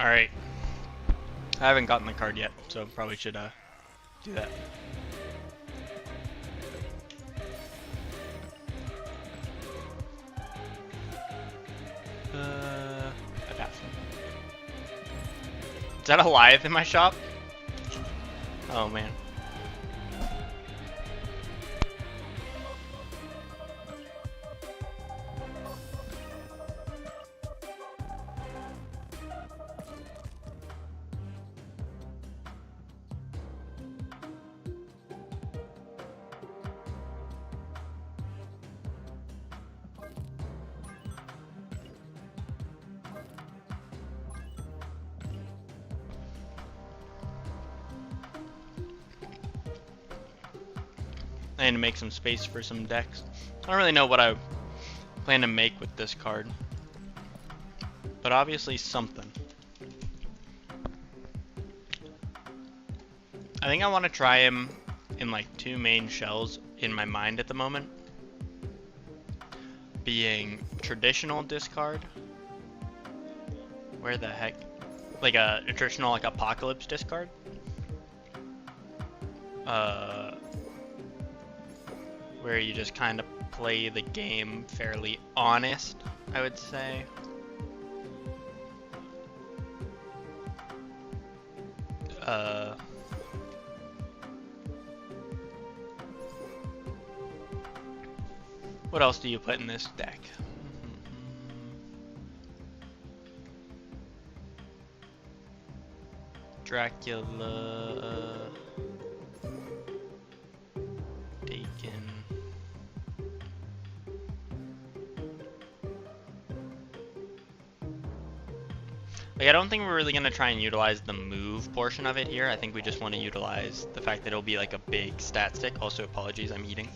Alright. I haven't gotten the card yet, so probably should do that. I passed him. Is that a Goliath in my shop? Oh man. I need to make some space for some decks. I don't really know what I plan to make with this card, but obviously something. I think I want to try him in like two main shells in my mind at the moment, being traditional discard. Where the heck? Like a traditional like apocalypse discard. Where you just kind of play the game fairly honest, I would say. What else do you put in this deck? Dracula, Dakin. Like, I don't think we're really gonna try and utilize the move portion of it here. I think we just want to utilize the fact that it'll be like a big stat stick. Also, apologies, I'm eating.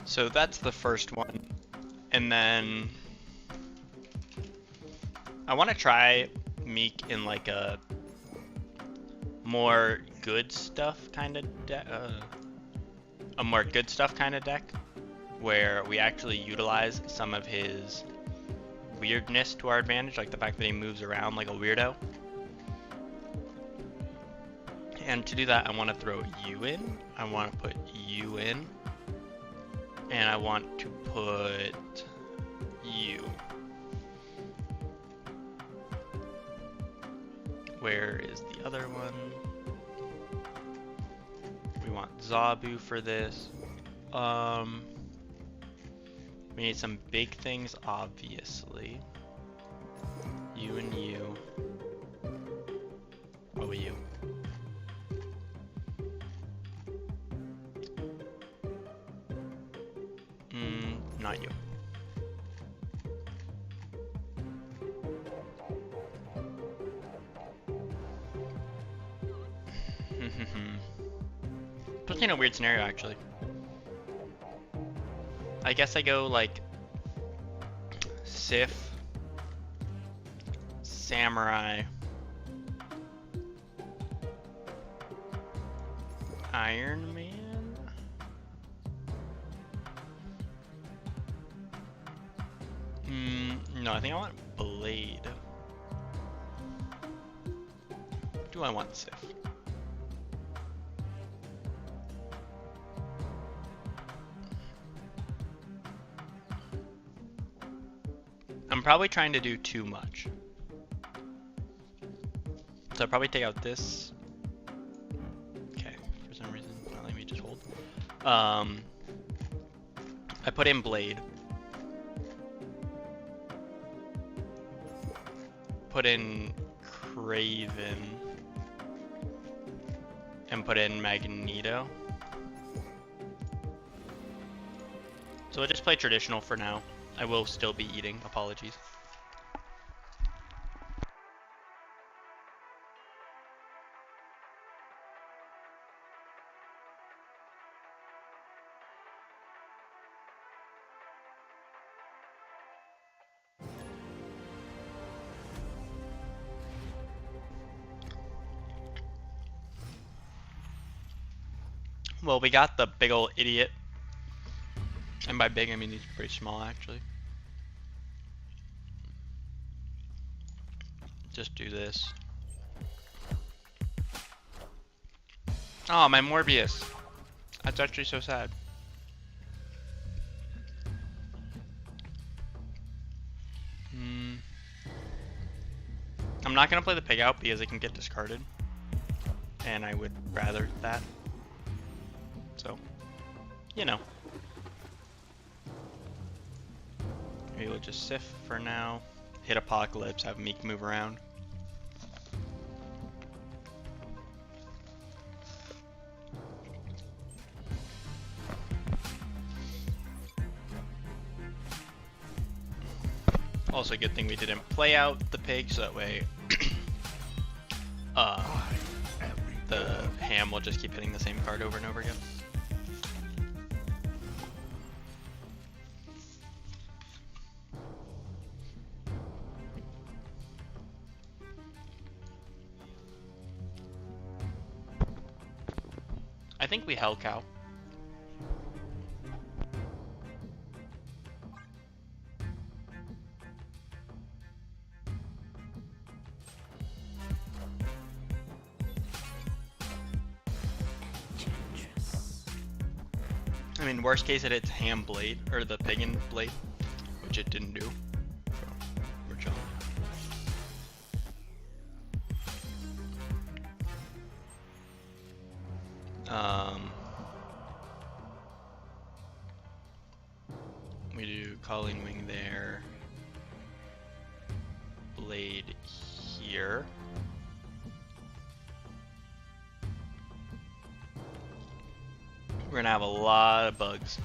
So that's the first one, and then I want to try Miek in like a more good stuff kind of deck, where we actually utilize some of his weirdness to our advantage, like the fact that he moves around like a weirdo. And to do that, I want to throw you in. I want to put you in. And I want to put you. Where is the other one? We want Zabu for this. We need some big things, obviously. You and you. Oh, you. Not you. Puts me in a weird scenario, actually. I guess I go like Sif, Samurai, Iron Man. No, I think I want Blade. Do I want Sif? I'm probably trying to do too much. So I'll probably take out this. Okay, for some reason, not letting me just hold. I put in Blade. Put in Craven. And put in Magneto. So we'll just play traditional for now. I will still be eating. Apologies. Well, we got the big old idiot. And by big, I mean he's pretty small, actually. Just do this. Oh, my Morbius. That's actually so sad. I'm not going to play the pig out because it can get discarded. And I would rather that. So, you know. Maybe we'll just sift for now. Hit Apocalypse, have Meek move around. Also, good thing we didn't play out the pig, so that way the ham will just keep hitting the same card over and over again. I think we held cow. I mean, worst case it hits ham blade, or the pagan blade, which it didn't do. So, we're chilling. We do Calling Wing there. Blade here. We're gonna have a lot of bugs.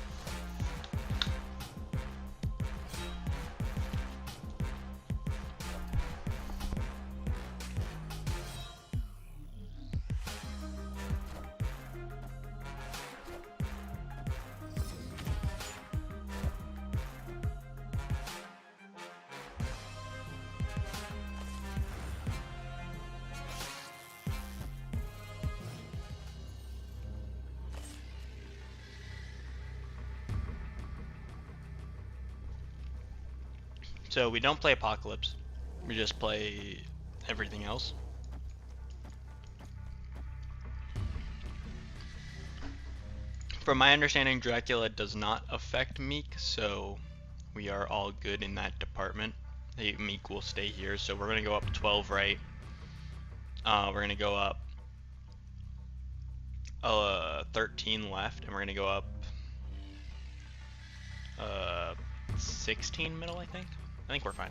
So we don't play Apocalypse, we just play everything else. From my understanding, Dracula does not affect Meek, so we are all good in that department. Meek will stay here, so we're going to go up 12 right. We're going to go up 13 left, and we're going to go up 16 middle, I think. I think we're fine.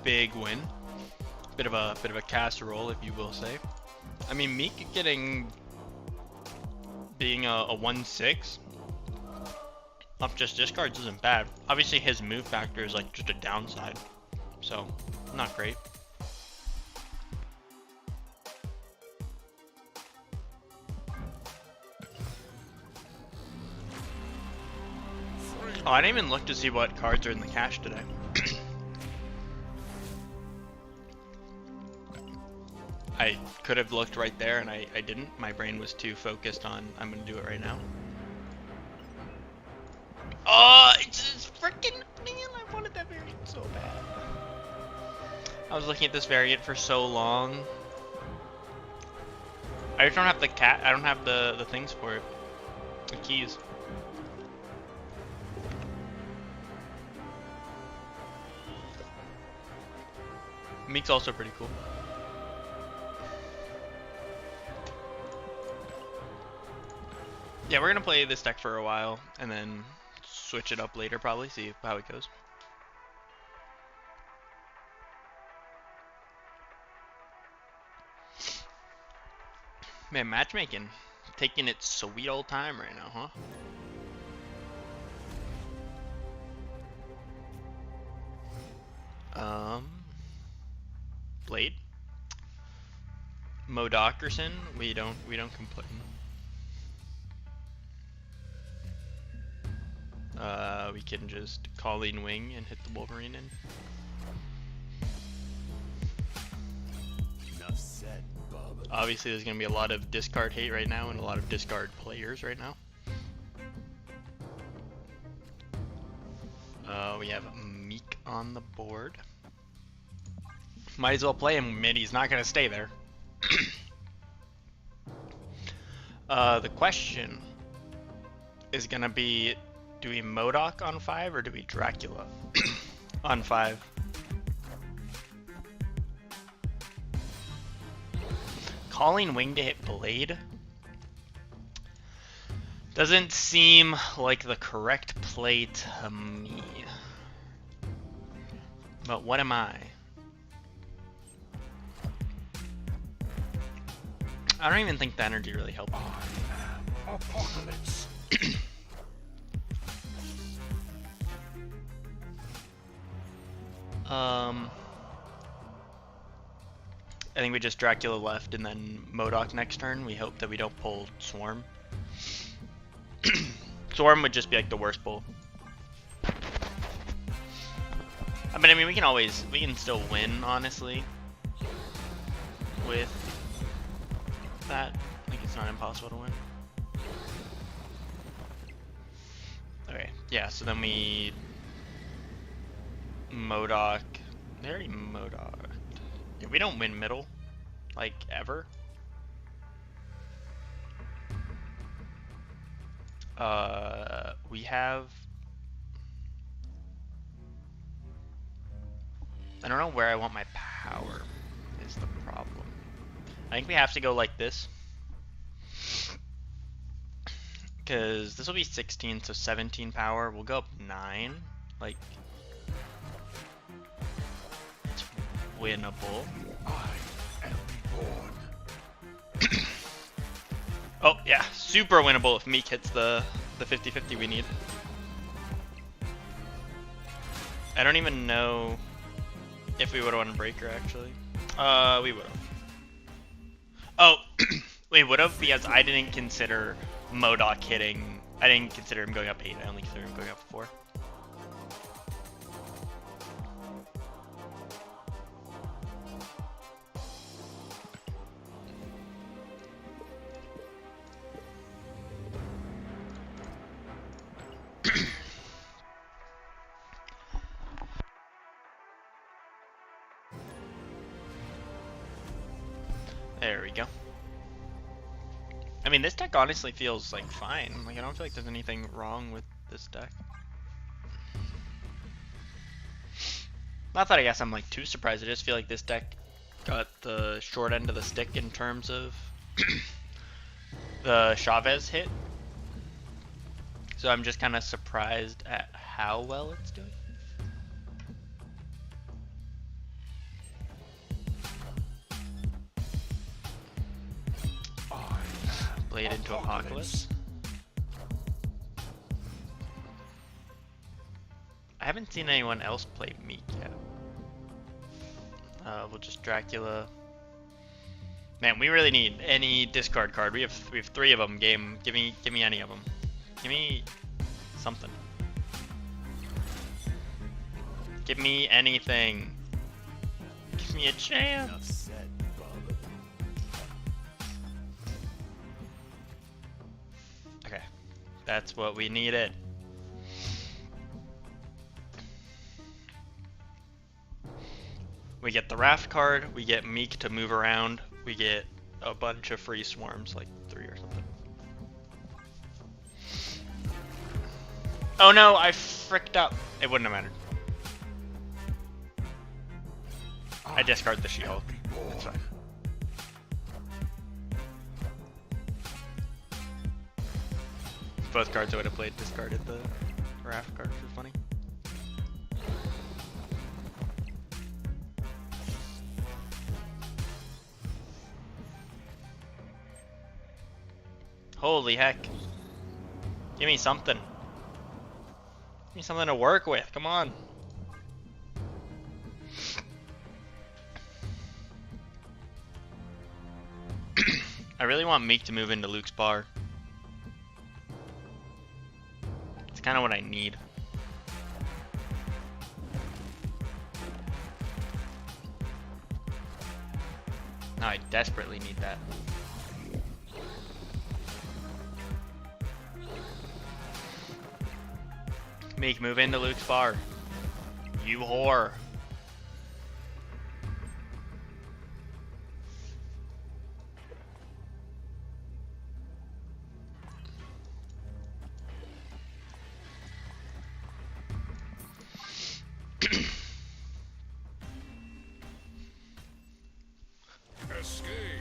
Big win. Bit of a casserole, if you will say. I mean, Meek being a 1/6 off just discards isn't bad. Obviously, his move factor is like just a downside, so not great. Oh, I didn't even look to see what cards are in the cache today. I could have looked right there and I didn't. My brain was too focused on I'm gonna do it right now. Oh, it's freaking man, I wanted that variant so bad. I was looking at this variant for so long. I just don't have the I don't have the things for it. The keys. Meek's also pretty cool. Yeah, we're gonna play this deck for a while and then switch it up later, probably see how it goes. Man, matchmaking taking its sweet old time right now, huh? Blade. Mo Dockerson, we don't complain. We can just Colleen Wing and hit the Wolverine in. Enough said, Bob. Obviously, there's gonna be a lot of discard hate right now and a lot of discard players right now. We have Meek on the board. Might as well play him mid. He's not gonna stay there. The question is gonna be, do we MODOK on 5 or do we Dracula on 5? Calling Wing to hit Blade doesn't seem like the correct play to me. But what am I? I don't even think the energy really helped. Apocalypse. I think we just Dracula left and then MODOK next turn. We hope that we don't pull Swarm. Swarm would just be like the worst pull. I mean, we can still win, honestly, with that. I think it's not impossible to win. Okay, yeah, so then we MODOK. They already MODOK. If we don't win middle, like, ever. We have... I don't know where I want my power, is the problem. I think we have to go like this. Because this will be 16, so 17 power. We'll go up 9. Like, it's winnable. I am born. Oh, yeah, super winnable if Meek hits the 50-50 we need. I don't even know if we would have won Breaker, actually. We would have. Oh, we would have because I didn't consider MODOK hitting. I didn't consider him going up 8. I only considered him going up 4. There we go. I mean, this deck honestly feels like fine. Like, I don't feel like there's anything wrong with this deck. Not that I guess I'm like too surprised. I just feel like this deck got the short end of the stick in terms of the Chavez hit. So I'm just kind of surprised at how well it's doing. Blade into Apocalypse. I haven't seen anyone else play Meek yet. We'll just Dracula. Man, we really need any discard card. We have 3 of them. Game, give me any of them. Give me something. Give me anything. Give me a chance. Okay, that's what we needed. We get the Raft card, we get Meek to move around, we get a bunch of free swarms, like 3 or something. Oh no, I fricked up. It wouldn't have mattered. I discard the She-Hulk. It's fine. Both cards I would have played discarded the Wrath card, which is funny. Holy heck. Give me something. Give me something to work with, come on. I really want Meek to move into Luke's bar. It's kind of what I need. No, I desperately need that. Meek, move into Luke's bar. You whore.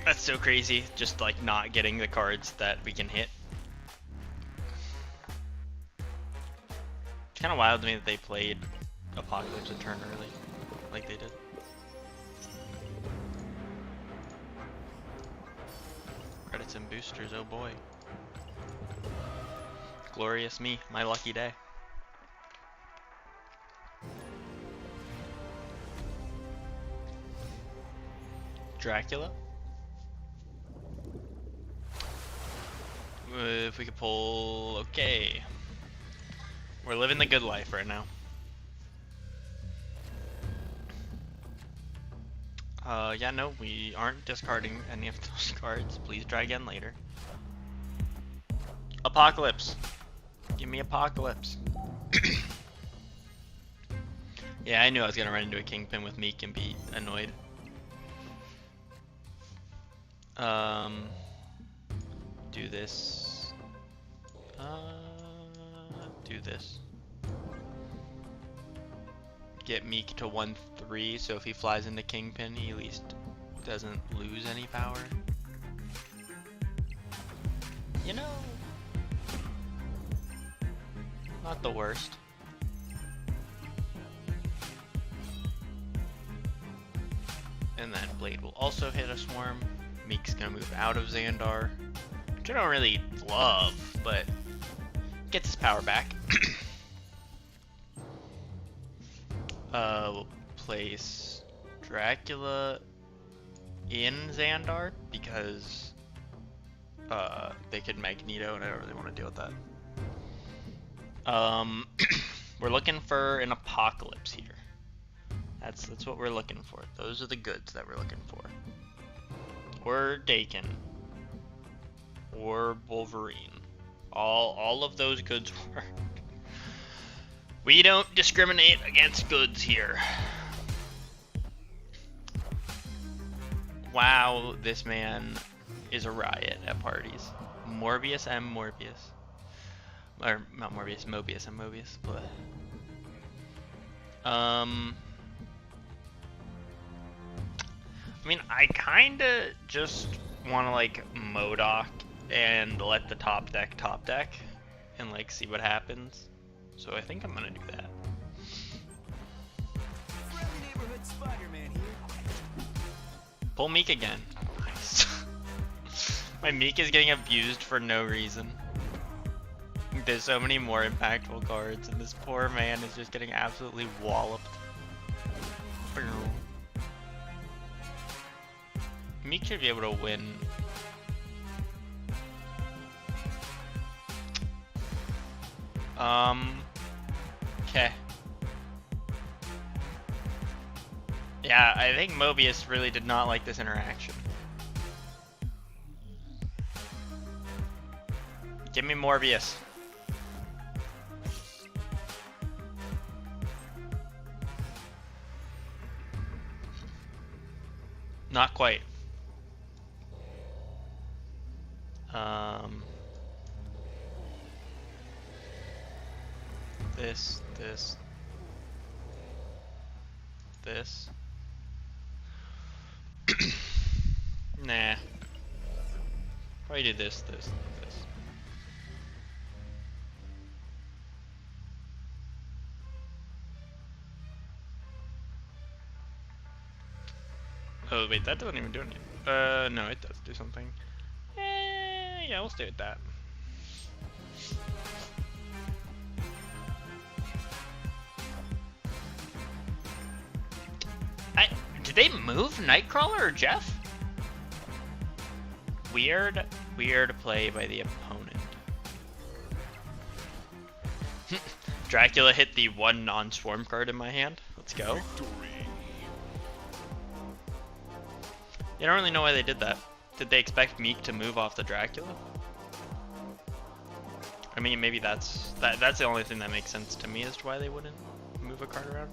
That's so crazy, just like not getting the cards that we can hit. It's kind of wild to me that they played Apocalypse a turn early, like they did. Credits and boosters, oh boy. Glorious me, my lucky day. Dracula? If we could pull... okay. We're living the good life right now. Yeah, no, we aren't discarding any of those cards. Please try again later. Apocalypse! Give me Apocalypse. Yeah, I knew I was gonna run into a Kingpin with Meek and be annoyed. Do this. Do this. Get Meek to 1-3, so if he flies into Kingpin, he at least doesn't lose any power. You know, not the worst. And then Blade will also hit a Swarm. Meek's gonna move out of Xandar, which I don't really love, but gets his power back. We'll place Dracula in Xandar because they could Magneto, and I don't really want to deal with that. We're looking for an Apocalypse here. That's what we're looking for. Those are the goods that we're looking for. Or Dakin. Or Wolverine. All of those goods work. We don't discriminate against goods here. Wow, this man is a riot at parties. Morbius and Morbius. Or not Morbius, Mobius and Mobius. Blah. I mean, I kinda just wanna like MODOK and let the top deck and like see what happens. So I think I'm gonna do that. Pull Meek again. Nice. My Meek is getting abused for no reason. There's so many more impactful cards, and this poor man is just getting absolutely walloped. Meek should be able to win. Okay. Yeah, I think Mobius really did not like this interaction. Give me Morbius. Not quite. this, this, this. Nah. Probably do this, this, this. Oh wait, that doesn't even do anything. No, it does do something. Yeah, we'll stay with that. Did they move Nightcrawler or Jeff? Weird play by the opponent. Dracula hit the one non-swarm card in my hand. Let's go. I don't really know why they did that. Did they expect Meek to move off the Dracula? I mean, maybe that's the only thing that makes sense to me as to why they wouldn't move a card around.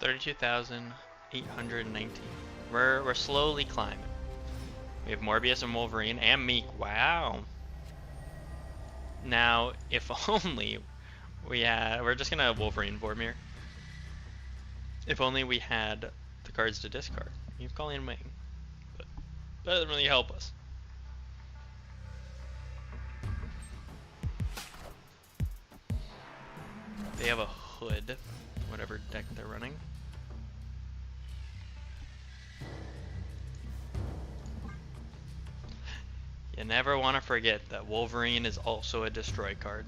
$32,819. We're slowly climbing. We have Morbius and Wolverine and Meek. Wow. Now, if only we're just gonna Wolverine Vormir. If only we had the cards to discard. You have Colleen Wing, but that doesn't really help us. They have a Hood, whatever deck they're running. You never want to forget that Wolverine is also a destroy card.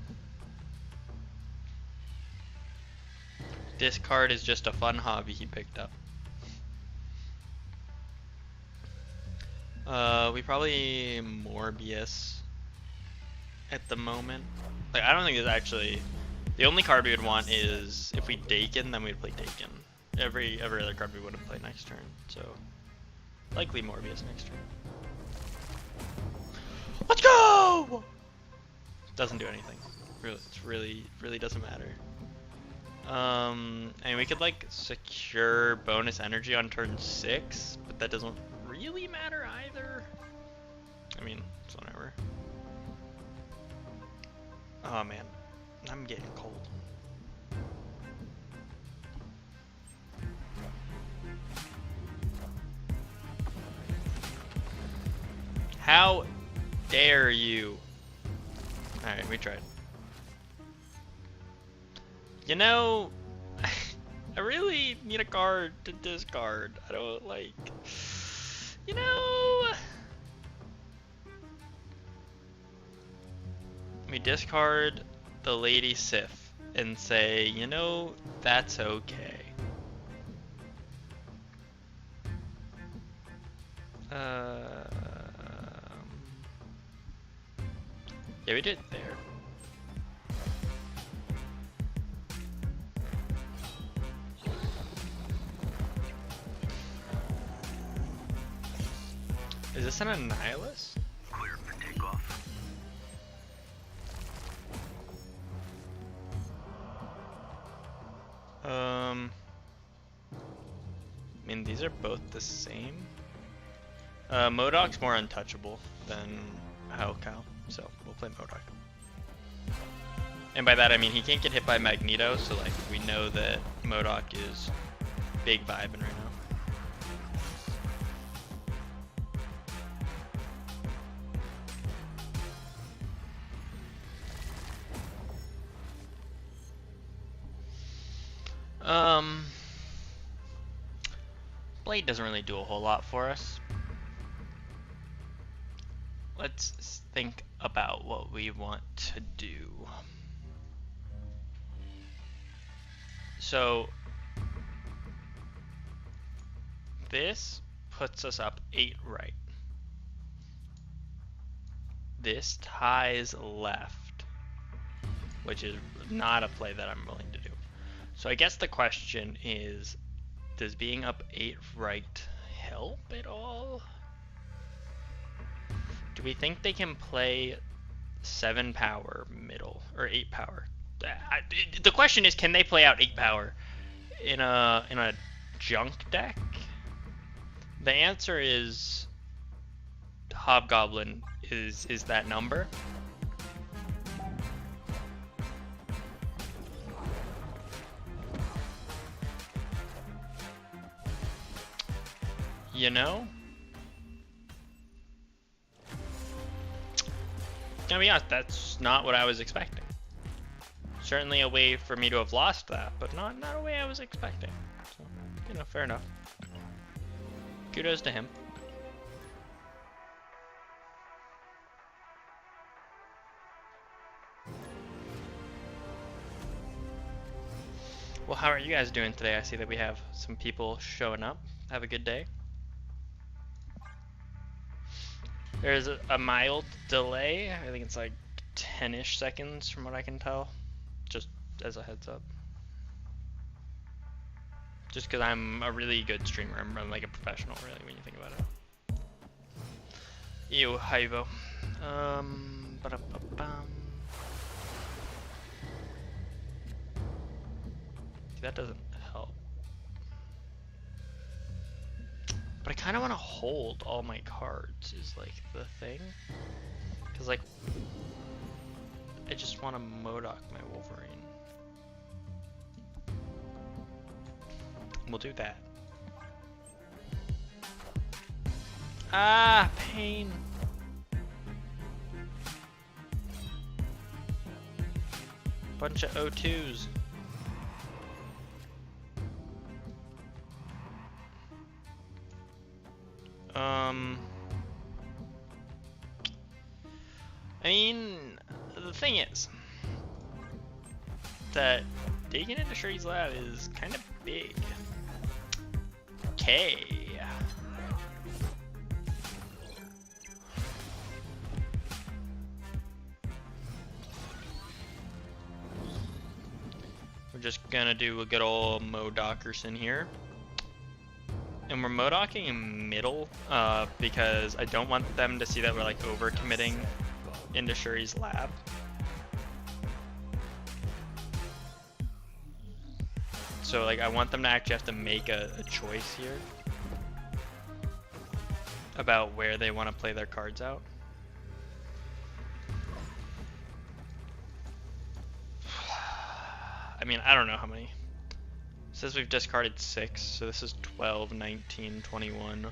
This card is just a fun hobby he picked up. We probably Morbius at the moment. Like, I don't think there's actually... The only card we would want is if we Dakin, then we'd play Dakin. Every other card we wouldn't play next turn. So likely Morbius next turn. Let's go! Doesn't do anything. Really doesn't matter. And we could like secure bonus energy on turn 6, but that doesn't really matter either. I mean, it's whatever. Oh man, I'm getting cold. How dare you? Alright, we tried. You know, I really need a card to discard. I don't like, you know, we discard the Lady Sif and say, you know, that's okay. Yeah, we did it there. Is this an Annihilus? Clear for takeoff. I mean, these are both the same. MODOK's more untouchable than Hellcow, so we'll play MODOK. And by that I mean he can't get hit by Magneto, so like we know that MODOK is big vibing right now. Blade doesn't really do a whole lot for us. Let's think about what we want to do. So this puts us up 8 right. This ties left, which is not a play that I'm willing to do. So I guess the question is, does being up 8 right help at all? Do we think they can play 7 power middle or 8 power? The question is, can they play out 8 power in a junk deck? The answer is Hobgoblin is that number. You know? Gonna be honest, that's not what I was expecting. Certainly a way for me to have lost that, but not a way I was expecting. So, you know, fair enough. Kudos to him. Well, how are you guys doing today? I see that we have some people showing up. Have a good day. There's a mild delay. I think it's like 10-ish seconds from what I can tell. Just as a heads up. Just because I'm a really good streamer. I'm like a professional, really, when you think about it. Ew, Hivo. Ba-da-ba-bum. That doesn't help. But I kind of want to hold all my cards is like the thing. Because like, I just want to Modok my Wolverine. We'll do that. Ah, pain. Bunch of O2s. I mean, the thing is that digging into Shuri's lab is kind of big. Okay. We're just gonna do a good old Modokerson here. And we're Modocking in middle because I don't want them to see that we're like overcommitting into Shuri's lab. So like I want them to actually have to make a choice here about where they want to play their cards out. I mean, I don't know how many. It says we've discarded 6, so this is 12, 19, 21.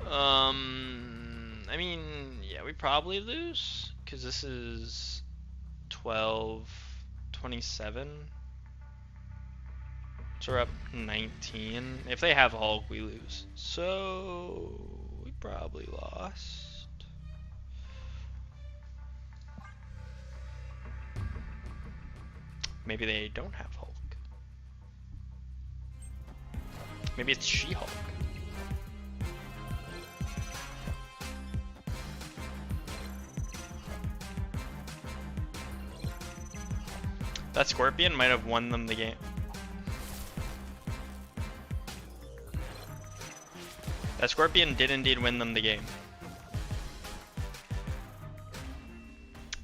I mean, yeah, we probably lose, because this is 12, 27. So we're up 19. If they have Hulk, we lose. So we probably lost. Maybe they don't have Hulk. Maybe it's She-Hulk. That Scorpion might have won them the game. That Scorpion did indeed win them the game.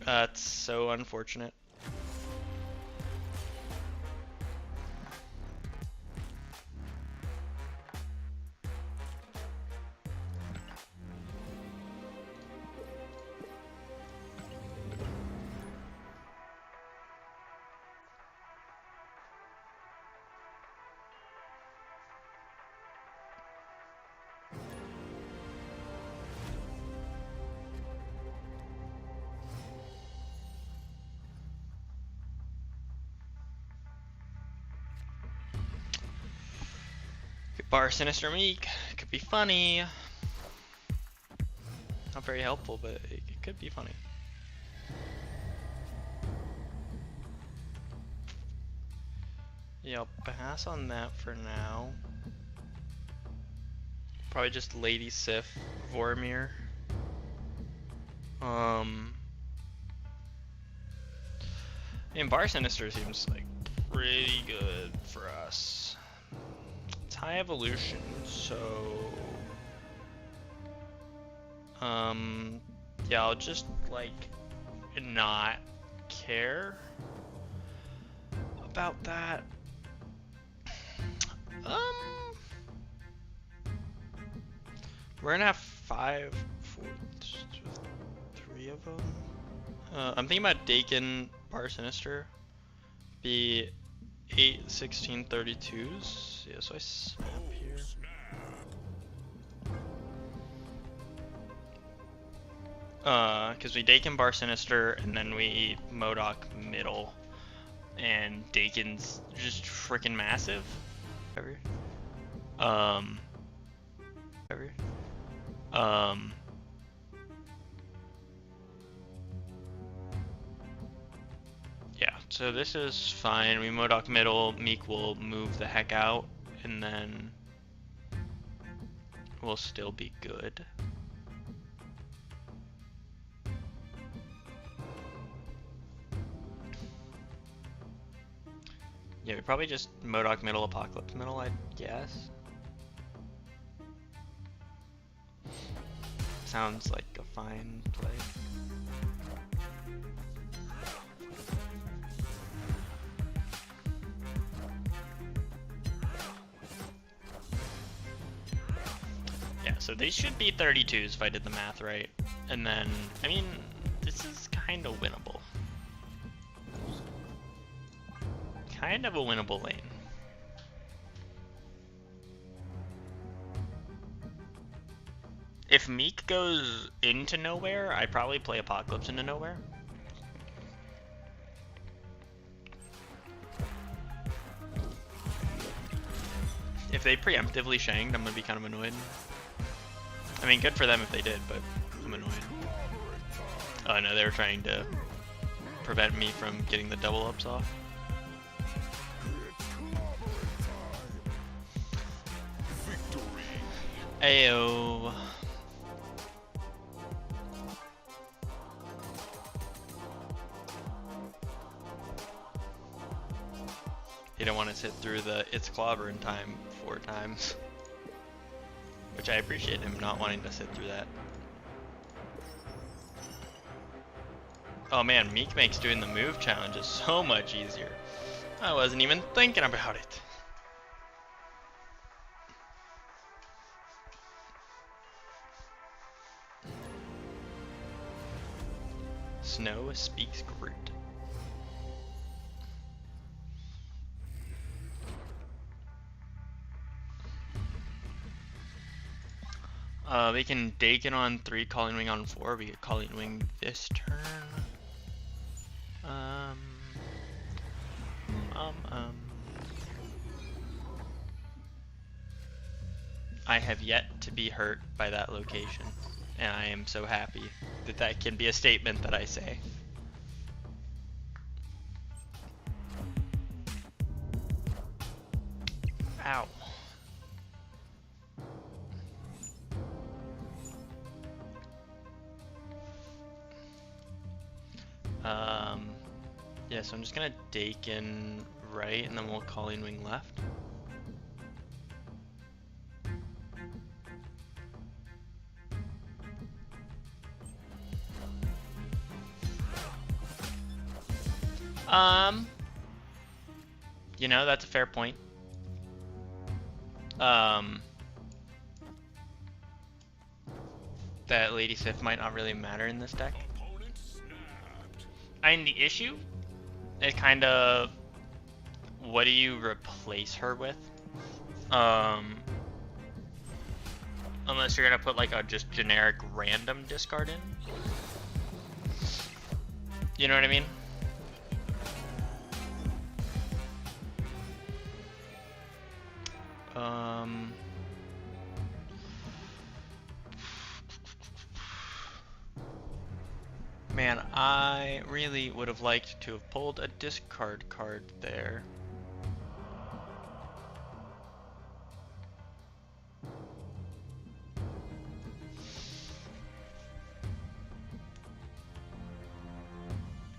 That's so unfortunate. Bar Sinister Meek could be funny. Not very helpful, but it could be funny. Yeah, I'll pass on that for now. Probably just Lady Sif, Vormir. And Bar Sinister seems like pretty good for us. It's high evolution, so yeah, I'll just like not care. about that. We're gonna have 5, 4, 3 of them. I'm thinking about Dakin Bar Sinister. Be 8, 16, 32s. Yeah, so I snap here. Because we Dakin Bar Sinister and then we Modok middle. And Dakin's just freaking massive. Um. Yeah, so this is fine. We Modok middle, Meek will move the heck out, and then we'll still be good. Yeah, we probably just Modok middle, Apocalypse middle, I guess. Sounds like a fine play. Yeah, so these should be 32s if I did the math right. And then, I mean, this is kind of winnable. Kind of a winnable lane. If Meek goes into nowhere, I'd probably play Apocalypse into nowhere. If they preemptively shanked, I'm gonna be kind of annoyed. I mean, good for them if they did, but I'm annoyed. Oh no, they were trying to prevent me from getting the double ups off. Ayo. He didn't want to sit through the it's clobbering time 4 times. Which I appreciate him not wanting to sit through that. Oh man, Meek makes doing the move challenges so much easier. I wasn't even thinking about it. Snow speaks Groot. We can Dakin on 3, Calling Wing on 4. We get Calling Wing this turn. I have yet to be hurt by that location, and I am so happy that that can be a statement that I say. Ow. Yeah, so I'm just gonna Dakin right, and then we'll Calling Wing left. You know, that's a fair point. That Lady Sif might not really matter in this deck. I mean, the issue is kind of, what do you replace her with? Unless you're gonna put like a just generic random discard in. You know what I mean? Man, I really would have liked to have pulled a discard card there.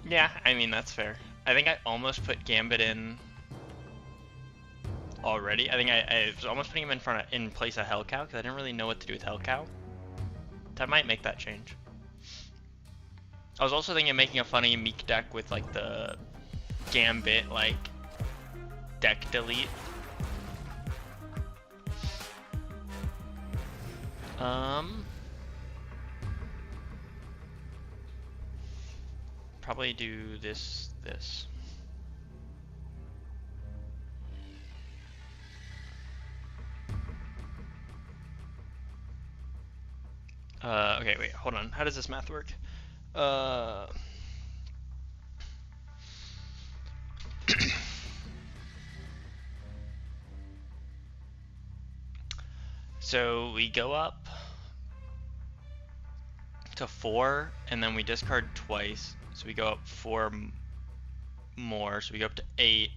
Yeah, I mean, that's fair. I think I almost put Gambit in already. I think I was almost putting him in place of Hellcow because I didn't really know what to do with Hellcow. That might make that change. I was also thinking of making a funny Meek deck with like the Gambit like deck delete. Probably do this. Okay, wait, hold on. How does this math work? So we go up to 4, and then we discard twice. So we go up 4 more. So we go up to 8,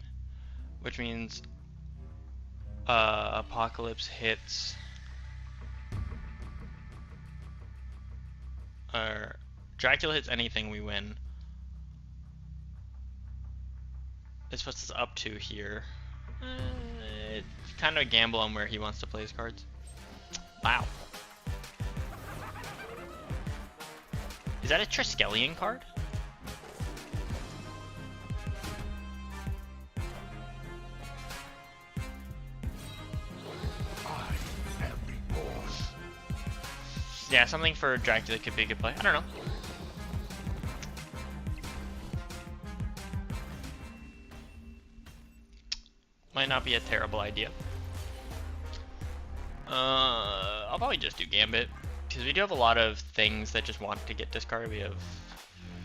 which means Apocalypse hits. Or Dracula hits anything, we win. This puts us up to here. It's kind of a gamble on where he wants to play his cards. Wow. Is that a Triskelion card? Yeah, something for Dracula could be a good play. I don't know. Might not be a terrible idea. I'll probably just do Gambit, because we do have a lot of things that just want to get discarded. We have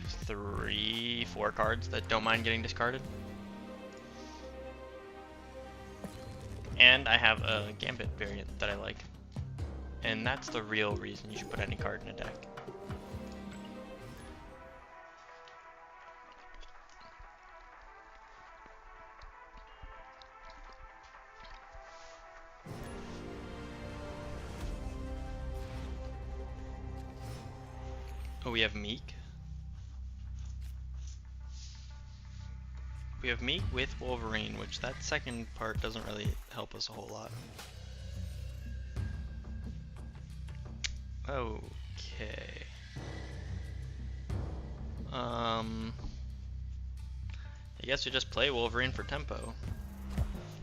3, 4 cards that don't mind getting discarded. And I have a Gambit variant that I like. And that's the real reason you should put any card in a deck. Oh, we have Meek. We have Meek with Wolverine, which that second part doesn't really help us a whole lot. Okay. I guess we just play Wolverine for tempo.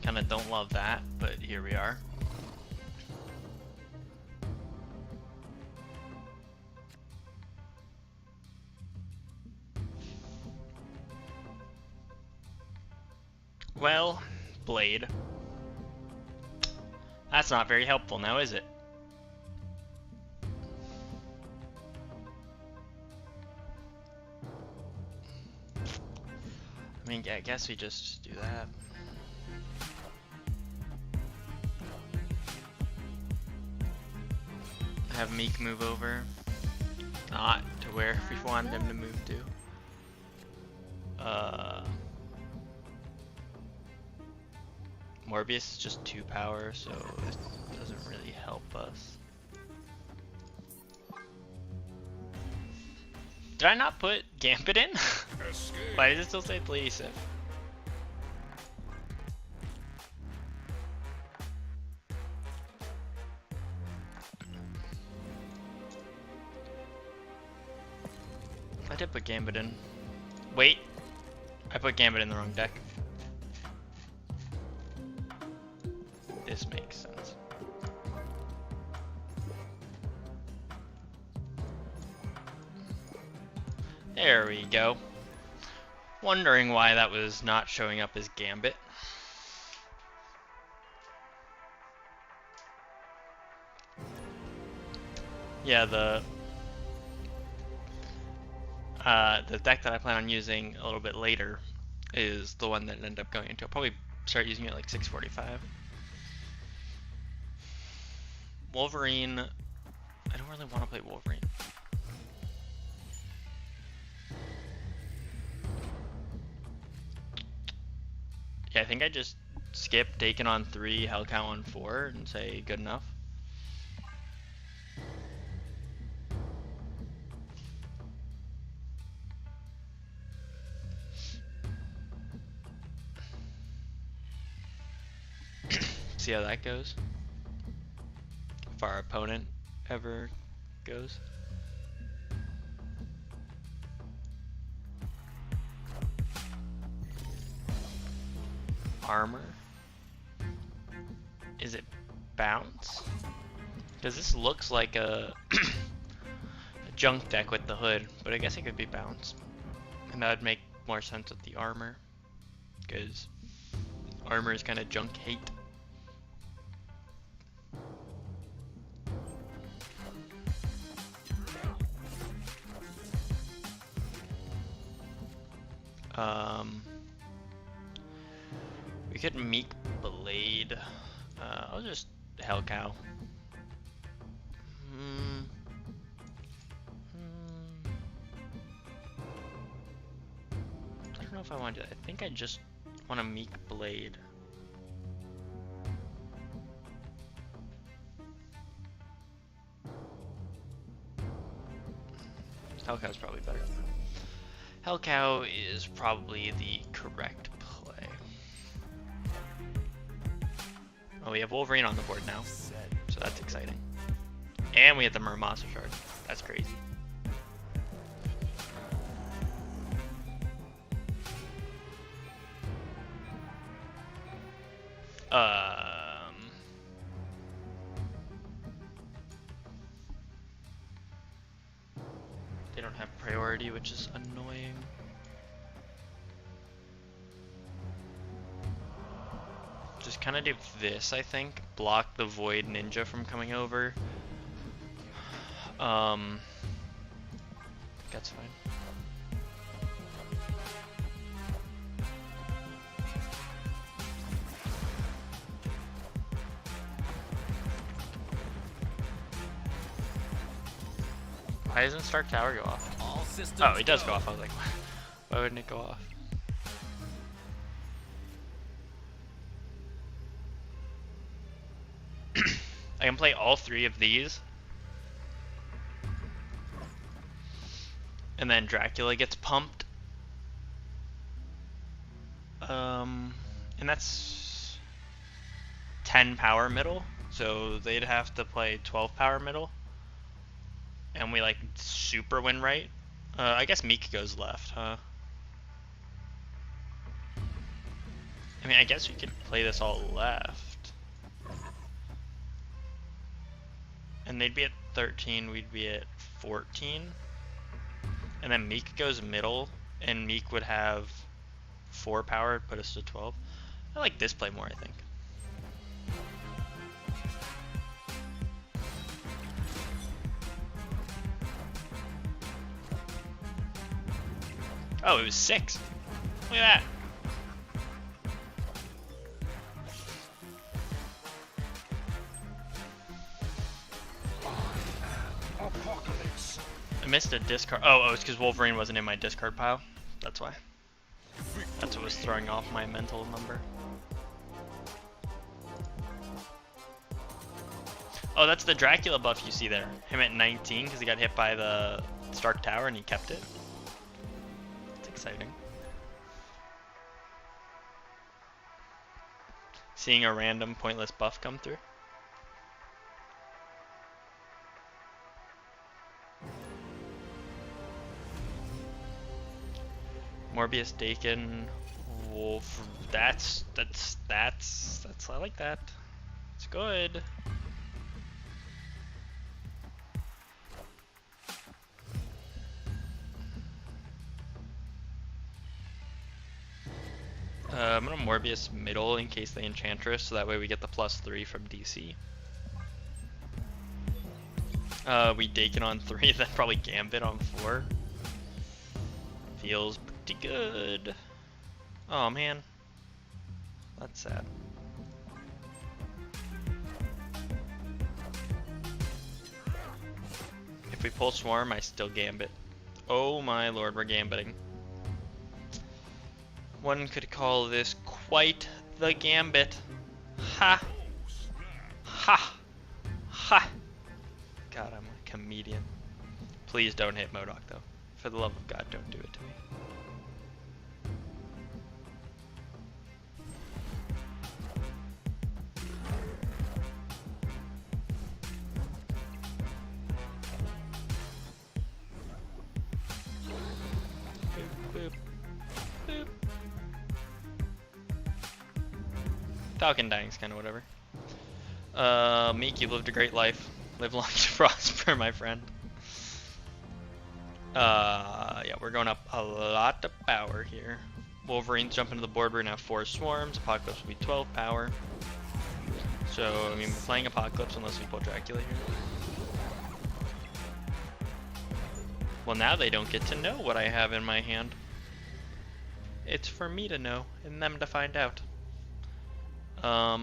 Kinda don't love that, but here we are. Well, Blade. That's not very helpful now, is it? I mean, I guess we just do that. Have Meek move over. Not to where we want him to move to. Morbius is just 2 power, so this doesn't really help us. Did I not put Gambit in? Why does it still say play Sif? I did put Gambit in. Wait, I put Gambit in the wrong deck. This makes sense. There we go. Wondering why that was not showing up as Gambit. Yeah, the deck that I plan on using a little bit later is the one that ended up going into. I'll probably start using it like 6:45. Wolverine. I don't really want to play Wolverine. Yeah, I think I just skip Dakin on 3, Hellcow on 4, and say good enough. See how that goes. If our opponent ever goes. armor? Is it bounce? Because this looks like a, a junk deck with the hood, but I guess it could be bounce. And that would make more sense with the armor, because armor is kind of junk hate. We could Meek Blade. I'll just Hell Cow. I don't know if I want to do that. I think I just want to Meek Blade. Hell Cow's probably better. Hell Cow is probably the correct play. Oh, we have Wolverine on the board now, so that's exciting. And we have the Muramasa shard. That's crazy. They don't have priority, which is annoying. Just kind of do this, I think. Block the Void Ninja from coming over. That's fine. Why doesn't Stark Tower go off? Oh, it does go off. I was like, why wouldn't it go off? I can play all three of these. And then Dracula gets pumped. And that's 10 power middle. So they'd have to play 12 power middle. And we like super win right. I guess Meek goes left, huh? I mean, I guess we could play this all left. And they'd be at 13, we'd be at 14. And then Meek goes middle, and Meek would have 4 power, put us to 12. I like this play more, I think. Oh, it was 6. Look at that. Apocalypse. I missed a discard. Oh, it's because Wolverine wasn't in my discard pile. That's why. That's what was throwing off my mental number. Oh, that's the Dracula buff you see there. Him at 19 because he got hit by the Stark Tower and he kept it. It's exciting. Seeing a random pointless buff come through. Morbius, Dakin, Wolf. That's I like that. It's good. I'm gonna Morbius middle in case they Enchantress, so that way we get the +3 from DC. We Dakin on 3, then probably Gambit on 4. Feels pretty good. Oh man, that's sad. If we pull Swarm, I still Gambit. Oh my lord, we're Gambiting. One could call this quite the Gambit. Ha! Ha! Ha! God, I'm a comedian. Please don't hit MODOK though. For the love of God, don't do it to me. Boop, boop, boop. Falcon dying's kind of whatever. Meek, you lived a great life. Live long to prosper, my friend. Yeah, we're going up a lot of power here. Wolverine's jumping to the board. We're gonna have 4 swarms. Apocalypse will be 12 power. So, I mean, we're playing Apocalypse unless we pull Dracula here. Well, now they don't get to know what I have in my hand. It's for me to know and them to find out. I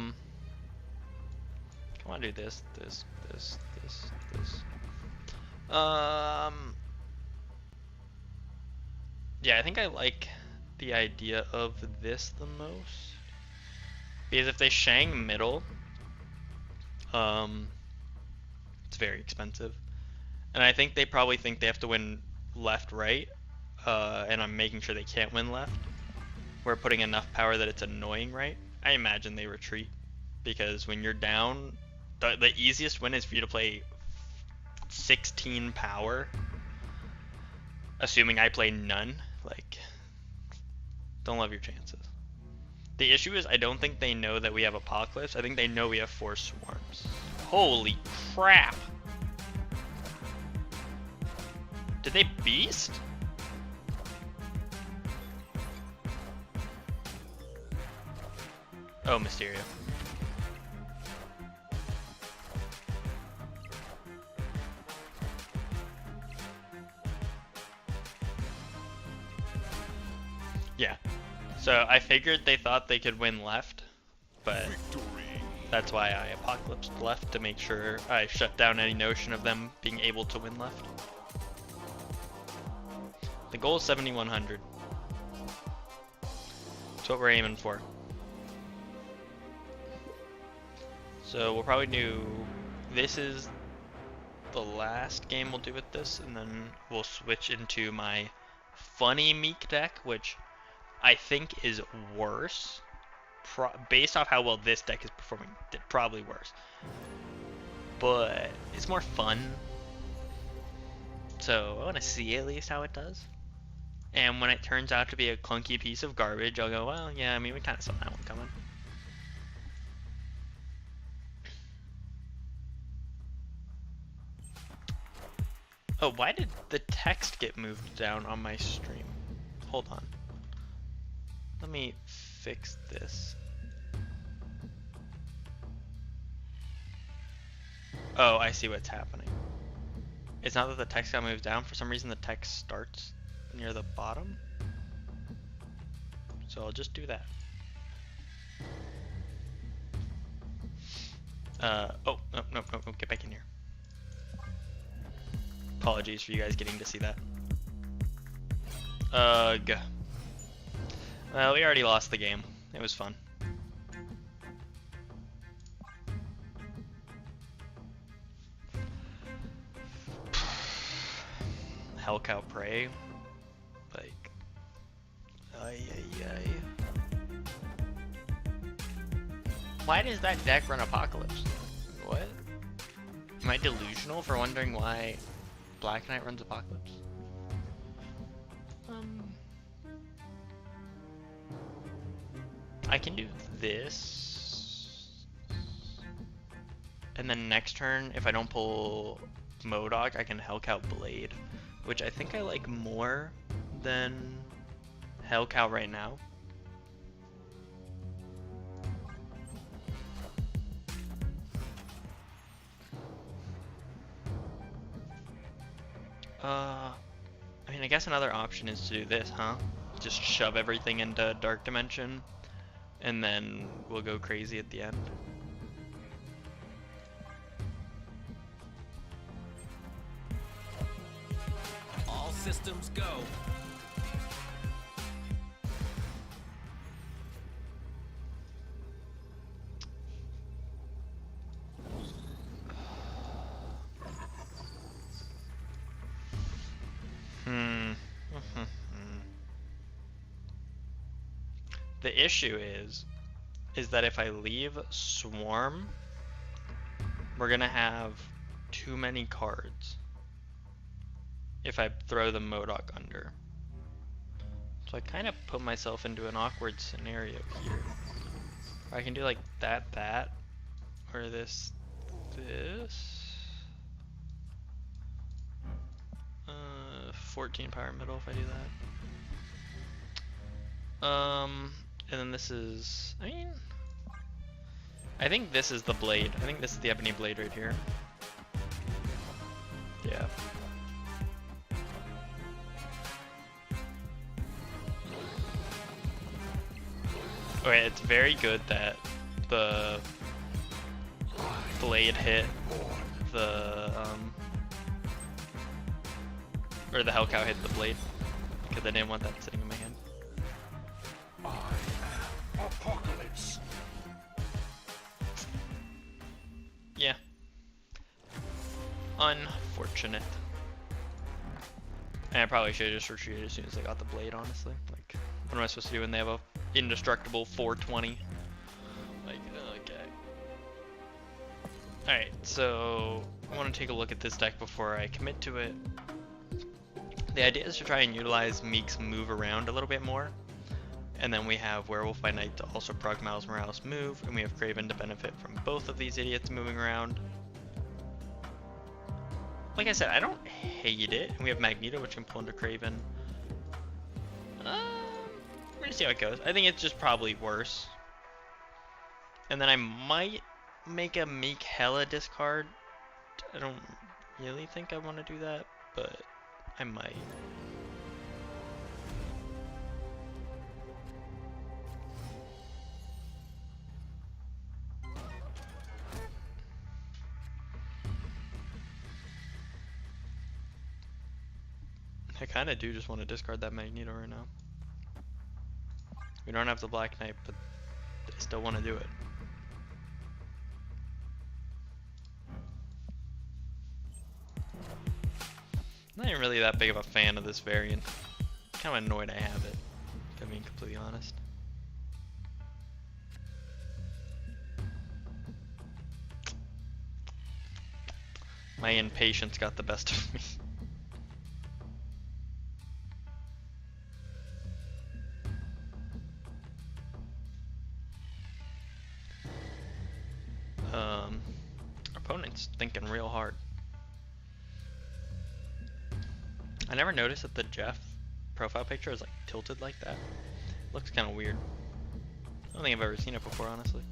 want to do this. Yeah, I think I like the idea of this the most. Because if they Shang middle, it's very expensive. And I think they probably think they have to win left, right, and I'm making sure they can't win left. We're putting enough power that it's annoying, right? I imagine they retreat, because when you're down, the easiest win is for you to play 16 power, assuming I play none. Like, don't love your chances. The issue is I don't think they know that we have Apocalypse. I think they know we have 4 swarms. Holy crap! Did they beast? Oh, Mysterio. Yeah. So I figured they thought they could win left, but that's why I apocalypsed left, to make sure I shut down any notion of them being able to win left. The goal is 7,100. That's what we're aiming for. So we'll probably do, this is the last game we'll do with this, and then we'll switch into my funny Meek deck, which I think is worse. Based off how well this deck is performing, probably worse. But it's more fun. So I want to see at least how it does. And when it turns out to be a clunky piece of garbage, I'll go, well, yeah, I mean, we kind of saw that one coming. Oh, why did the text get moved down on my stream? Hold on. Let me fix this. Oh, I see what's happening. It's not that the text got moved down. For some reason, the text starts near the bottom. So I'll just do that. Oh, no, get back in here. Apologies for you guys getting to see that. Ugh. Well, we already lost the game. It was fun. Hellcow Prey. Like, ay. Why does that deck run Apocalypse? What? Am I delusional for wondering why Black Knight runs Apocalypse? I can do this, and then next turn, if I don't pull Modok, I can Hellcow Blade, which I think I like more than Hellcow right now. I mean, I guess another option is to do this, huh? Just shove everything into Dark Dimension, and then we'll go crazy at the end. All systems go. The issue is that if I leave Swarm, we're gonna have too many cards if I throw the Modok under. So I kind of put myself into an awkward scenario here. Or I can do like that, or this. 14 power middle if I do that. And then this is, I think this is the blade. I think this is the ebony blade right here. Yeah. Okay, it's very good that the blade hit the, or the Hellcow hit the blade, because I didn't want that sitting in my hand. Apocalypse. Yeah. Unfortunate. And I probably should have just retreated as soon as I got the blade, honestly. Like, what am I supposed to do when they have a indestructible 420? Like, okay. Alright, so I want to take a look at this deck before I commit to it. The idea is to try and utilize Meek's move around a little bit more. And then we have Werewolf by Night to also proc Miles Morales' move, and we have Craven to benefit from both of these idiots moving around. Like I said, I don't hate it. And we have Magneto, which can pull into Craven. We're gonna see how it goes. I think it's just probably worse. And then I might make a Meek Hella discard. I don't really think I want to do that, but I might. I kind of do just want to discard that Magneto right now. We don't have the Black Knight, but I still want to do it. Not even really that big of a fan of this variant. Kind of annoyed I have it, if I'm being completely honest. My impatience got the best of me. Opponent's thinking real hard. I never noticed that the Jeff profile picture is like tilted like that. Looks kind of weird. I don't think I've ever seen it before, honestly.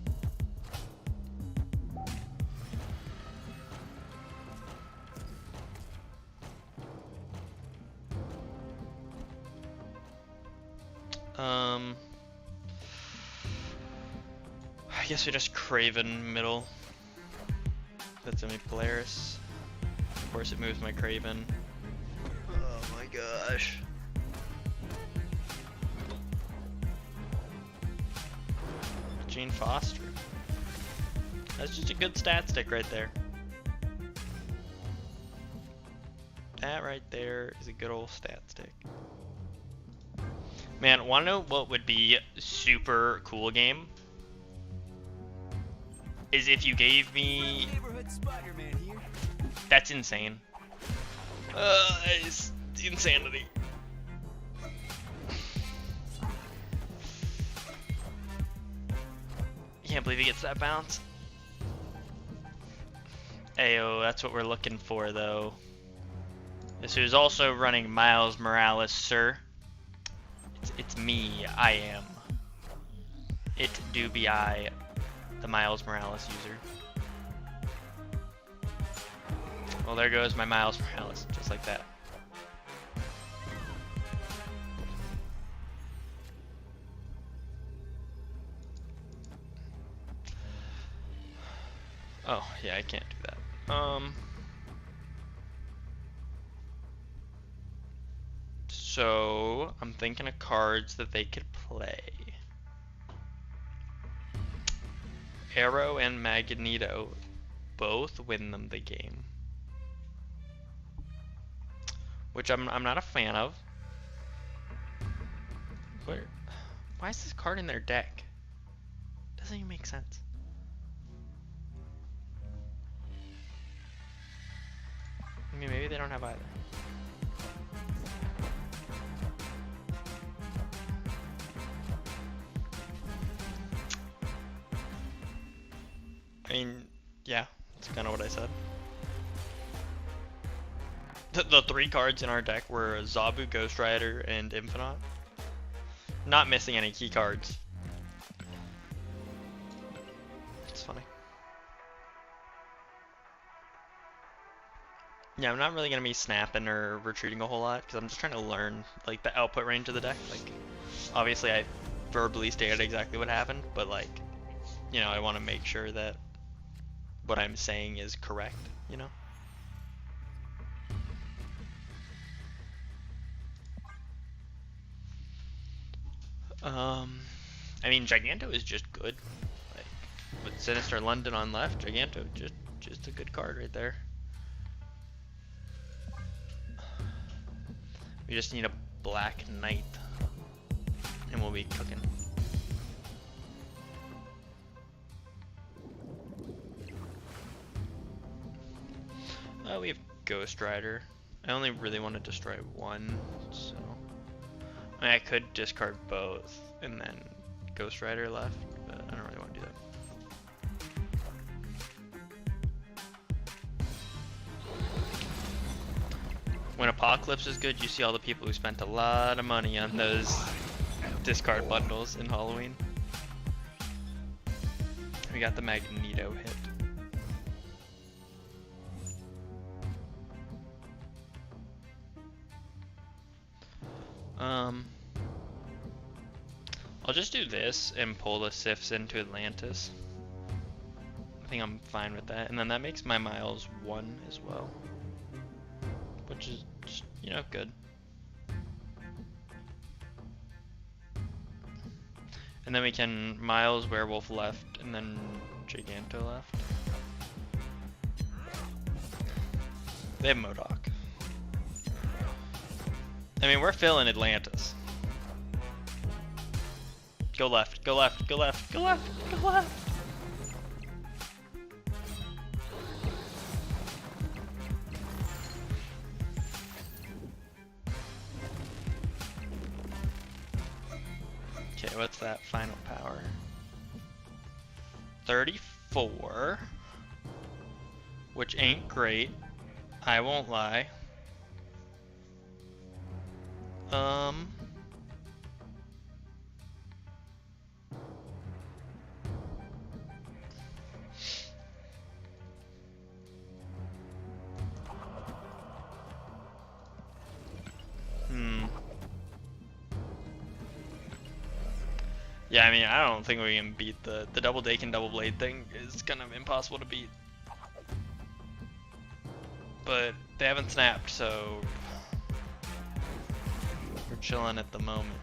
I guess we just Craven middle. That's gonna be Polaris. Of course it moves my Craven. Oh my gosh. Gene Foster. That's just a good stat stick right there. That right there is a good old stat stick. Man, wanna know what would be super cool game? Is if you gave me... That's insane. It's insanity. Can't believe he gets that bounce. Ayo, that's what we're looking for, though. This is also running Miles Morales, sir. It's me. I am. It do be I, the Miles Morales user. Well, there goes my Miles Morales, just like that. Oh, yeah, I can't do that. So, I'm thinking of cards that they could play. Arrow and Magneto both win them the game. Which I'm not a fan of. Why is this card in their deck? Doesn't even make sense. I mean, maybe they don't have either. I mean, yeah, that's kind of what I said. The 3 cards in our deck were Zabu, Ghost Rider, and Infinite. Not missing any key cards. It's funny. Yeah, I'm not really gonna be snapping or retreating a whole lot because I'm just trying to learn like the output range of the deck. Like, obviously I verbally stated exactly what happened, but like, you know, I want to make sure that what I'm saying is correct. You know. I mean, Giganto is just good. Like, with Sinister London on left, Giganto just a good card right there. We just need a Black Knight, and we'll be cooking. We have Ghost Rider. I only really want to destroy one, so I mean, I could discard both and then Ghost Rider left, but I don't really want to do that. When Apocalypse is good, you see all the people who spent a lot of money on those discard bundles in Halloween. We got the Magneto hit. I'll just do this and pull the Sifs into Atlantis. I think I'm fine with that. And then that makes my Miles 1 as well. Which is just, you know, good. And then we can Miles, Werewolf left, and then Giganto left. They have MODOK. I mean, we're filling Atlantis. Go left, go left, go left, go left, go left! Okay, what's that final power? 34. Which ain't great. I won't lie. Yeah, I mean, I don't think we can beat the double Dakin double blade thing. Is kind of impossible to beat. But they haven't snapped, so we're chilling at the moment.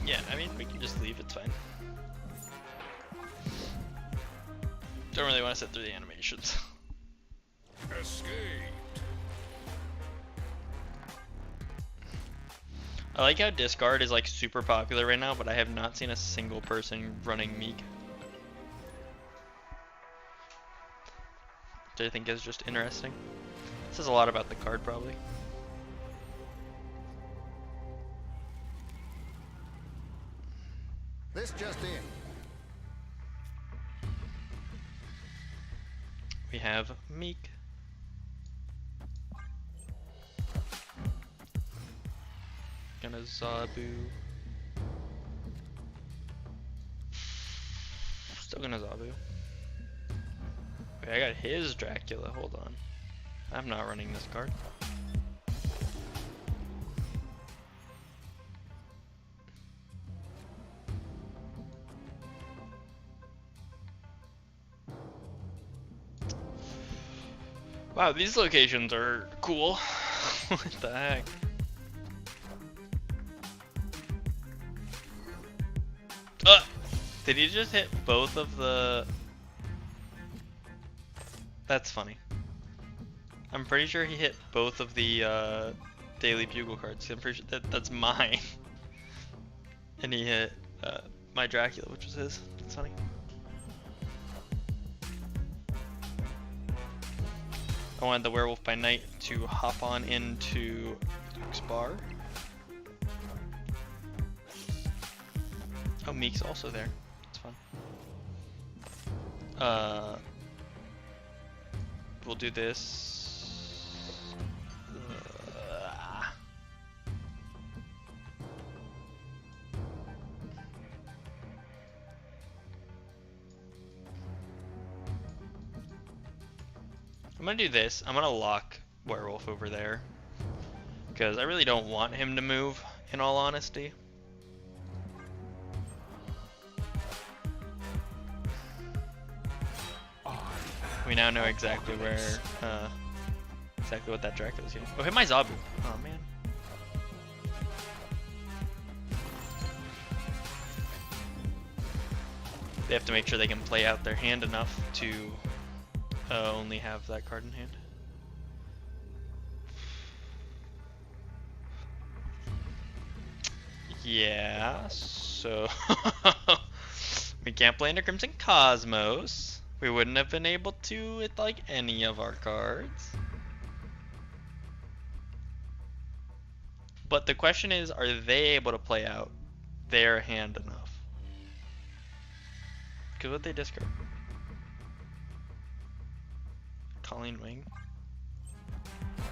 Yeah, I mean, we can just leave, it's fine. Don't really want to sit through the animations. Escaped. I like how discard is like super popular right now, but I have not seen a single person running Meek. Which I think is just interesting. This says a lot about the card, probably. This just in. We have Meek. Gonna Zabu. Still gonna Zabu. Wait, I got his Dracula. Hold on. I'm not running this card. Wow, these locations are cool. What the heck? Did he just hit both of the... That's funny. I'm pretty sure he hit both of the Daily Bugle cards. I'm pretty sure that's mine. And he hit my Dracula, which was his. That's funny. I wanted the Werewolf by Night to hop on into Luke's bar. Oh, Meek's also there. It's fun. We'll do this. I'm gonna do this. I'm gonna lock Werewolf over there. Because I really don't want him to move, in all honesty. We now know exactly where, exactly what that Dracula's getting. Oh, hit my Zabu. Oh, man. They have to make sure they can play out their hand enough to only have that card in hand. Yeah, so we can't play into Crimson Cosmos. We wouldn't have been able to with like any of our cards. But the question is, are they able to play out their hand enough? Because what they discard? Colleen Wing.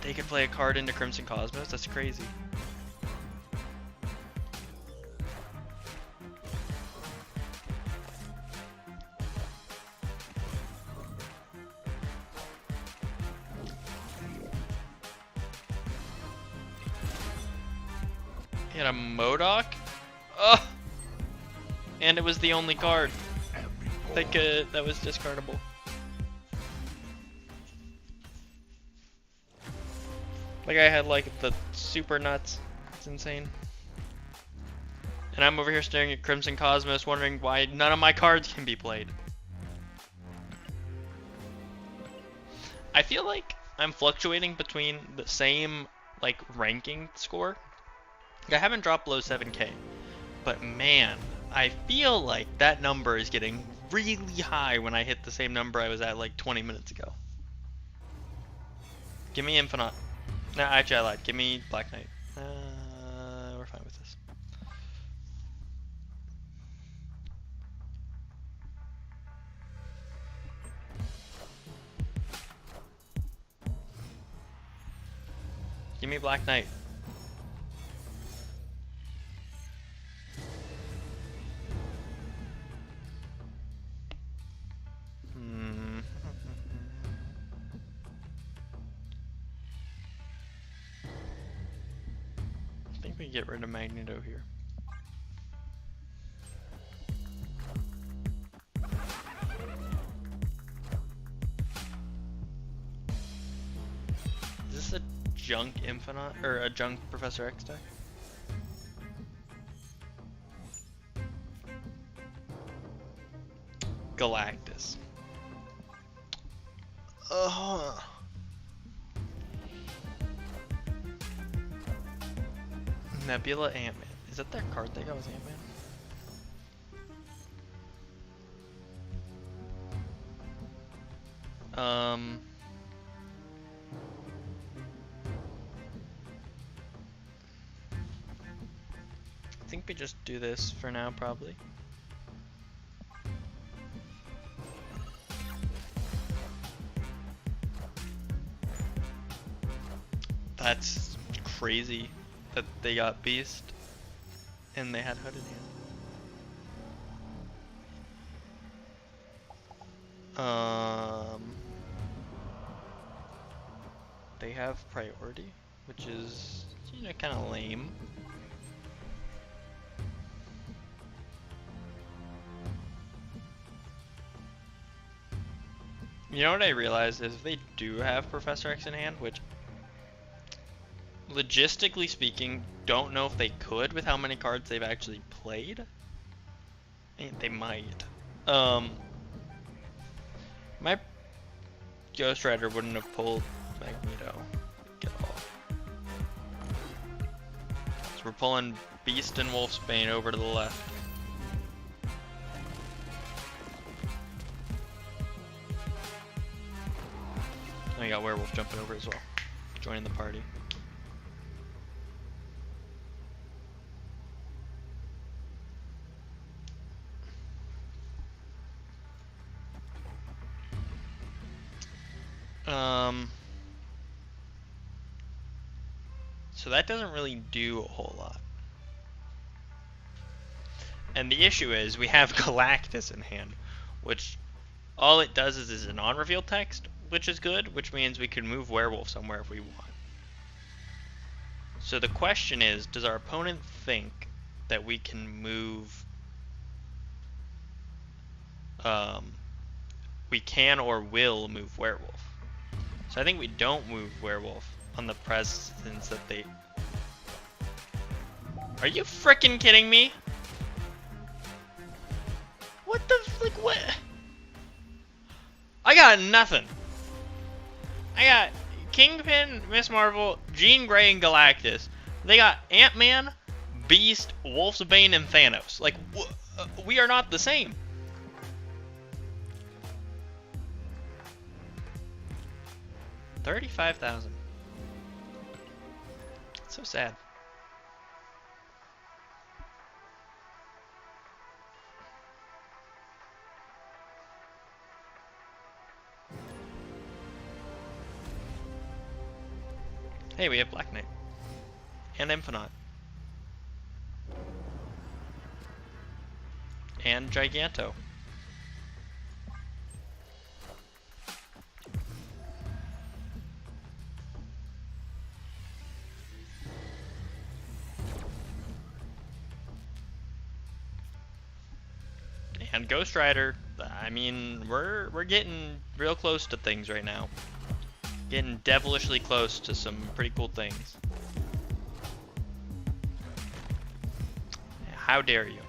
They could play a card into Crimson Cosmos? That's crazy. He had a Modok? Ugh! And it was the only card. That was discardable. Like I had like the super nuts. It's insane. And I'm over here staring at Crimson Cosmos wondering why none of my cards can be played. I feel like I'm fluctuating between the same like ranking score. I haven't dropped below 7K, but man, I feel like that number is getting really high when I hit the same number I was at like 20 minutes ago. Give me Infinite. No, actually I lied. Give me Black Knight. We're fine with this. Give me Black Knight. I think we get rid of Magneto here. Is this a junk Infinite or a junk Professor X deck? Galactus. Nebula Ant-Man. Is that their card they got was Ant-Man? I think we just do this for now, probably. That's crazy that they got Beast and they had Hood in hand. They have priority, which is, you know, kind of lame. You know what I realized is if they do have Professor X in hand, which logistically speaking, don't know if they could with how many cards they've actually played. They might. My Ghost Rider wouldn't have pulled Magneto at all. So we're pulling Beast and Wolfsbane over to the left. And we got Werewolf jumping over as well, joining the party. So that doesn't really do a whole lot. And the issue is we have Galactus in hand, which all it does is a non-reveal text, which is good, which means we can move Werewolf somewhere if we want. So the question is, does our opponent think that we can move... we can or will move Werewolf? So I think we don't move Werewolf on the presence that they... Are you frickin' kidding me? What the... like, what? I got nothing. I got Kingpin, Miss Marvel, Jean Grey, and Galactus. They got Ant-Man, Beast, Wolfsbane, and Thanos. Like, we are not the same. $35,000. So sad. Hey, we have Black Knight. And Infinite. And Giganto. And Ghost Rider. I mean, we're getting real close to things right now. Getting devilishly close to some pretty cool things. How dare you?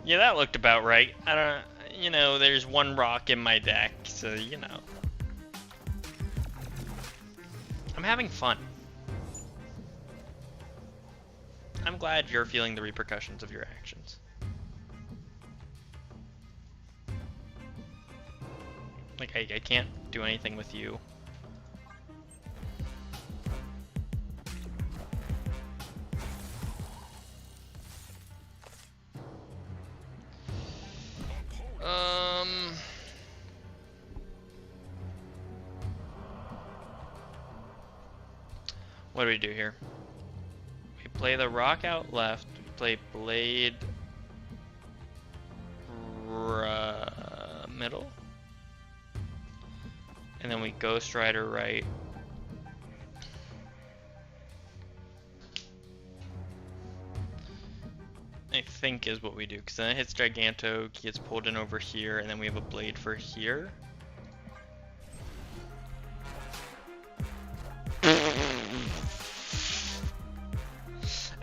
Yeah, that looked about right. I don't, you know, there's one rock in my deck, so you know. I'm having fun. I'm glad you're feeling the repercussions of your actions. Like, I can't do anything with you. What do we do here? We play the rock out left, we play blade middle, and then we Ghost Rider right. I think is what we do, because then it hits Giganto, gets pulled in over here, and then we have a blade for here.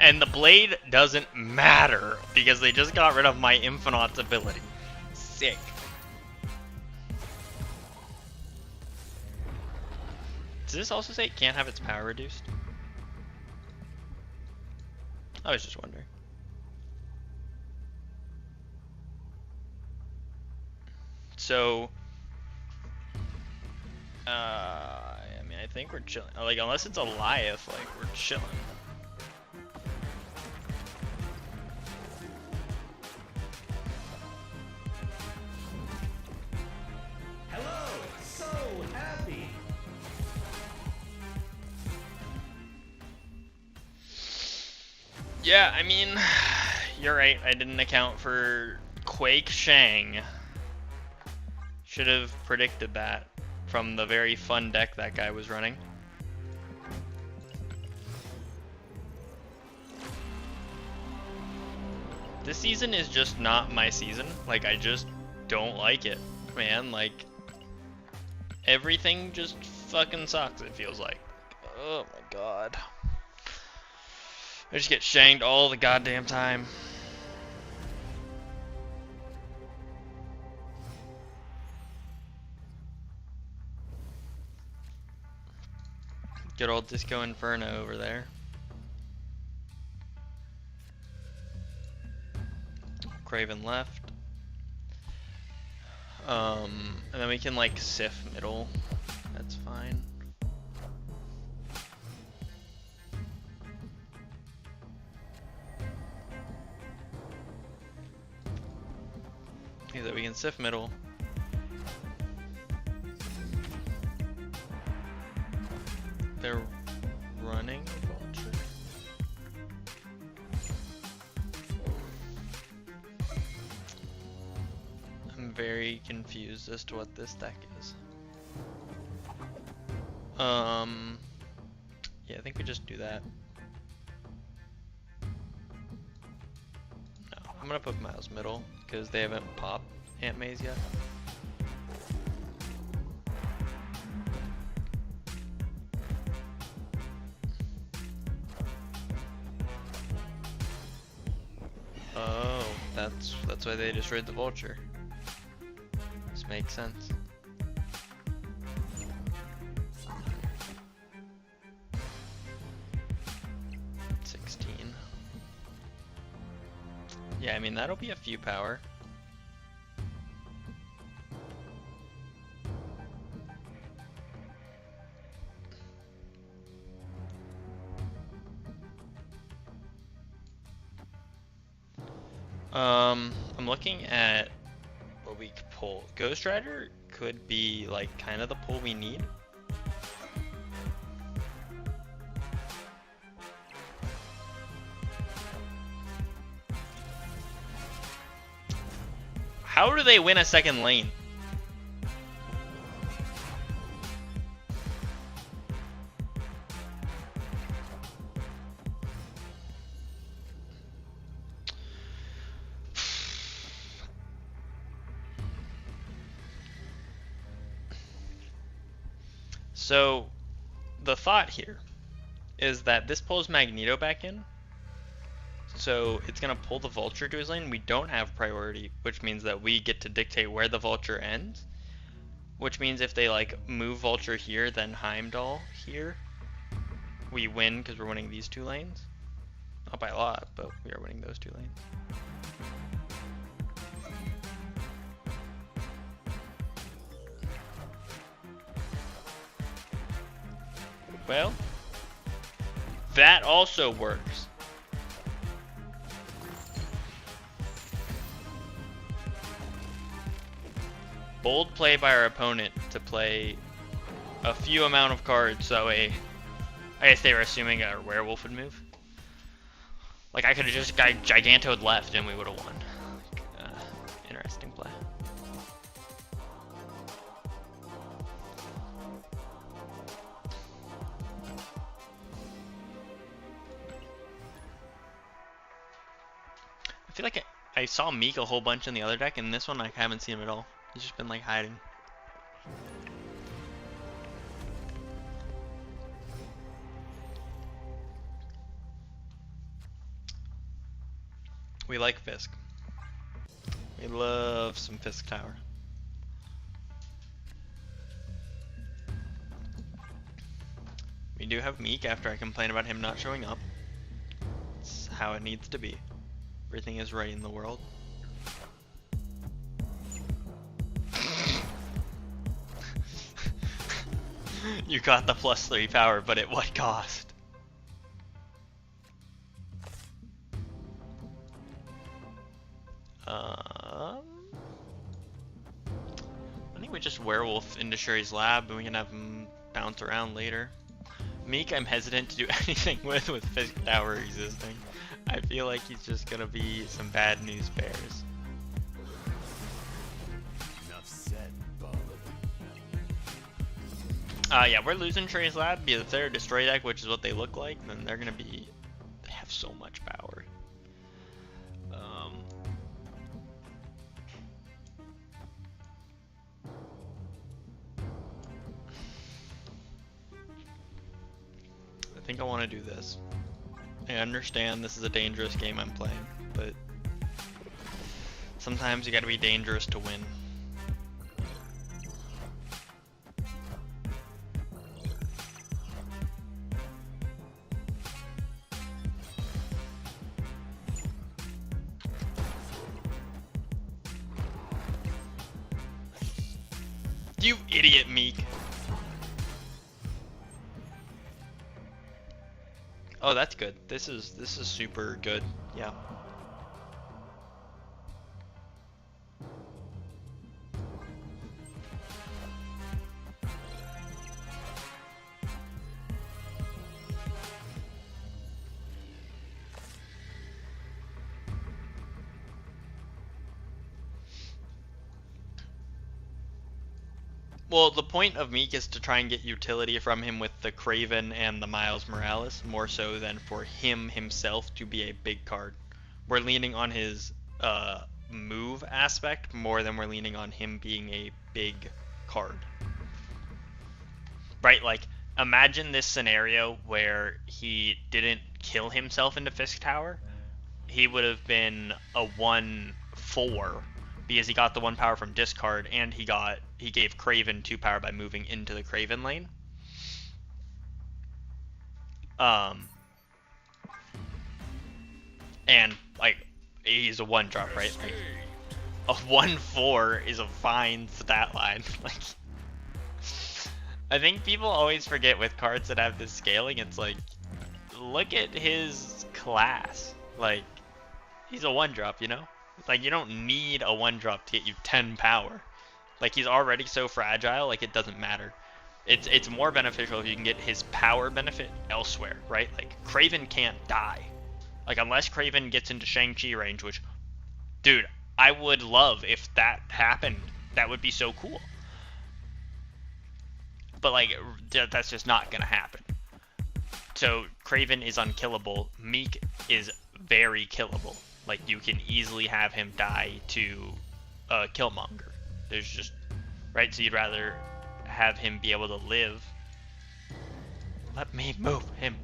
And the blade doesn't matter, because they just got rid of my Infinite's ability. Sick. Does this also say it can't have its power reduced? I was just wondering. So, I mean, I think we're chilling. Like, unless it's Goliath, like, we're chilling. Hello, so happy. Yeah, I mean, you're right. I didn't account for Quake Shang. Should have predicted that from the very fun deck that guy was running. This season is just not my season. Like, I just don't like it, man. Like, everything just fucking sucks, it feels like. Oh my god. I just get shanked all the goddamn time. Good old Disco Inferno over there. Craven left. And then we can like Sif middle. That's fine. Means that we can sift middle. They're running vulture. I'm very confused as to what this deck is. Yeah, I think we just do that. No, I'm gonna put Miles middle because they haven't popped Ant Maze yet. Oh, that's why they destroyed the vulture. This makes sense. Yeah, I mean, that'll be a few power. I'm looking at what we could pull. Ghost Rider could be like kind of the pull we need. How do they win a second lane? So, the thought here is that this pulls Magneto back in. So it's going to pull the Vulture to his lane. We don't have priority, which means that we get to dictate where the Vulture ends. Which means if they like move Vulture here, then Heimdall here, we win because we're winning these two lanes. Not by a lot, but we are winning those two lanes. Well, that also works. Bold play by our opponent to play a few amount of cards, so I guess they were assuming a werewolf would move. Like I could have just gigantoed left and we would have won. Interesting play. I feel like I saw Meek a whole bunch in the other deck, and this one I haven't seen him at all. He's just been like hiding. We like Fisk. We love some Fisk Tower. We do have Meek after I complain about him not showing up. It's how it needs to be. Everything is right in the world. You got the +3 power, but at what cost? I think we just werewolf into Shuri's lab and we can have him bounce around later. Meek, I'm hesitant to do anything with Fisk Tower existing. I feel like he's just gonna be some bad news bears. Enough said, bub. Yeah, we're losing Shuri's lab because if they're a destroy deck, which is what they look like, then they're gonna be. They have so much power. I think I want to do this. I understand this is a dangerous game I'm playing, but sometimes you gotta be dangerous to win. You idiot, Meek. Oh, that's good. This is super good. Yeah. Well, the point of Meek is to try and get utility from him with the Craven and the Miles Morales, more so than for him himself to be a big card. We're leaning on his move aspect more than we're leaning on him being a big card. Right? Like, imagine this scenario where he didn't kill himself into Fisk Tower. He would have been a 1/4 because he got the 1 power from discard and he gave Craven 2 power by moving into the Craven lane. And like he's a 1-drop, right? Like a 1/4 is a fine stat line. Like I think people always forget with cards that have this scaling, it's like look at his class. Like he's a 1-drop, you know? Like you don't need a 1-drop to get you 10 power. Like he's already so fragile, like it doesn't matter. It's more beneficial if you can get his power benefit elsewhere, right? Like Craven can't die. Like unless Craven gets into Shang-Chi range, which, dude, I would love if that happened. That would be so cool. But like that's just not gonna happen. So Craven is unkillable. Meek is very killable. Like you can easily have him die to Killmonger. There's just right. So you'd rather have him be able to live. Let me move him.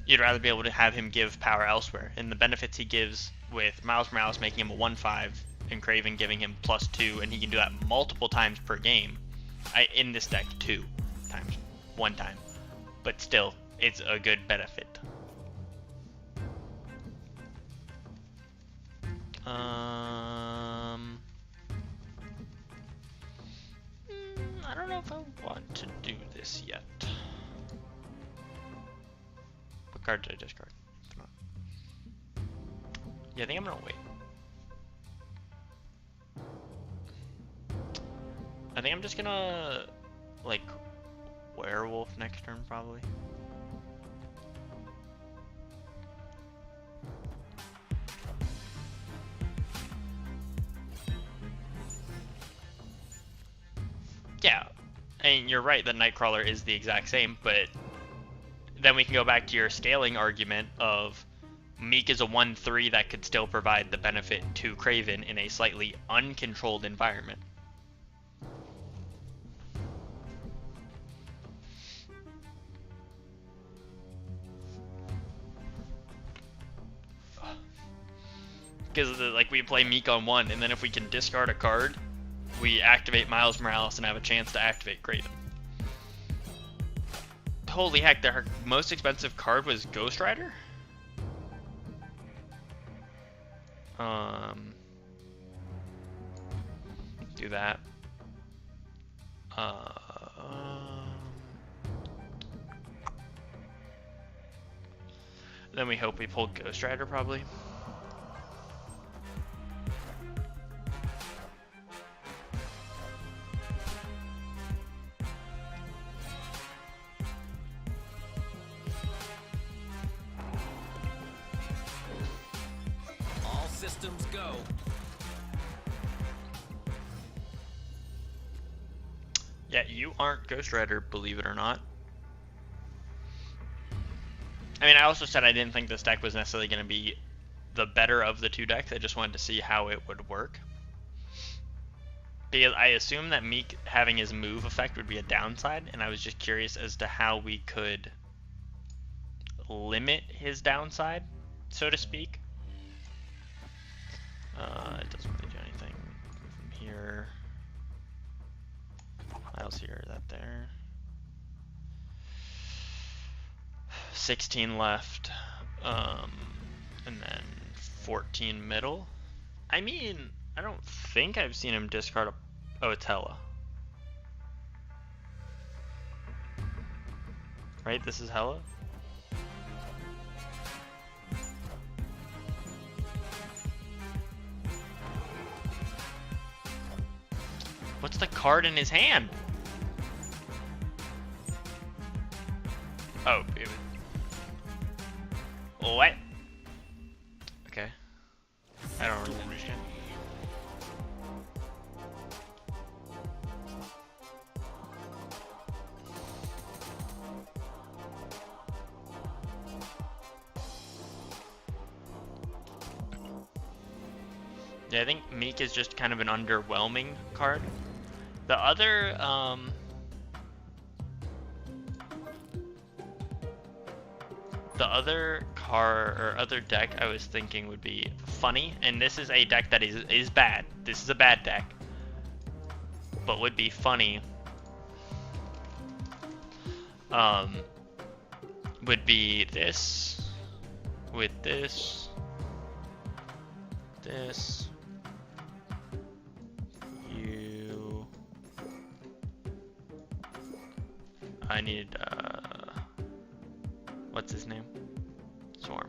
You'd rather be able to have him give power elsewhere, and the benefits he gives with Miles Morales making him a 1/5 and Craven giving him +2, and he can do that multiple times per game. In this deck 2 times, 1 time, but still, it's a good benefit. I don't know if I want to do this yet. What card did I discard? Come on. Yeah, I think I'm gonna wait. I think I'm just gonna like werewolf next turn probably. Yeah, and you're right that Nightcrawler is the exact same, but then we can go back to your scaling argument of Meek is a 1/3 that could still provide the benefit to Craven in a slightly uncontrolled environment. Because like we play Meek on 1, and then if we can discard a card, we activate Miles Morales and have a chance to activate Craven. Holy heck, their most expensive card was Ghost Rider? Do that. Then we hope we pull Ghost Rider probably. Systems go. Yeah, you aren't Ghost Rider, believe it or not. I mean, I also said I didn't think this deck was necessarily going to be the better of the 2 decks. I just wanted to see how it would work. Because I assumed that Meek having his move effect would be a downside, and I was just curious as to how we could limit his downside, so to speak. It doesn't really do anything. Move from here. Miles here, that there. 16 left. And then 14 middle. I mean, I don't think I've seen him discard a... Oh, it's Hella. Right? This is Hella? What's the card in his hand? Oh, it was... What? Okay. I don't really understand. Yeah, I think Meek is just kind of an underwhelming card. The other, other deck I was thinking would be funny, and this is a deck that is bad. This is a bad deck, but would be funny. Would be this with this. I need, what's his name? Swarm.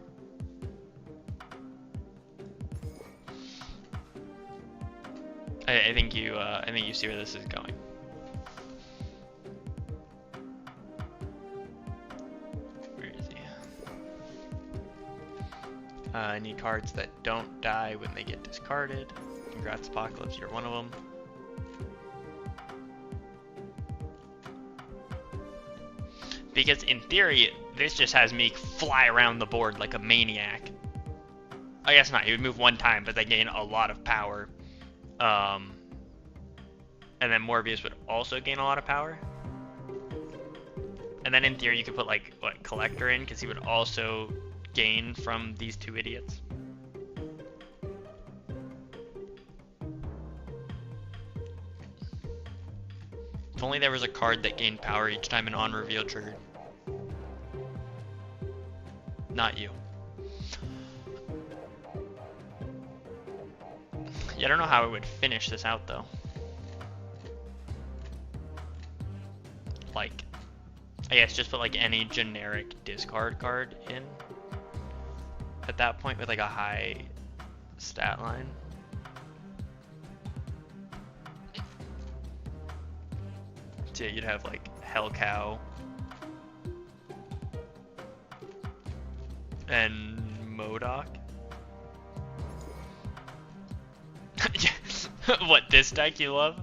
I think you see where this is going. Where is he? I need cards that don't die when they get discarded. Congrats, Apocalypse, you're one of them. Because in theory, this just has me fly around the board like a maniac. I guess not, you would move one time, but they gain a lot of power. And then Morbius would also gain a lot of power. And then in theory, you could put like, what, Collector in, because he would also gain from these two idiots. If only there was a card that gained power each time an on-reveal triggered. Not you. Yeah, I don't know how it would finish this out, though. Like, I guess just put like any generic discard card in at that point with like a high stat line. So yeah, you'd have like Hell Cow and MODOK. What, this deck you love?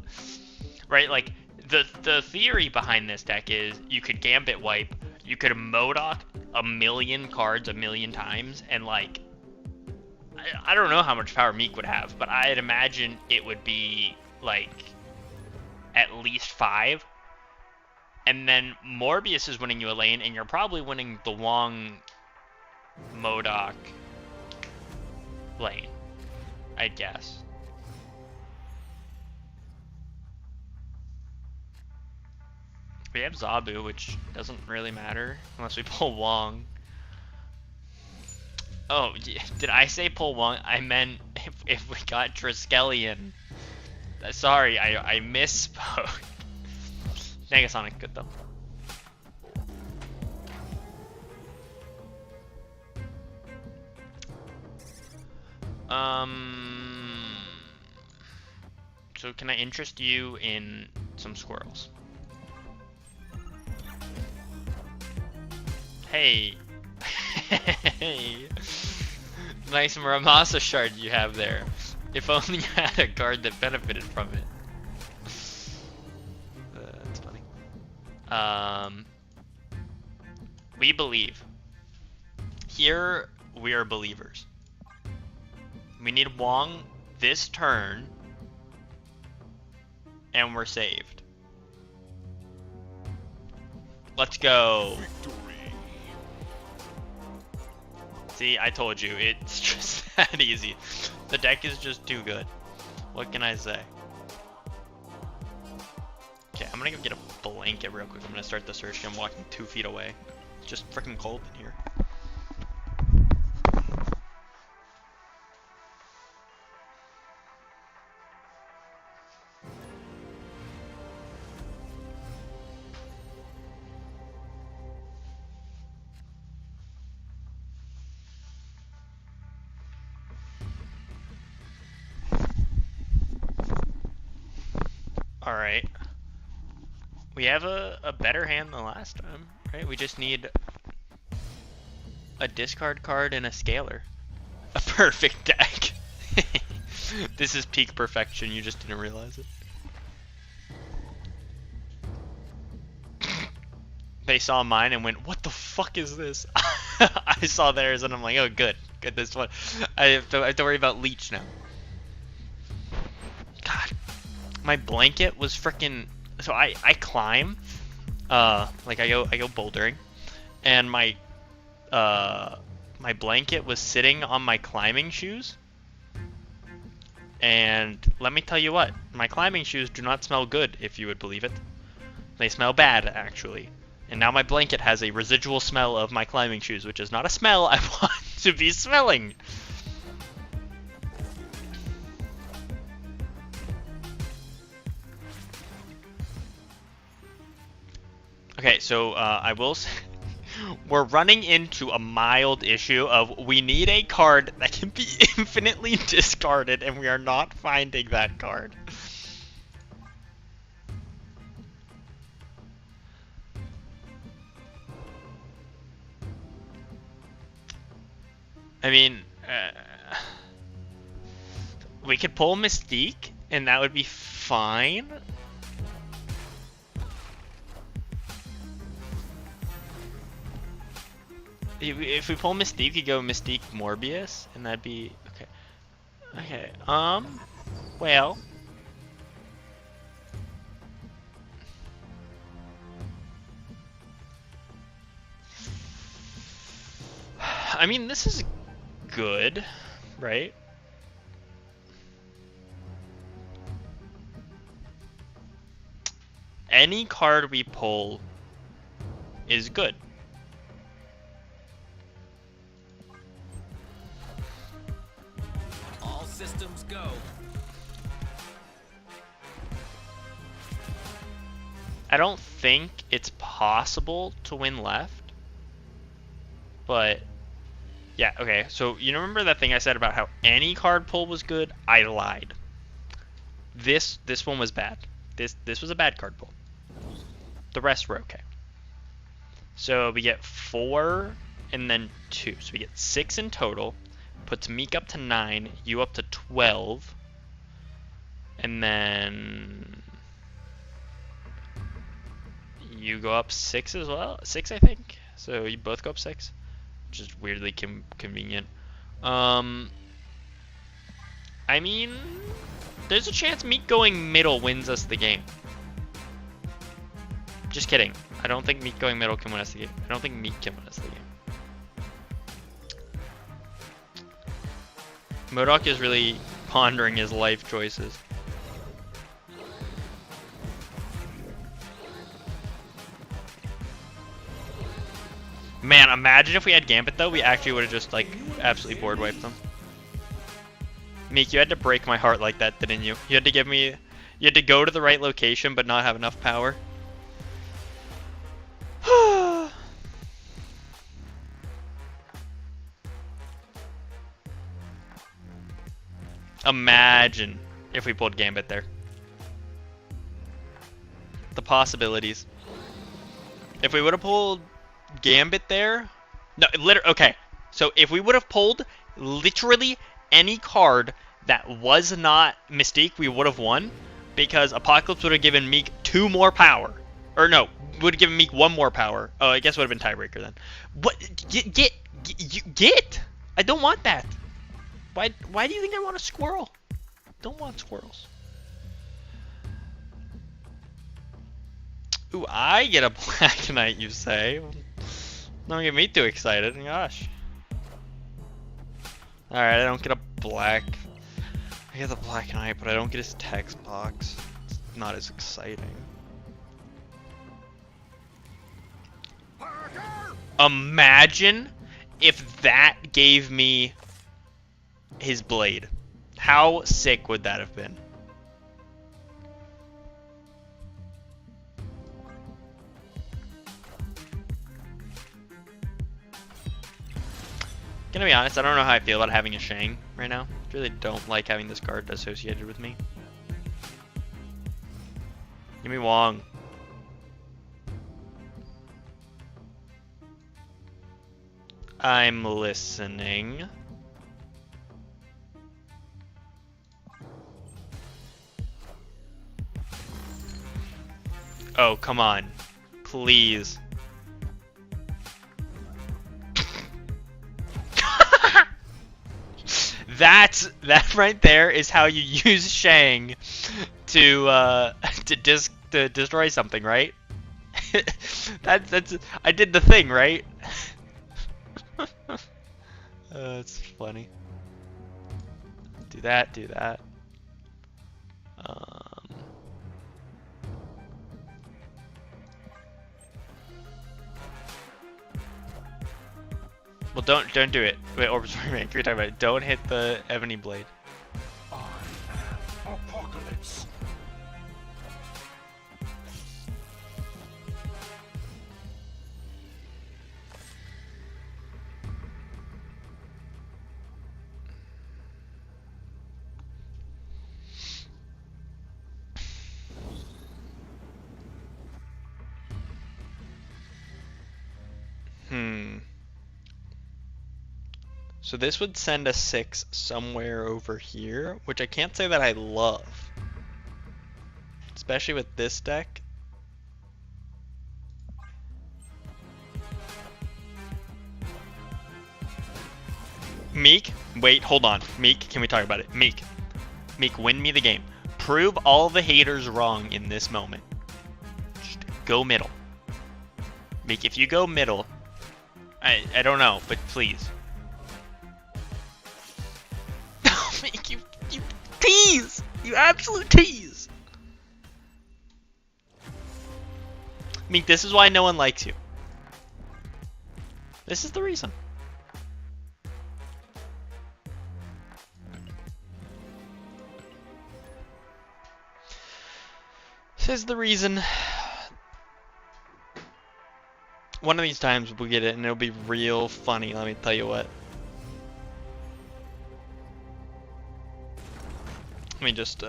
Right, like the theory behind this deck is you could Gambit wipe, you could MODOK a million cards a million times, and like I don't know how much power Meek would have, but I'd imagine it would be like at least 5. And then Morbius is winning you a lane, and you're probably winning the Wong MODOK lane, I'd guess. We have Zabu, which doesn't really matter unless we pull Wong. Oh, did I say pull Wong? I meant if we got Triskelion. Sorry, I misspoke. Negasonic, good though. So can I interest you in some squirrels? Hey. Hey. Nice Muramasa shard you have there. If only you had a card that benefited from it. That's funny. We believe. Here, we are believers. We need Wong this turn, and we're saved. Let's go. See, I told you, it's just that easy. The deck is just too good. What can I say? Okay, I'm gonna go get a blanket real quick. I'm gonna start the search. I'm walking 2 feet away. It's just freaking cold in here. Alright. We have a better hand than last time, right? We just need a discard card and a scaler. A perfect deck. This is peak perfection, you just didn't realize it. They saw mine and went, what the fuck is this? I saw theirs and I'm like, oh good, this one. I have to worry about Leech now. my blanket was freaking. So I climb, like I go bouldering, and my blanket was sitting on my climbing shoes. And let me tell you what, my climbing shoes do not smell good, if you would believe it. They smell bad, actually. And now my blanket has a residual smell of my climbing shoes, which is not a smell I want to be smelling. Okay, so I will say, we're running into a mild issue of we need a card that can be infinitely discarded, and we are not finding that card. I mean, we could pull Mystique, and that would be fine. If we pull Mystique, we go Mystique Morbius, and that'd be okay. Okay. Well. I mean, this is good, right? Any card we pull is good. All systems go. I don't think it's possible to win left, but yeah, okay. So you remember that thing I said about how any card pull was good? I lied. This one was bad. This was a bad card pull. The rest were okay. So we get 4 and then 2. So we get 6 in total. Puts Meek up to 9, you up to 12. And then you go up 6 as well. 6, I think. So you both go up 6. Which is weirdly convenient. I mean, there's a chance Meek going middle wins us the game. Just kidding. I don't think Meek going middle can win us the game. I don't think Meek can win us the game. MODOK is really pondering his life choices. Man, imagine if we had Gambit though, we actually would have just like absolutely board wiped them. Meek, you had to break my heart like that, didn't you? You had to give me, you had to go to the right location but not have enough power. Imagine if we pulled Gambit there. The possibilities. If we would have pulled Gambit there, no, literally, okay. So if we would have pulled literally any card that was not Mystique, we would have won, because Apocalypse would have given Meek 2 more power, or no, would have given Meek 1 more power. Oh, I guess it would have been tiebreaker then. But get! I don't want that. Why do you think I want a squirrel? Don't want squirrels. Ooh, I get a Black Knight, you say? Don't get me too excited. Gosh. Alright, I don't get a black. I get the Black Knight, but I don't get his text box. It's not as exciting. Imagine if that gave me his blade. How sick would that have been? Gonna be honest, I don't know how I feel about having a Shang right now. I really don't like having this card associated with me. Give me Wong. I'm listening. Oh, come on. Please. That right there is how you use Shang to to destroy something, right? that's I did the thing, right? That's funny. Do that, do that. Well, don't do it. Wait, Orbs Remake. You're talking about it. Don't hit the Ebony Blade. I am Apocalypse. So this would send a 6 somewhere over here, which I can't say that I love. Especially with this deck. Meek, wait, hold on. Meek, can we talk about it? Meek, win me the game. Prove all the haters wrong in this moment. Just go middle. Meek, if you go middle, I don't know, but please. Meek, you tease! You absolute tease! Meek, this is why no one likes you. This is the reason. This is the reason. One of these times we'll get it and it'll be real funny, let me tell you what. Let me just, we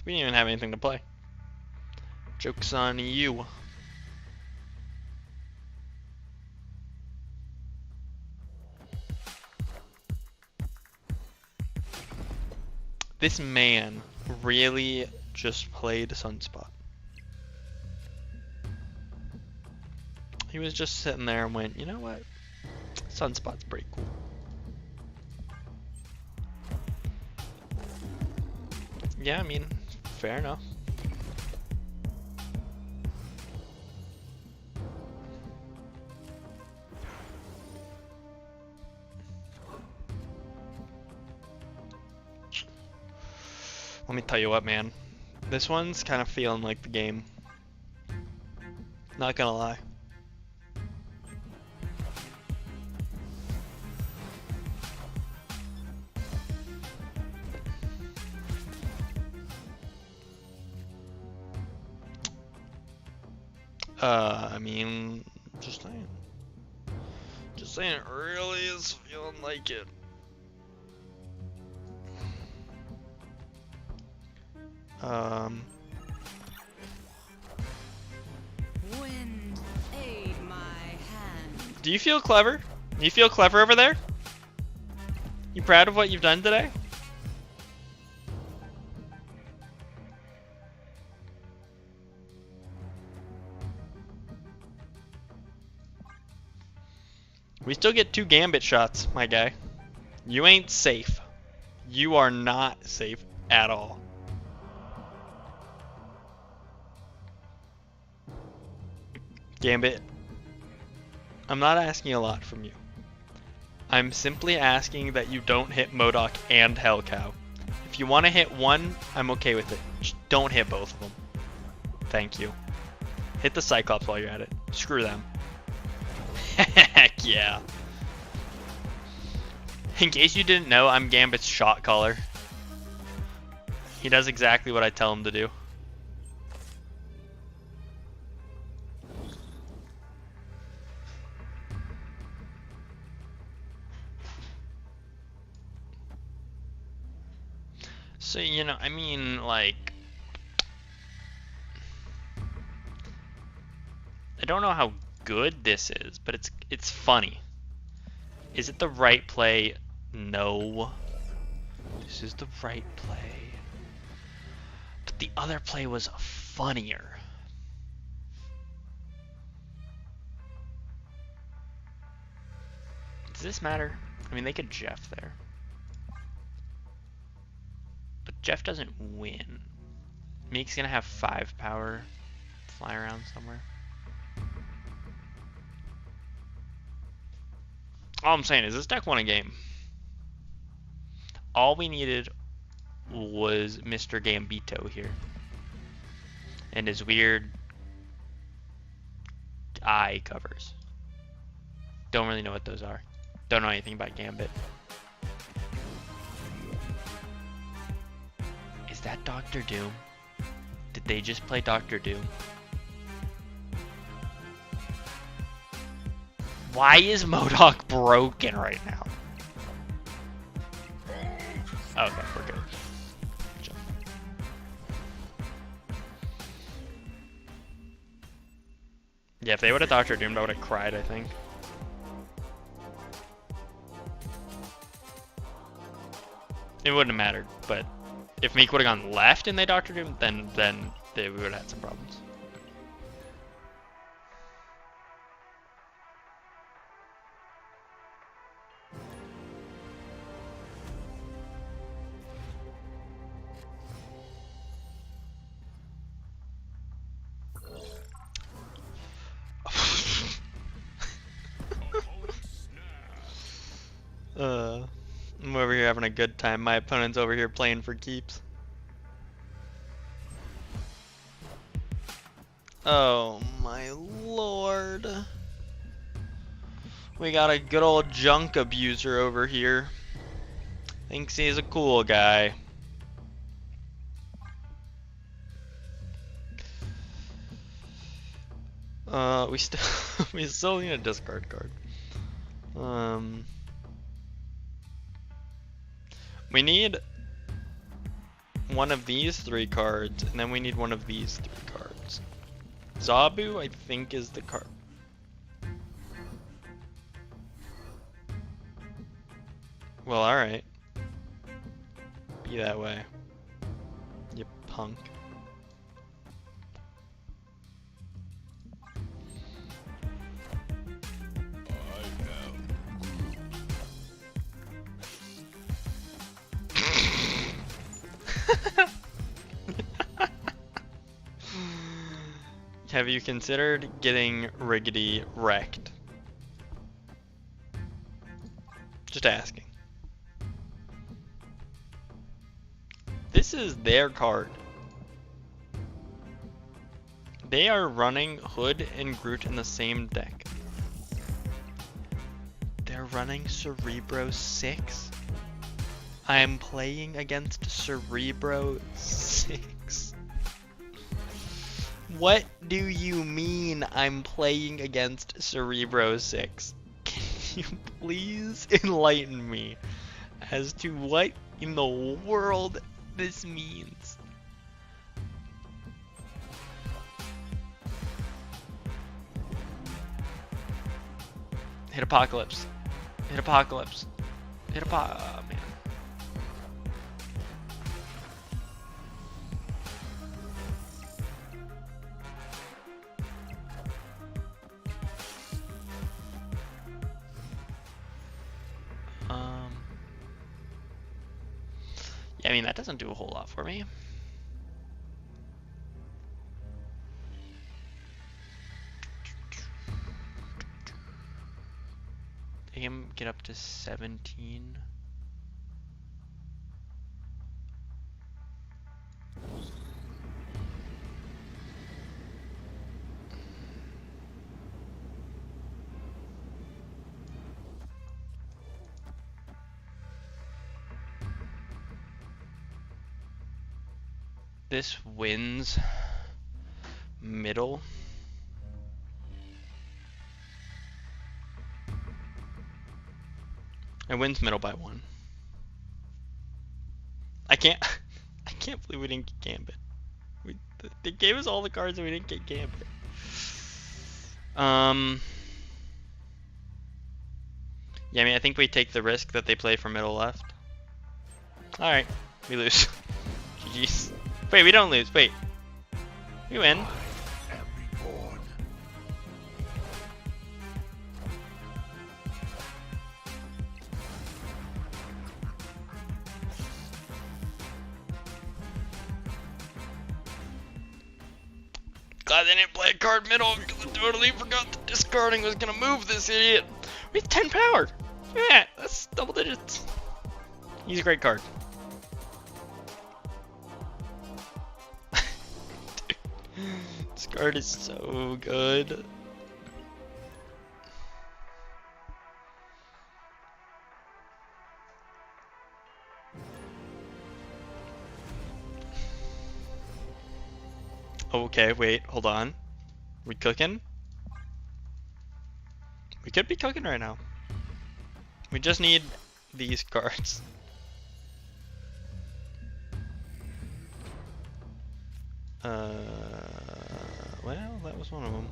didn't even have anything to play. Joke's on you. This man really just played Sunspot. He was just sitting there and went, you know what? Sunspot's pretty cool. Yeah, I mean, fair enough. Let me tell you what, man. This one's kind of feeling like the game. Not gonna lie. I mean, just saying. Just saying, it really is feeling like it. Wind, aid my hand. Do you feel clever? Do you feel clever over there? You proud of what you've done today? We still get 2 gambit shots, my guy. You ain't safe. You are not safe at all. Gambit, I'm not asking a lot from you. I'm simply asking that you don't hit Modok and Hellcow. If you want to hit one, I'm okay with it. Just don't hit both of them. Thank you. Hit the Cyclops while you're at it. Screw them. Heck yeah. In case you didn't know, I'm Gambit's shot caller. He does exactly what I tell him to do. So, you know, I mean, like, I don't know how good this is, but it's funny. Is it the right play? No. This is the right play. But the other play was funnier. Does this matter? I mean, they could Jeff there. But Jeff doesn't win, Meek's gonna have 5 power, fly around somewhere. All I'm saying is this deck won a game. All we needed was Mr. Gambito here. And his weird eye covers. Don't really know what those are. Don't know anything about Gambit. Is that Doctor Doom? Did they just play Doctor Doom? Why is MODOK broken right now? Okay, we're good. Jump. Yeah, if they would have Doctor Doomed, I would have cried, I think. It wouldn't have mattered, but if Meek would have gone left and they Doctor Doomed, then we would have had some problems. I'm over here having a good time. My opponent's over here playing for keeps. Oh my lord. We got a good old junk abuser over here. Thinks he's a cool guy. We still need a discard card. We need one of these 3 cards, and then we need one of these 3 cards. Zabu, I think, is the card. Well, alright. Be that way. You punk. Have you considered getting Riggedy wrecked? Just asking. This is their card. They are running Hood and Groot in the same deck. They're running Cerebro 6. I am playing against Cerebro 6. What do you mean I'm playing against Cerebro 6? Can you please enlighten me as to what in the world this means? Hit Apocalypse. Hit Apocalypse. Hit Apocalypse. Oh, man. Yeah, I mean, that doesn't do a whole lot for me. They can get up to 17. This wins middle. It wins middle by 1. I can't believe we didn't get Gambit. They gave us all the cards and we didn't get Gambit. Yeah, I mean, I think we take the risk that they play for middle left. Alright, we lose. GG's. Wait, we don't lose. Wait. We win. Glad they didn't play a card middle because I totally forgot that discarding was gonna move this idiot. We have 10 power. Yeah, that's double digits. He's a great card. This card is so good. Okay, wait, hold on. We cooking? We could be cooking right now. We just need these cards. Well, that was one of them.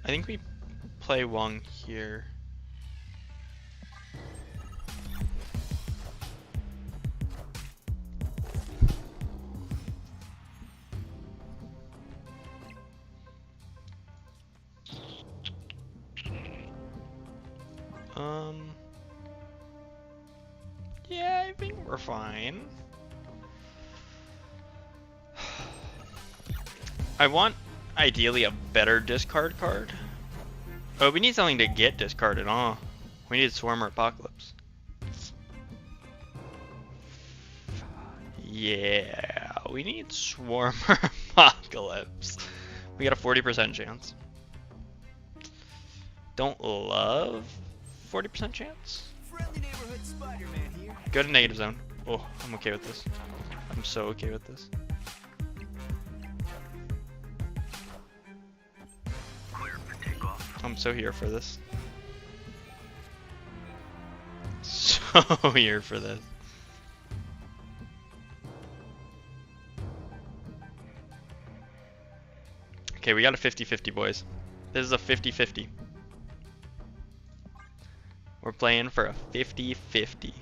I think we play Wong here. Yeah, I think we're fine. I want, ideally, a better discard card. Oh, we need something to get discarded, huh? We need Swarmer Apocalypse. Yeah, we need Swarmer Apocalypse. We got a 40% chance. Don't love 40% chance. Friendly neighborhood Spider-Man here. Go to negative zone. Oh, I'm okay with this. I'm so okay with this. I'm so here for this. So here for this. Okay, we got a 50-50, boys. This is a 50-50. We're playing for a 50-50.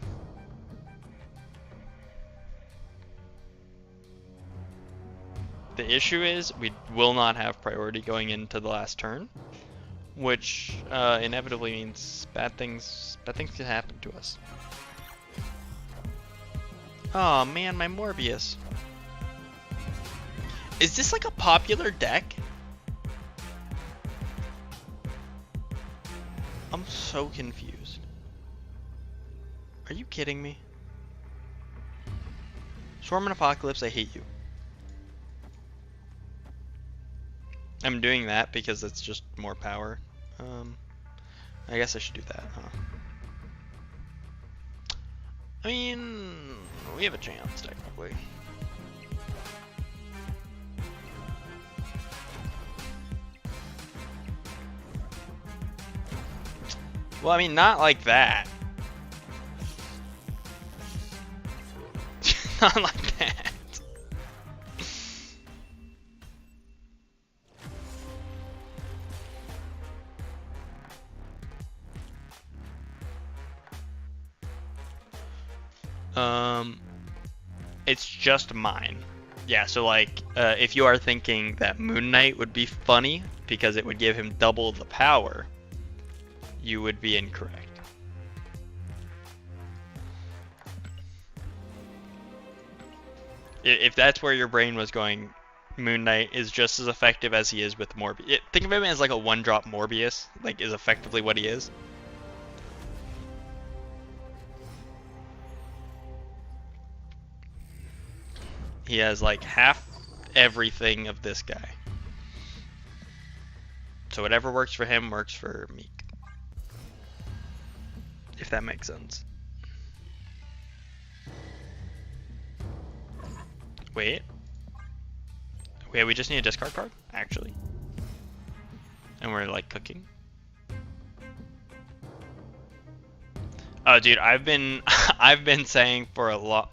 The issue is we will not have priority going into the last turn, which inevitably means bad things can happen to us. Oh man, my Morbius. Is this like a popular deck? I'm so confused. Are you kidding me? Swarm and Apocalypse, I hate you. I'm doing that because it's just more power. I guess I should do that, huh? I mean, we have a chance, technically. Well, I mean, not like that. Not like that. It's just mine. Yeah, so like, if you are thinking that Moon Knight would be funny because it would give him double the power, you would be incorrect. If that's where your brain was going, Moon Knight is just as effective as he is with Morbius. Think of him as like a one-drop Morbius, like is effectively what he is. He has like half everything of this guy. So whatever works for him works for Miek. If that makes sense. Wait. Wait, we just need a discard card? Actually. And we're like cooking. Oh dude, I've been saying for a lot.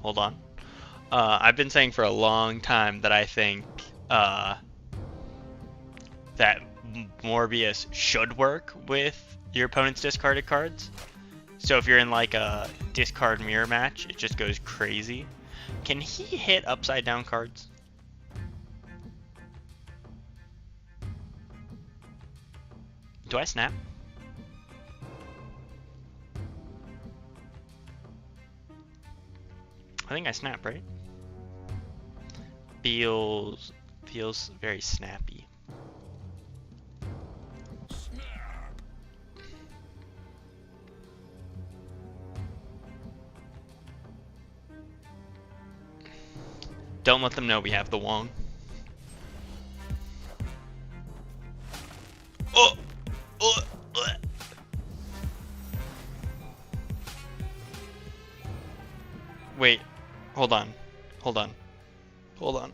Hold on. I've been saying for a long time that I think that Morbius should work with your opponent's discarded cards. So if you're in like a discard mirror match, it just goes crazy. Can he hit upside down cards? Do I snap? I think I snap, right? Feels very snappy. Don't let them know we have the Wong. Oh! Oh! Wait. Hold on. Hold on. Hold on.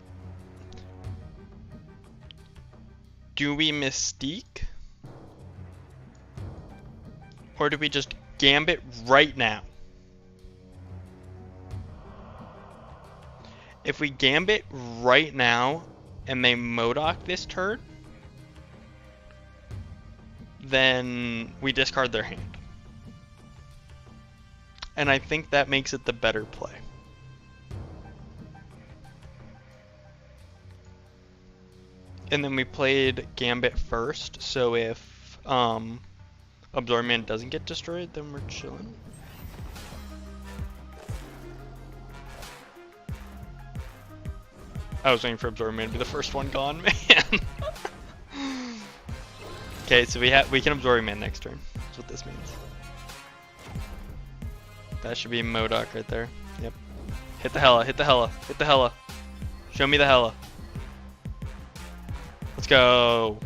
Do we Mystique? Or do we just Gambit right now? If we Gambit right now and they Modok this turn, then we discard their hand. And I think that makes it the better play. And then we played Gambit first, so if Absorbman doesn't get destroyed, then we're chilling. I was waiting for Absorbman to be the first one gone, man. Okay, so we can Absorbman next turn. That's what this means. That should be Modok right there. Yep. Hit the Hella, hit the Hella, hit the Hella. Show me the Hella. Let's go.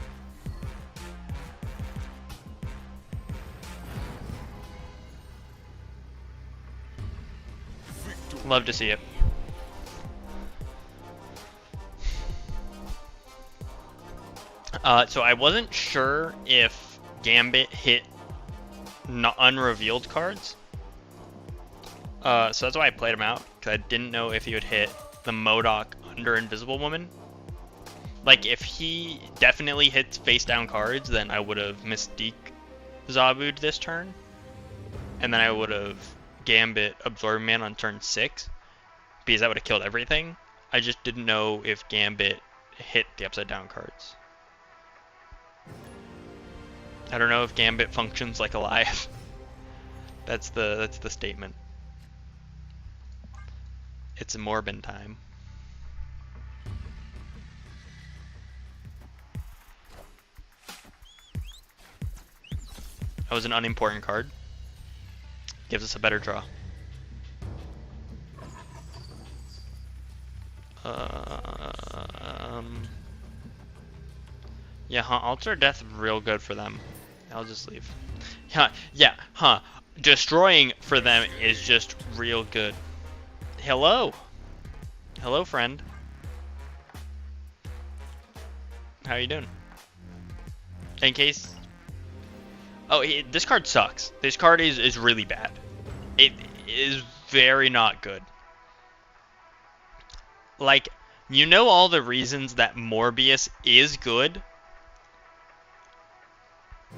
Love to see it. So I wasn't sure if Gambit hit unrevealed cards. So that's why I played him out, because I didn't know if he would hit the Modok under Invisible Woman. Like, if he definitely hits face down cards, then I would have Mystique Zabu'd this turn. And then I would have Gambit Absorbman on turn 6, because that would have killed everything. I just didn't know if Gambit hit the upside down cards. I don't know if Gambit functions like Alive. That's the statement. It's a Morbin time. That was an unimportant card. Gives us a better draw. Yeah, Altar Death real good for them. I'll just leave. Yeah, Destroying for them is just real good. Hello. Hello, friend. How you doing? In case... Oh, this card sucks. This card is really bad. It is very not good. Like, you know all the reasons that Morbius is good?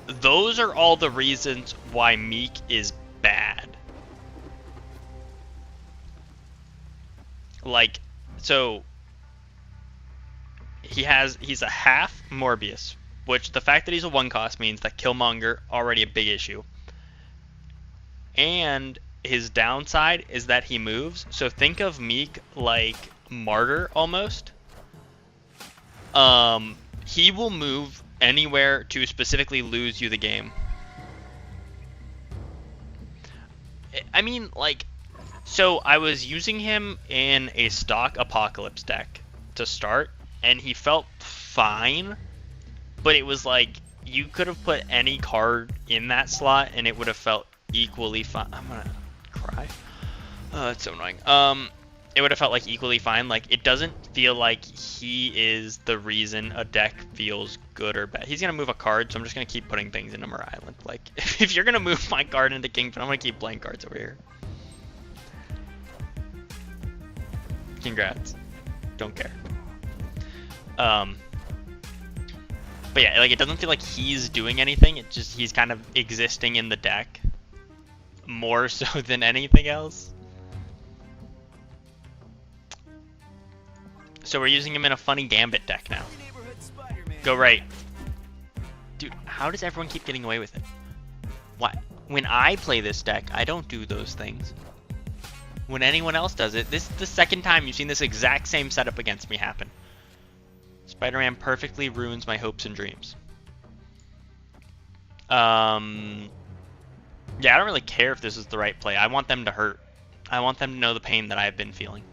Those are all the reasons why Miek is bad. Like, so he's a half Morbius, which the fact that he's a 1-cost means that Killmonger already a big issue. And his downside is that he moves. So think of Miek like Martyr almost. He will move anywhere to specifically lose you the game. I mean, like, so I was using him in a stock Apocalypse deck to start, and he felt fine, but it was like, you could have put any card in that slot, and it would have felt equally fine. I'm gonna cry. It's so annoying. It would have felt like equally fine. Like, it doesn't feel like he is the reason a deck feels good or bad. He's gonna move a card, so I'm just gonna keep putting things into Mir Island. Like, if you're gonna move my card into Kingpin, I'm gonna keep playing cards over here. Congrats. Don't care. But yeah, like, it doesn't feel like he's doing anything. It just, he's kind of existing in the deck more so than anything else. So we're using him in a funny Gambit deck now. Go right. Dude, how does everyone keep getting away with it? Why? When I play this deck, I don't do those things. when anyone else does it. This is the second time you've seen this exact same setup against me happen. Spider-Man perfectly ruins my hopes and dreams. Yeah, I don't really care if this is the right play. I want them to hurt. I want them to know the pain that I've been feeling.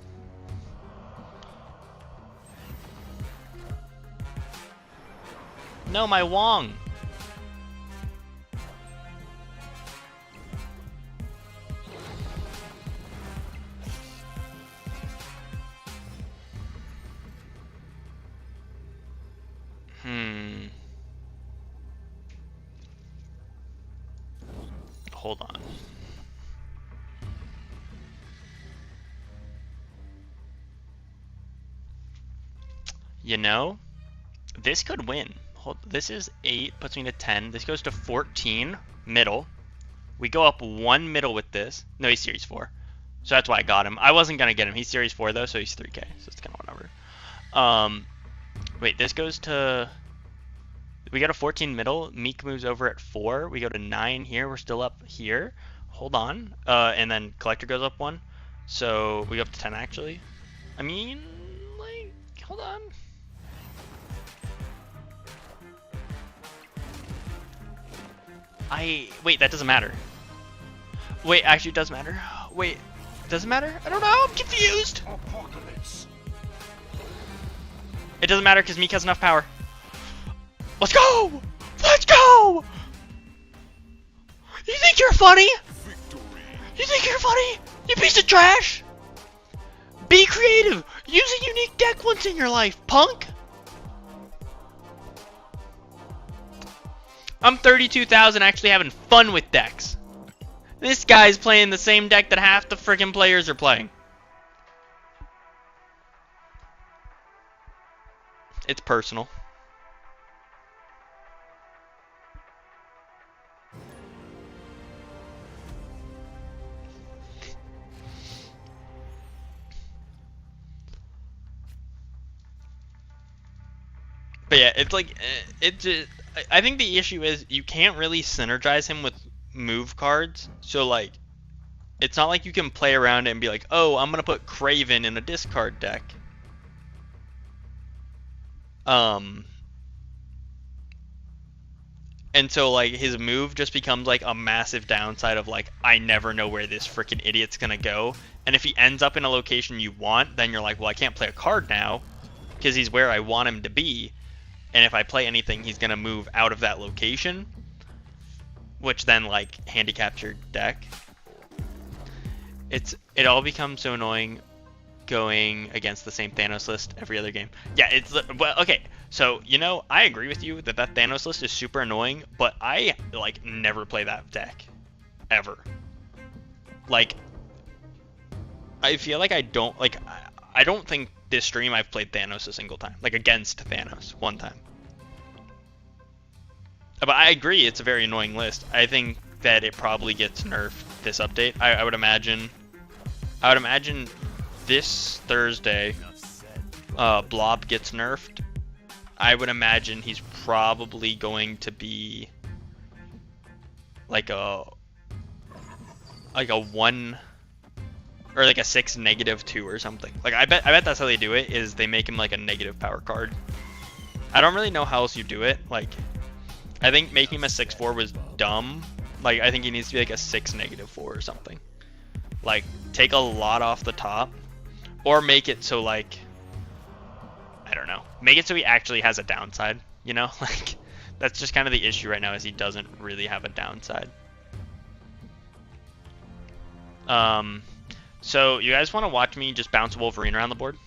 No, my Wong. Hold on. You know, this could win. This is 8, puts me to 10. This goes to 14, middle. We go up 1 middle with this. No, he's Series 4. So that's why I got him. I wasn't going to get him. He's Series 4, though, so he's 3K. So it's kind of whatever. Wait, this goes to... We go to 14 middle. Meek moves over at 4. We go to 9 here. We're still up here. Hold on. And then Collector goes up 1. So we go up to 10, actually. I mean, like, hold on. Wait, that doesn't matter. Wait, actually it does matter. Wait, does it matter? I don't know, I'm confused. Apocalypse. It doesn't matter because Meek has enough power. Let's go! Let's go! You think you're funny? Victory. You think you're funny? You piece of trash! Be creative! Use a unique deck once in your life, punk! I'm 32,000 actually having fun with decks. This guy's playing the same deck that half the freaking players are playing. It's personal. But yeah, it's like, I think the issue is you can't really synergize him with move cards. So like, it's not like you can play around it and be like, oh, I'm gonna put Craven in a discard deck. And so like his move just becomes like a massive downside of like, I never know where this freaking idiot's gonna go. And if he ends up in a location you want, then you're like, well, I can't play a card now because he's where I want him to be. And if I play anything, he's gonna move out of that location, which then like handicaps your deck. It all becomes so annoying going against the same Thanos list every other game. Yeah, it's well, okay. So you know, I agree with you that that Thanos list is super annoying, but I like never play that deck, ever. Like, I feel like I don't like. I don't think this stream I've played Thanos a single time, like against Thanos one time. But I agree, it's a very annoying list. I think that it probably gets nerfed this update. I would imagine. I would imagine this Thursday, Blob gets nerfed. I would imagine he's probably going to be like a 1 or like a 6 -2 or something. Like I bet that's how they do it, is they make him like a negative power card. I don't really know how else you do it. Like, I think making him a 6/4 was dumb. Like, I think he needs to be like a 6 -4 or something. Like, take a lot off the top, or make it so like, I don't know, make it so he actually has a downside. You know, like that's just kind of the issue right now, is he doesn't really have a downside. So you guys want to watch me just bounce Wolverine around the board?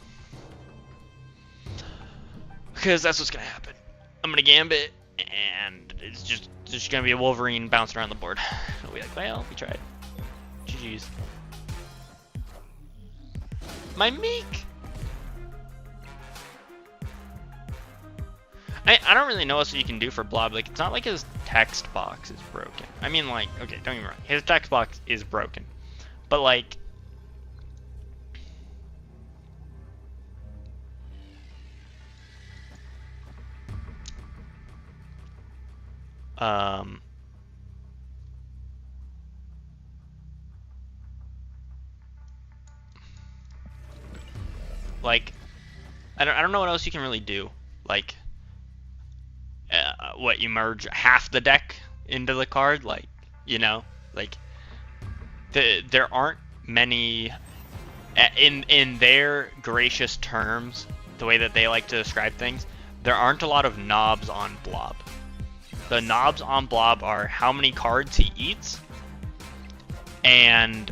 Because that's what's gonna happen. I'm gonna Gambit, and it's just gonna be a Wolverine bouncing around the board. I'll be like, well, we tried. GG's. My Meek! I don't really know what else you can do for Blob. Like, it's not like his text box is broken. I mean, like, okay, don't get me wrong. His text box is broken. But, like, Like, I don't know what else you can really do. Like, what, you merge half the deck into the card? Like, you know, like, there aren't many, in their gracious terms, the way that they like to describe things, there aren't a lot of knobs on Blob. The knobs on Blob are how many cards he eats, and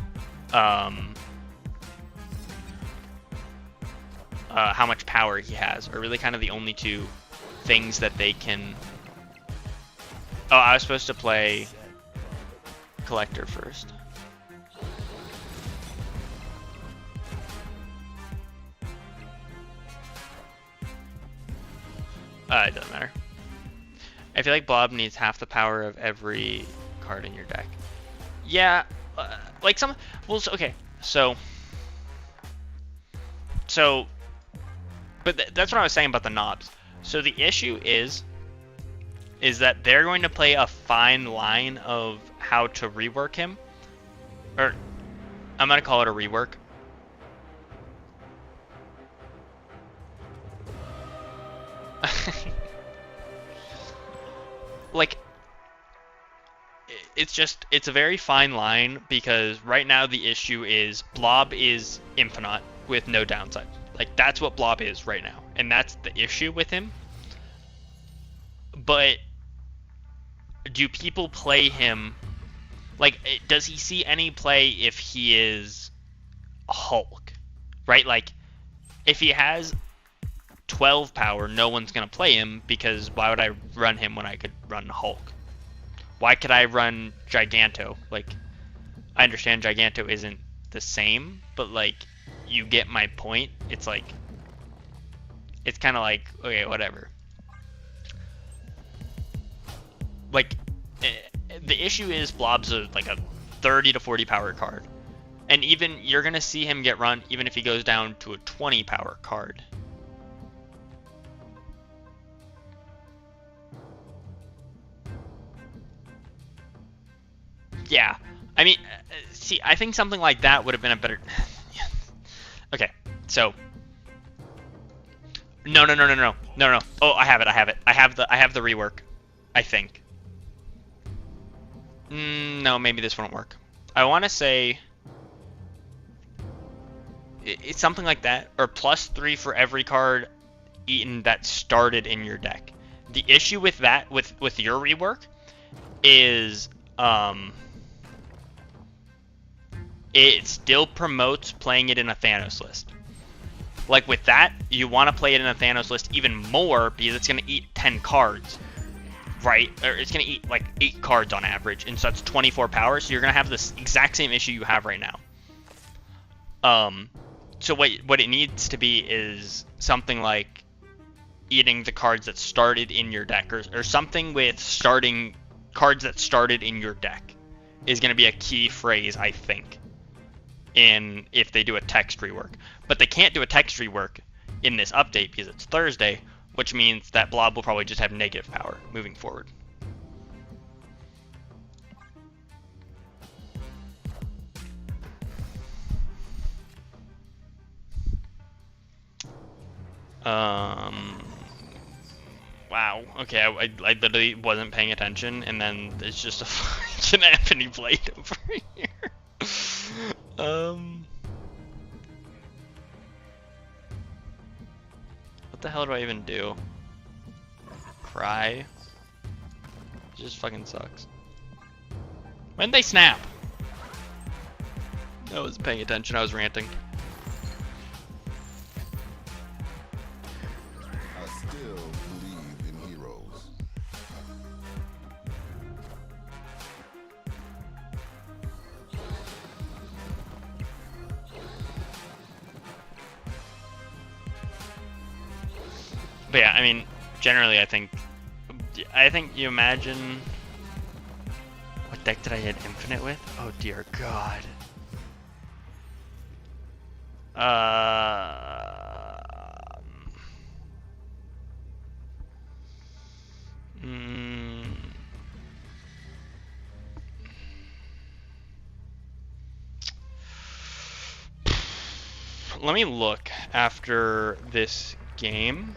how much power he has, are really kind of the only two things that they can. Oh, I was supposed to play Collector first. It doesn't matter. I feel like Blob needs half the power of every card in your deck. Yeah, like some. Well, okay, so, but that's what I was saying about the knobs. So the issue is that they're going to play a fine line of how to rework him, or I'm gonna call it a rework. Like, it's a very fine line, because right now the issue is Blob is infinite with no downside. Like, that's what Blob is right now, and that's the issue with him. But do people play him? Like, does he see any play if he is Hulk? Right? Like, if he has 12 power, no one's going to play him, because why would I run him when I could run Hulk? Why could I run Giganto? Like, I understand Giganto isn't the same, but, like, you get my point. It's like, it's kind of like, okay, whatever. Like, the issue is Blob's like a 30 to 40 power card. And even, you're going to see him get run even if he goes down to a 20 power card. Yeah, I mean, see, I think something like that would have been a better. Okay, so no. Oh, I have it. I have the rework, I think. No, maybe this won't work. I want to say it's something like that, or +3 for every card eaten that started in your deck. The issue with that, with your rework, is it still promotes playing it in a Thanos list. Like, with that, you want to play it in a Thanos list even more, because it's going to eat 10 cards, right? Or it's going to eat like 8 cards on average, and so that's 24 power, so you're going to have this exact same issue you have right now. So what it needs to be is something like eating the cards that started in your deck, or something with starting cards that started in your deck is going to be a key phrase, I think, in if they do a text rework. But they can't do a text rework in this update because it's Thursday, which means that Blob will probably just have negative power moving forward. Wow. Okay, I literally wasn't paying attention, and then it's just a fucking Anthony Blade over here. What the hell do I even do? Cry? It just fucking sucks. When did they snap? I wasn't paying attention, I was ranting. I still believe in heroes. But yeah, I mean, generally I think you imagine, what deck did I hit Infinite with? Oh dear God. let me look after this game.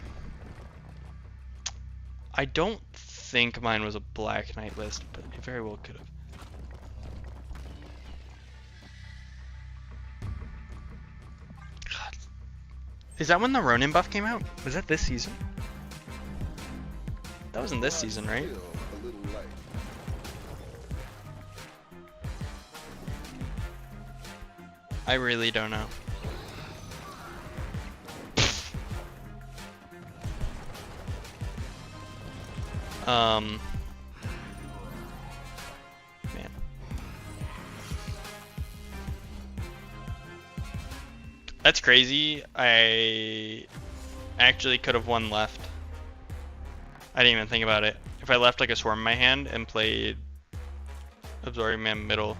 I don't think mine was a Black Knight list, but it very well could have. God. Is that when the Ronin buff came out? Was that this season? That wasn't this season, right? Still a little light. I really don't know. Man. That's crazy. I actually could have won left. I didn't even think about it. If I left like a swarm in my hand and played Absorbing Man middle,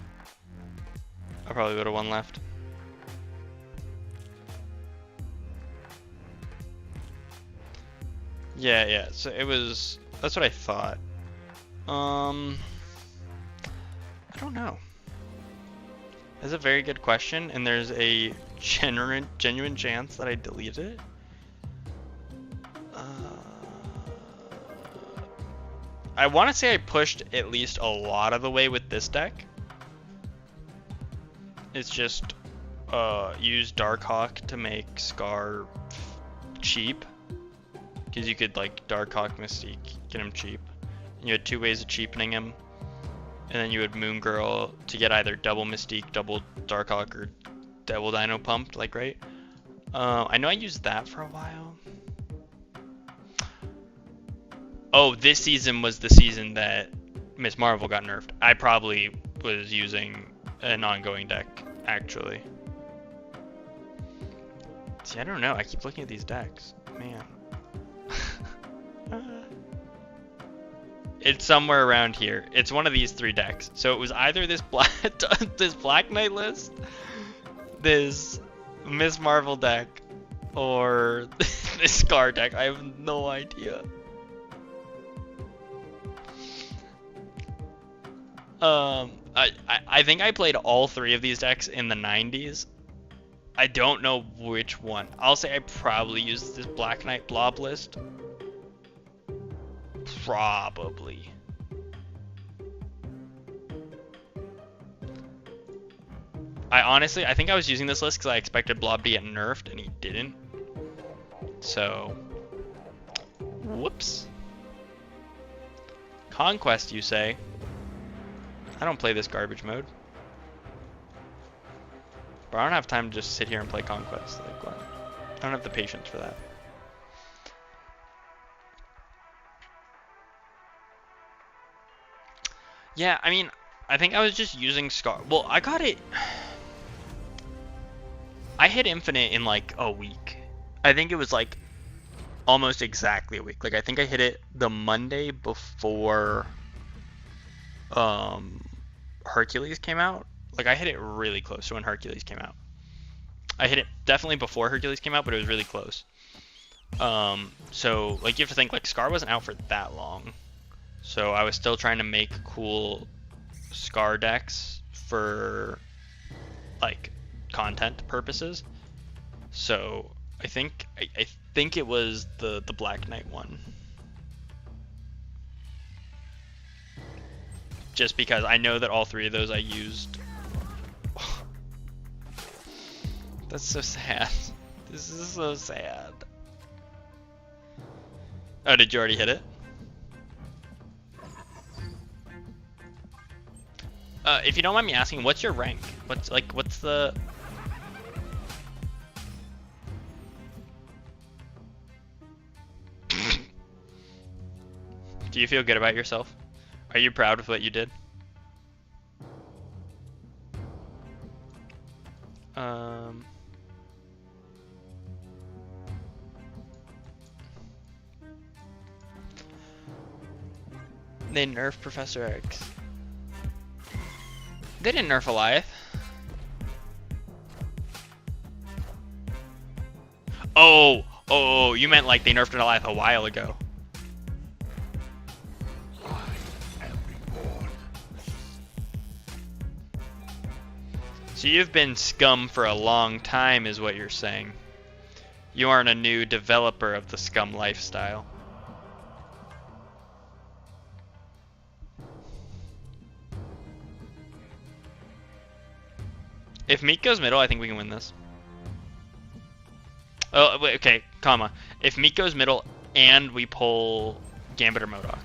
I probably would have won left. Yeah, so it was, that's what I thought. I don't know. That's a very good question, and there's a genuine chance that I deleted it. I want to say I pushed at least a lot of the way with this deck. It's just use Darkhawk to make Scar cheap. Because you could like Darkhawk Mystique, get him cheap. You had two ways of cheapening him. And then you would Moon Girl to get either double Mystique, double Darkhawk, or double Dino pumped, like, right? I know I used that for a while. Oh, this season was the season that Miss Marvel got nerfed. I probably was using an ongoing deck, actually. See, I don't know. I keep looking at these decks. Man. It's somewhere around here. It's one of these three decks. So it was either this Black Knight list, this Miss Marvel deck, or this Scar deck. I have no idea. I think I played all three of these decks in the 90s. I don't know which one. I'll say I probably used this Black Knight blob list. Probably. I think I was using this list because I expected Blob to get nerfed and he didn't. So, whoops. Conquest, you say? I don't play this garbage mode. But I don't have time to just sit here and play Conquest. Like, what? I don't have the patience for that. Yeah, I mean, I think I was just using Scar. Well, I got it. I hit Infinite in like a week. I think it was like almost exactly a week. Like, I think I hit it the Monday before Hercules came out. Like, I hit it really close to when Hercules came out. I hit it definitely before Hercules came out, but it was really close. So like, you have to think, like, Scar wasn't out for that long. So I was still trying to make cool Scar decks for like content purposes. So I think it was the Black Knight one. Just because I know that all three of those I used. That's so sad. This is so sad. Oh, did you already hit it? If you don't mind me asking, what's your rank? What's the... Do you feel good about yourself? Are you proud of what you did? They nerfed Professor X. They didn't nerf Eliath. Oh, you meant like they nerfed Eliath a while ago. So you've been scum for a long time is what you're saying. You aren't a new developer of the scum lifestyle. If Meek goes middle, I think we can win this. Oh, wait, okay, comma. If Meek goes middle and we pull Gambit or MODOK.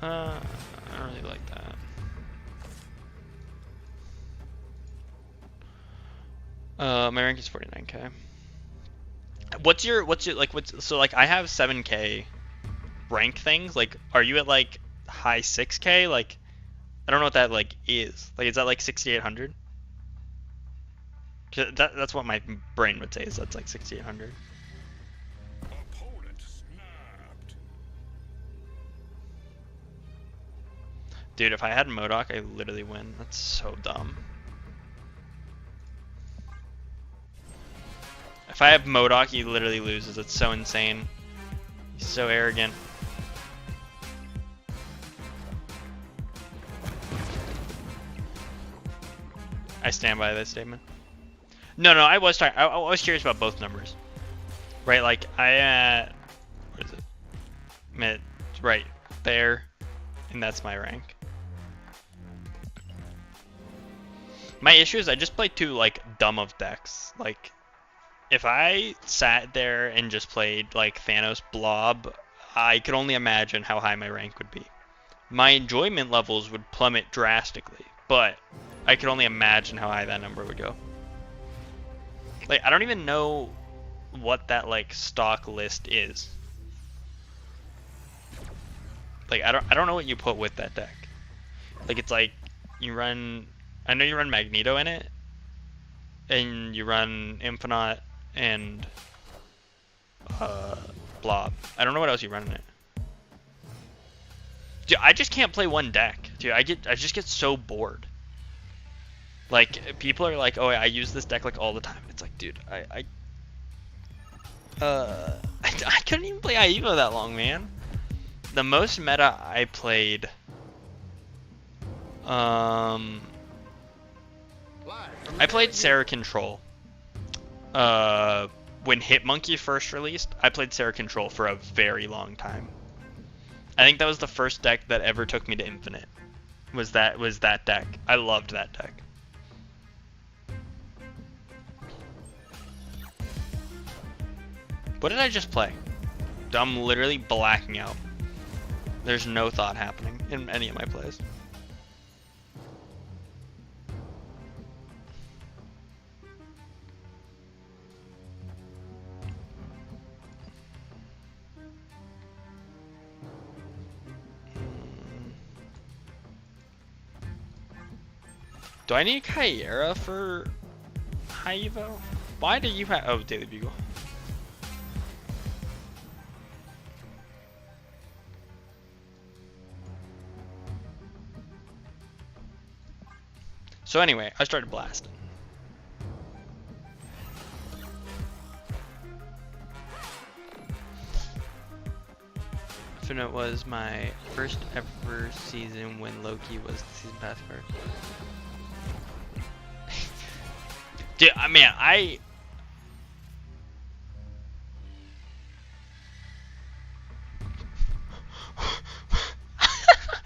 I don't really like that. My rank is 49k. What's your like so like I have 7k rank things. Like are you at like high 6k? Like I don't know what that like is. Like is that like 6800? That's what my brain would say is that's like 6800. Opponent snapped. Dude, if I had MODOK, I literally win. That's so dumb. If I have MODOK, he literally loses. It's so insane. He's so arrogant. I stand by this statement. No, I was talking. I was curious about both numbers. Right, like I what is it? Mid, right there, and that's my rank. My issue is I just play too like dumb of decks. Like if I sat there and just played like Thanos Blob, I could only imagine how high my rank would be. My enjoyment levels would plummet drastically, but I could only imagine how high that number would go. Like I don't even know what that like stock list is. Like I don't know what you put with that deck. Like it's like you run, I know you run Magneto in it, and you run Infinite and Blob. I don't know what else you run in it. Dude, I just can't play one deck. Dude, I just get so bored. Like people are like, oh, I use this deck like all the time. It's like, dude, I couldn't even play Aiva that long, man. The most meta I played, I played Sarah Control. When Hitmonkey first released, I played Sarah Control for a very long time. I think that was the first deck that ever took me to Infinite. Was that deck? I loved that deck. What did I just play? I'm literally blacking out. There's no thought happening in any of my plays. Do I need Kyera for high evo? Why do you have? Oh, Daily Bugle. So anyway, I started blasting. Infinite was my first ever season when Loki was the season pass card. Dude, man,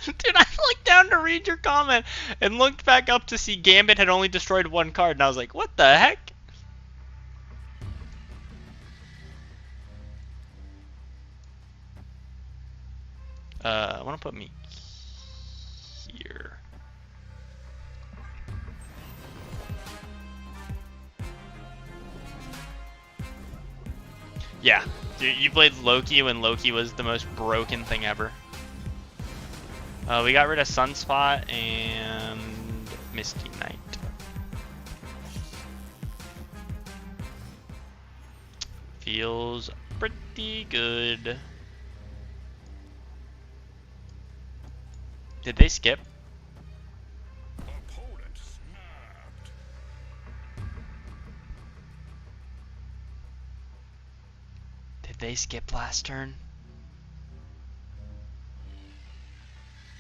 Dude, I looked down to read your comment and looked back up to see Gambit had only destroyed one card, and I was like, what the heck? I want to put me here. Yeah, dude, you played Loki when Loki was the most broken thing ever. We got rid of Sunspot and Misty Knight. Feels pretty good. Did they skip? Did they skip last turn?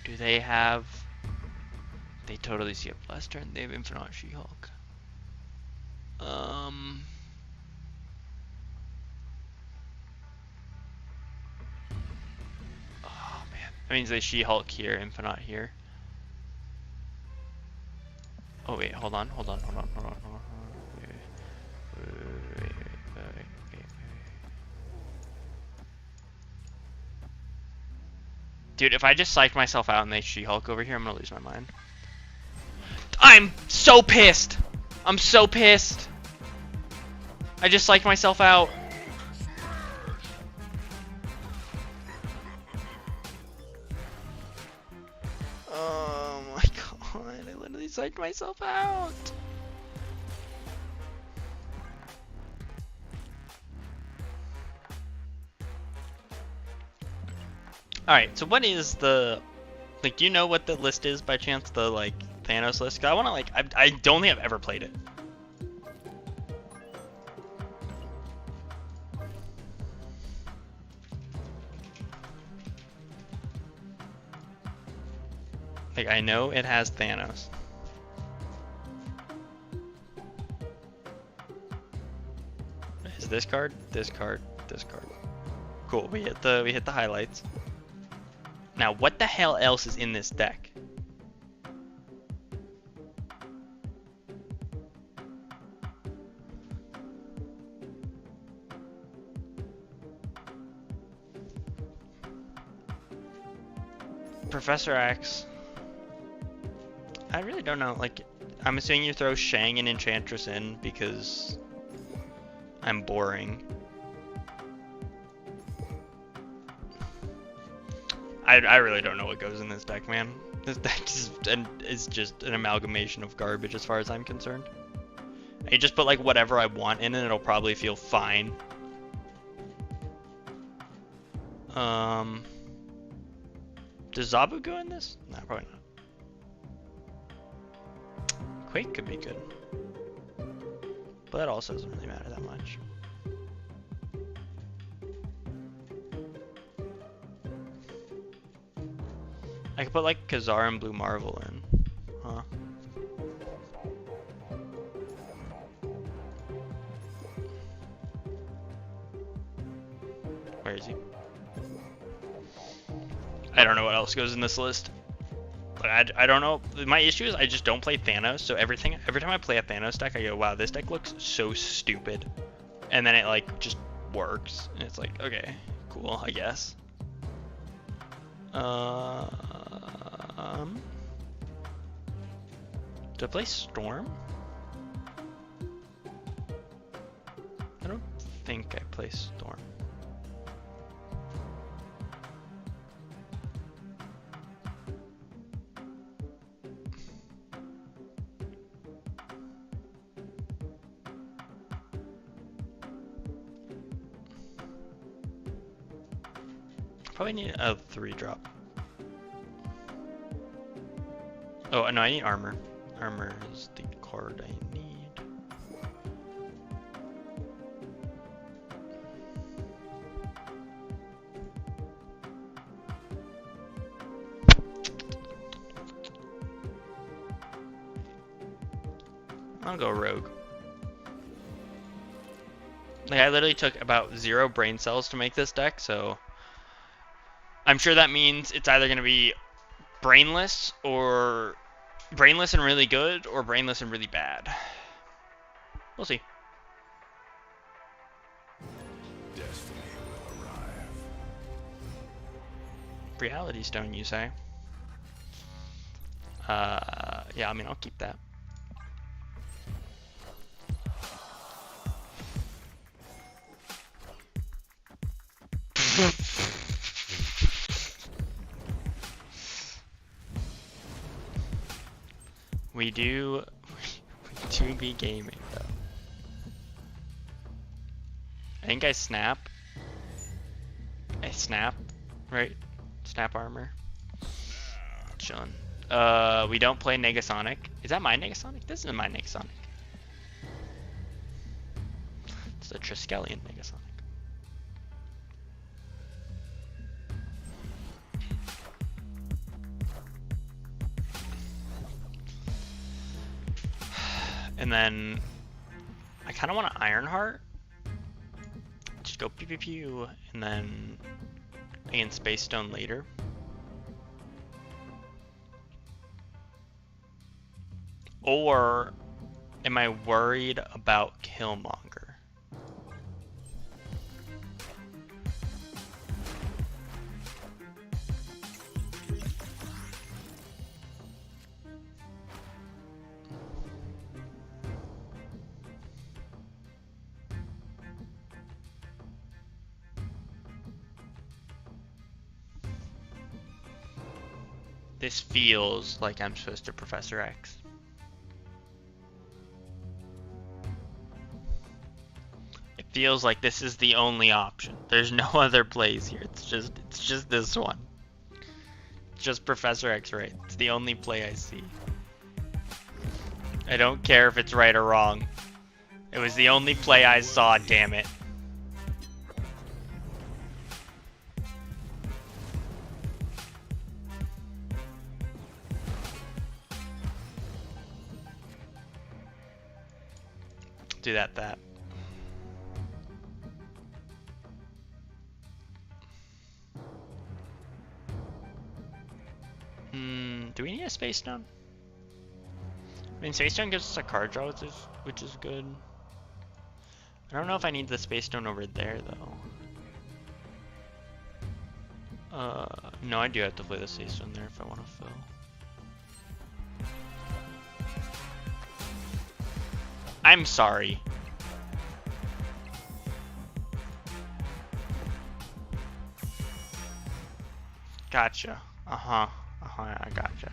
Do they have... They totally skipped last turn. They have Infinite She-Hulk. Oh man. That means they She-Hulk here, Infinite here. Oh wait, hold on. Wait. Dude, if I just psych myself out and they She-Hulk over here, I'm gonna lose my mind. I'm so pissed! I'm so pissed! I just psyched myself out. Oh my god, I literally psyched myself out. Alright, so what is the... Like, do you know what the list is by chance? The, like, Thanos list? 'Cause I wanna, like... I don't think I've ever played it. Like, I know it has Thanos. Is this card? This card. This card. Cool, we hit the highlights. Now, what the hell else is in this deck? Professor X. I really don't know. Like, I'm assuming you throw Shang and Enchantress in because I'm boring. I really don't know what goes in this deck, man. This deck is just an amalgamation of garbage as far as I'm concerned. I just put like whatever I want in and it'll probably feel fine. Does Zabu go in this? No, probably not. Quake could be good. But that also doesn't really matter that much. I could put like Khazar and Blue Marvel in. Huh. Where is he? I don't know what else goes in this list. But I don't know. My issue is I just don't play Thanos, so every time I play a Thanos deck, I go, wow, this deck looks so stupid. And then it like just works. And it's like, okay, cool, I guess. Do I play Storm? I don't think I play Storm. Probably need a 3-drop. Oh, no, I need armor. Armor is the card I need. I'll go rogue. Like, I literally took about 0 brain cells to make this deck, so I'm sure that means it's either going to be brainless or brainless and really good or brainless and really bad. We'll see. Destiny will arrive. Reality Stone, you say? Yeah, I mean, I'll keep that. We do be gaming though. I think I snap. I snap, right? Snap armor. Chillin'. We don't play Negasonic. Is that my Negasonic? This isn't my Negasonic. It's a Triskelion Negasonic. And then I kind of want to Ironheart. Just go pew pew pew, and then I can Space Stone later. Or am I worried about Killmonger? This feels like I'm supposed to Professor X. It feels like this is the only option. There's no other plays here. It's just this one. It's just Professor X, right? It's the only play I see. I don't care if it's right or wrong. It was the only play I saw, damn it. Do that. Do we need a Space Stone? I mean, Space Stone gives us a card draw, which is good. I don't know if I need the Space Stone over there, though. No, I do have to play the Space Stone there if I want to fill. I'm sorry. Gotcha. I gotcha.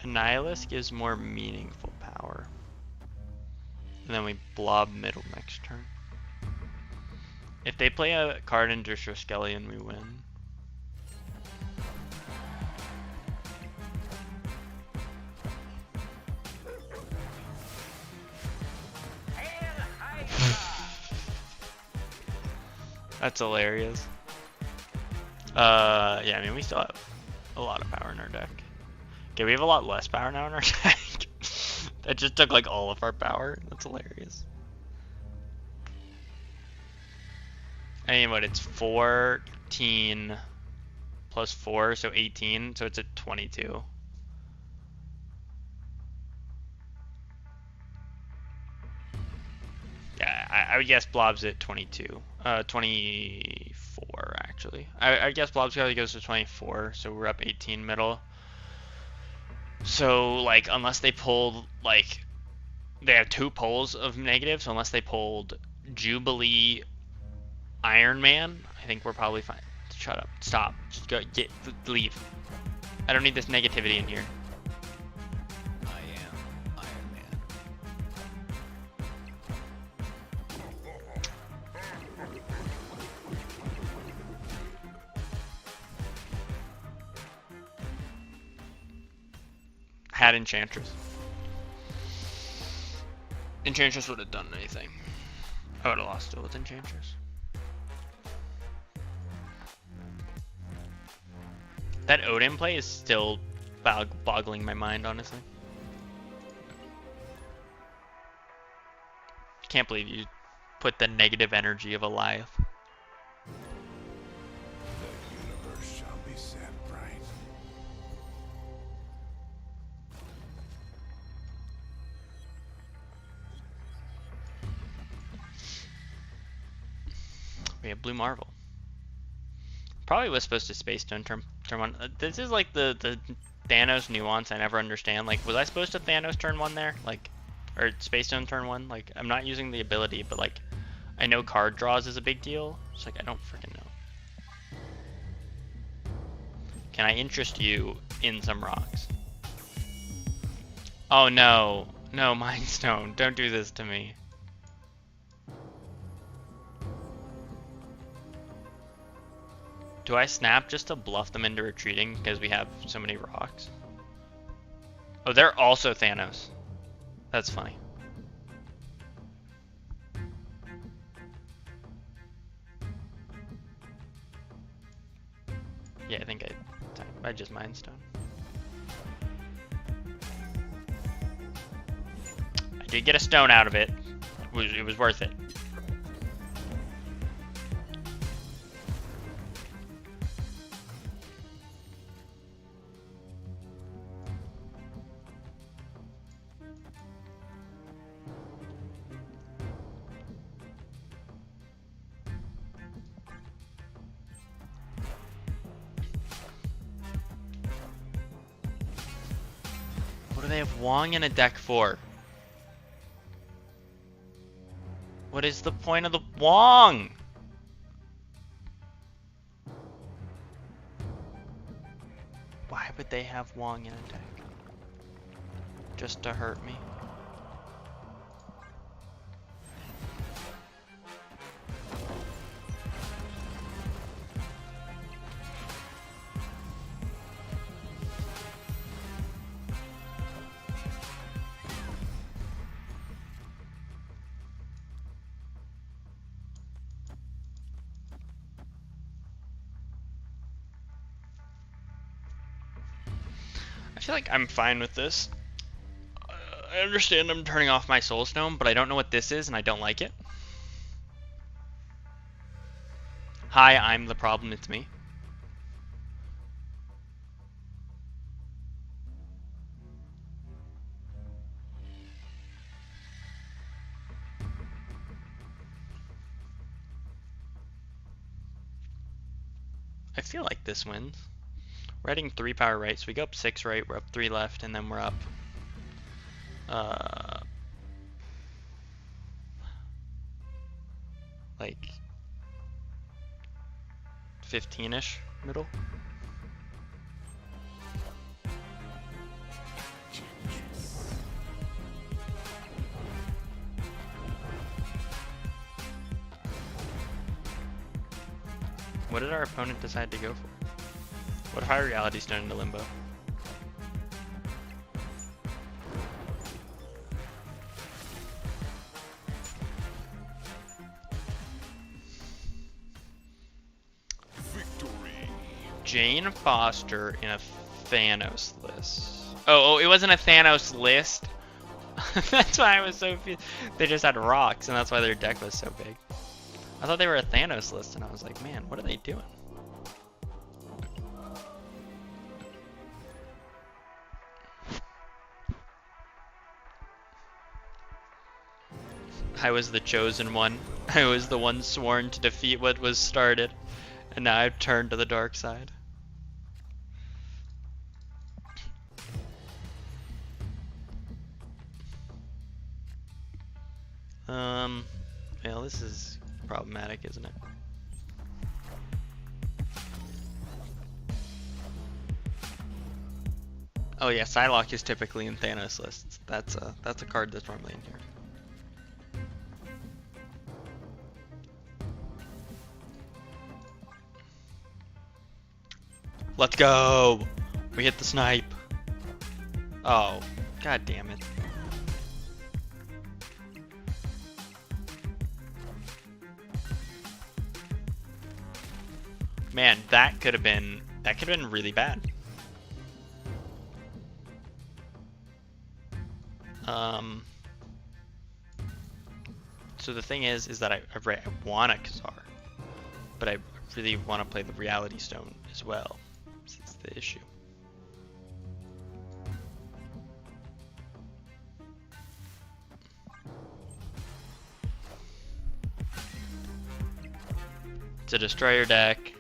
Annihilus gives more meaningful power. And then we blob middle next turn. If they play a card into Skeleton, we win. That's hilarious. Yeah, I mean, we still have a lot of power in our deck. Okay, we have a lot less power now in our deck. That just took like all of our power. That's hilarious. I mean, what? It's 14 plus 4, so 18. So it's at 22. Yeah, I would guess Blob's at 22. 24 actually. I guess Blob's probably goes to 24, so we're up 18 middle. So like, unless they pulled like, they have 2 pulls of negative, so unless they pulled Jubilee, Iron Man, I think we're probably fine. Shut up. Stop. Just go. Leave. I don't need this negativity in here. I am Iron Man. Had Enchantress. Enchantress would have done anything. I would have lost it with Enchantress. That Odin play is still boggling my mind, honestly. Can't believe you put the negative energy of Eliath. The universe shall be set right. We have Blue Marvel. Probably was supposed to Space Stone turn 1. This is like the Thanos nuance I never understand. Like, was I supposed to Thanos turn 1 there? Like, or Space Stone turn 1? Like, I'm not using the ability, but like, I know card draws is a big deal. It's like, I don't freaking know. Can I interest you in some rocks? Oh no. No, Mind Stone. Don't do this to me. Do I snap just to bluff them into retreating because we have so many rocks? Oh, they're also Thanos. That's funny. Yeah, I think I just Mind Stone. I did get a stone out of it. It was worth it. What do they have Wong in a deck for? What is the point of the Wong? Why would they have Wong in a deck? Just to hurt me? I feel like I'm fine with this. I understand I'm turning off my Soul Stone, but I don't know what this is and I don't like it. Hi, I'm the problem, it's me. I feel like this wins. We're adding 3 power right, so we go up 6 right, we're up 3 left, and then we're up like 15-ish middle. What did our opponent decide to go for? What if I Reality Stone into Limbo? Victory. Jane Foster in a Thanos list. Oh, it wasn't a Thanos list. That's why I was so confused. They just had rocks, and that's why their deck was so big. I thought they were a Thanos list, and I was like, man, what are they doing? I was the chosen one. I was the one sworn to defeat what was started, and now I've turned to the dark side. Well, this is problematic, isn't it? Oh yeah, Psylocke is typically in Thanos lists. That's a card that's normally in here. Let's go! We hit the snipe. Oh, god damn it. Man, that could have been really bad. So the thing is that I want a Khazar, but I really want to play the Reality Stone as well. That's the issue. It's a destroyer deck.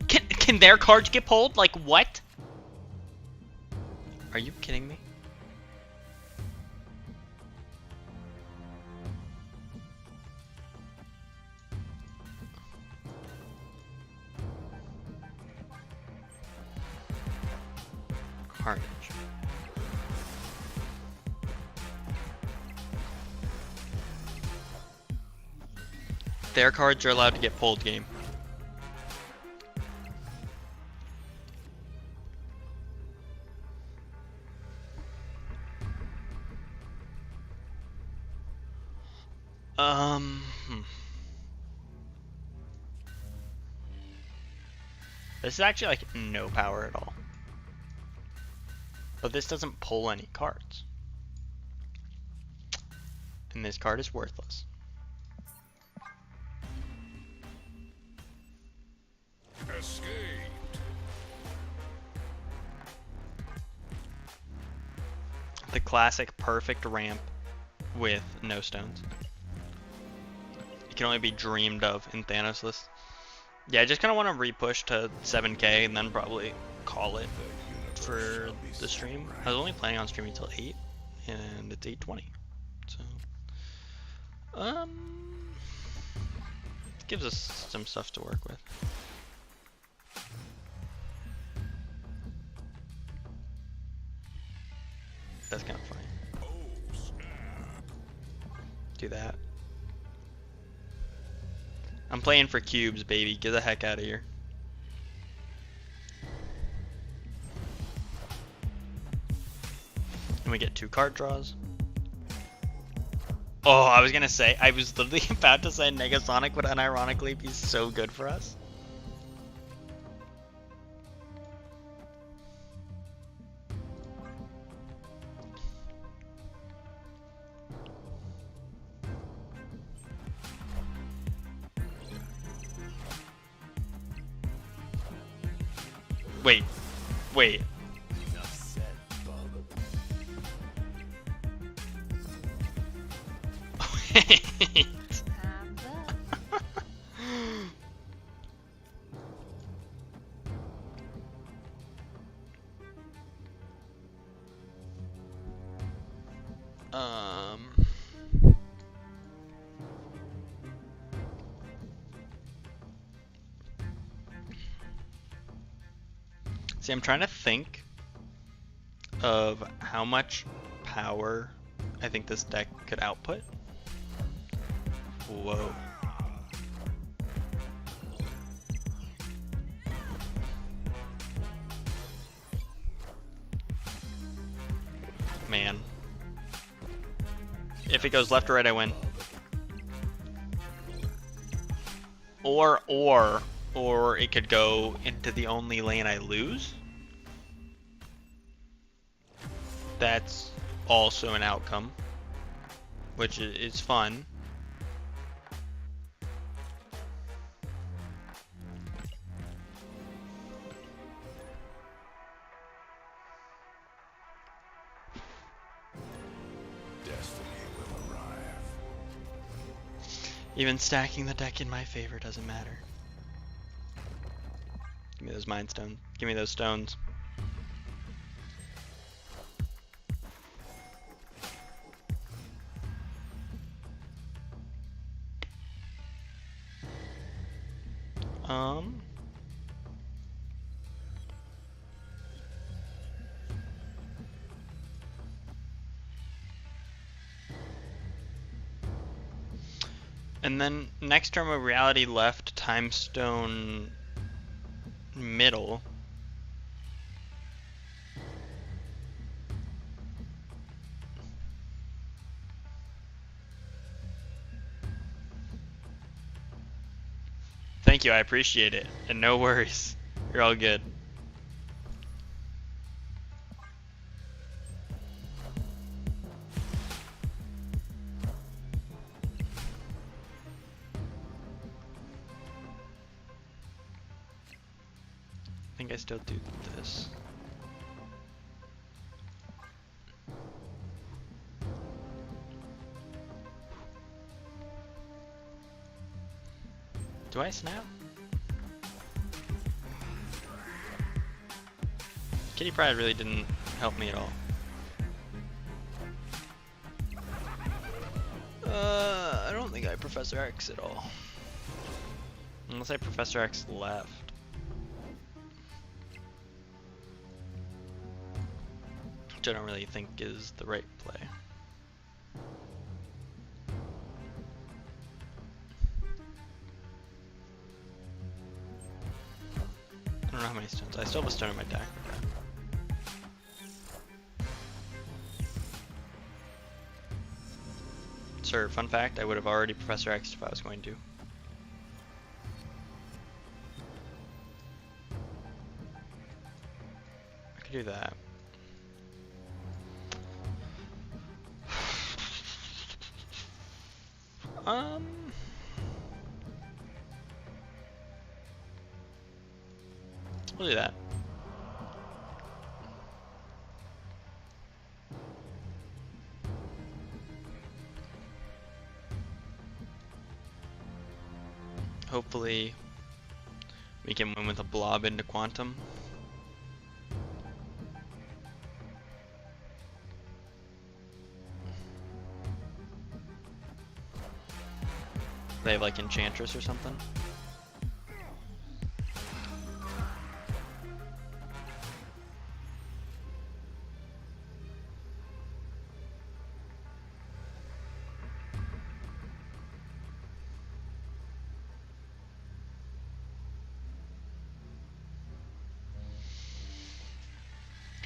Can their cards get pulled? Like what? Are you kidding me? Carnage. Their cards are allowed to get pulled, game. Hmm. This is actually like no power at all. But this doesn't pull any cards. And this card is worthless. Escaped. The classic perfect ramp with no stones. It can only be dreamed of in Thanos list. Yeah, I just kind of want to repush to 7k and then probably call it for the stream. I was only planning on streaming till 8, and it's 8:20. So, it gives us some stuff to work with. That's kind of funny. Do that. I'm playing for cubes, baby. Get the heck out of here. And we get 2 card draws. Oh, I was gonna say, I was literally about to say Negasonic would unironically be so good for us. Wait, wait. Enough said, bub. Wait. See, I'm trying to think of how much power I think this deck could output. Whoa. Man. If it goes left or right, I win. Or it could go into the only lane I lose. That's also an outcome, which is fun. Destiny will arrive. Even stacking the deck in my favor doesn't matter. Give me those mind stones. Give me those stones. And then next turn with reality left, time stone middle. Thank you, I appreciate it. And no worries. You're all good. I think I still do this. Do I snap? Kitty Pryde really didn't help me at all. I don't think I Professor X at all. Unless I Professor X left. Which I don't really think is the right play. I don't know how many stones. I still have a stone in my deck. Sir, fun fact, I would have already Professor X'd if I was going to. could do that. We'll do that. Hopefully we can win with a blob into quantum. They have like Enchantress or something.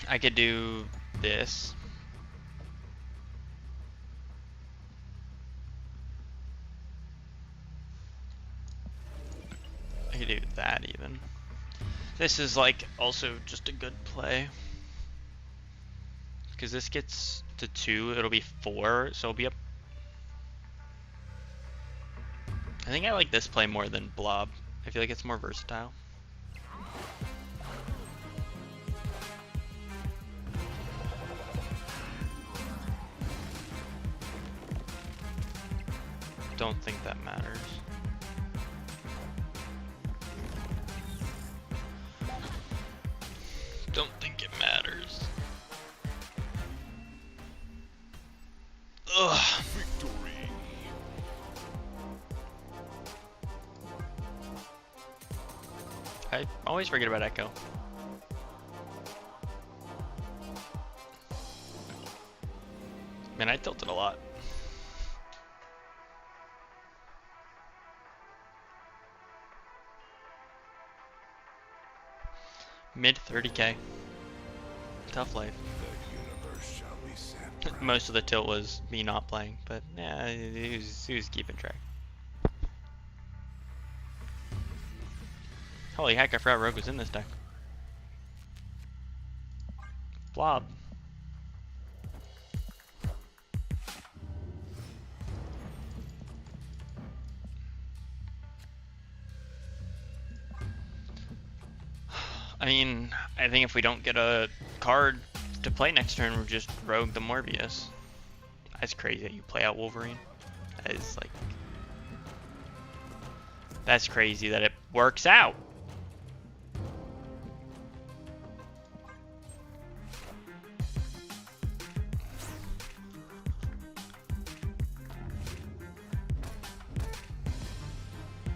I could do this. I could do that even. This is like also just a good play. Because this gets to 2, it'll be 4, so it'll be up. I think I like this play more than blob. I feel like it's more versatile. Don't think that matters. Don't think it matters. Ugh. Victory. I always forget about Echo. Man, I tilted a lot. Mid 30k. Tough life. The universe shall be set. Most of the tilt was me not playing, but yeah, he was keeping track. Holy heck, I forgot Rogue was in this deck. Blob. I mean, I think if we don't get a card to play next turn, we're just Rogue the Morbius. That's crazy that you play out Wolverine. That is like... That's crazy that it works out.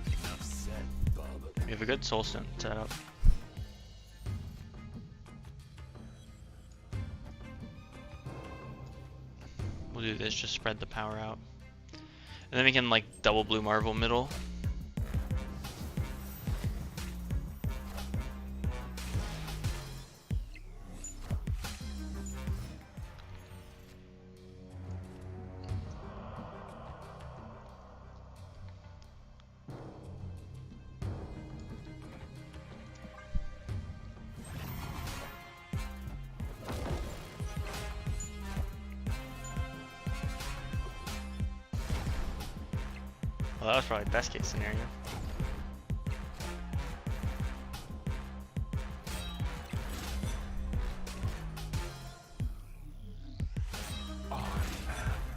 Enough said, bub. We have a good Soulstone set up. We'll do this, just spread the power out. And then we can like double blue Marvel middle. Well, that was probably the best case scenario.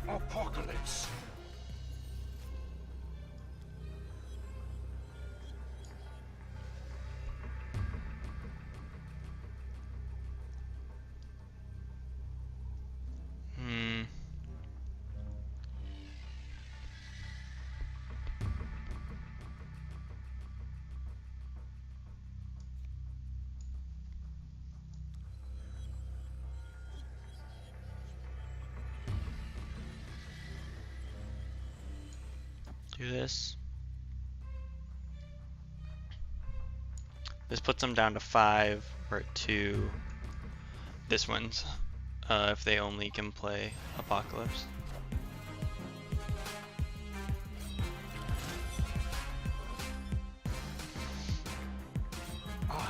Apocalypse. Hmm. Do this. This puts them down to 5. We're at 2. This one's if they only can play Apocalypse. I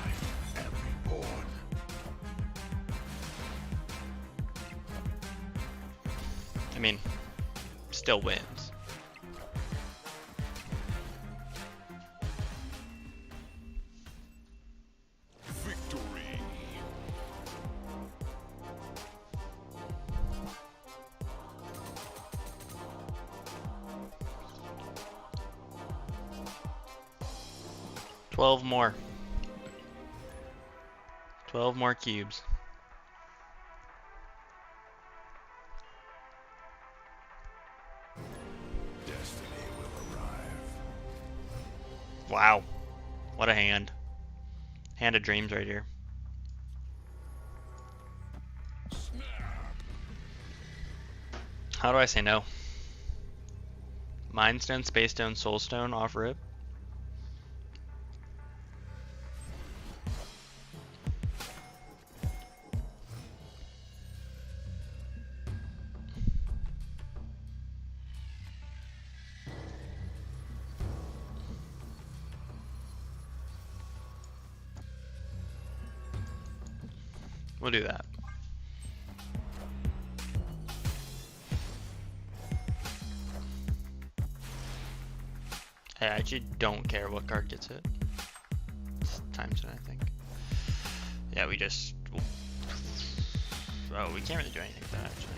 am reborn. mean, still wins. Victory. $12 more. 12 more cubes. Destiny will arrive. Wow. What a hand. Hand of dreams right here. How do I say no? Mind Stone, Space Stone, Soul Stone, off rip. We'll do that. I actually don't care what card gets it. It's times it, I think. Yeah, we just... Oh, we can't really do anything with that, actually.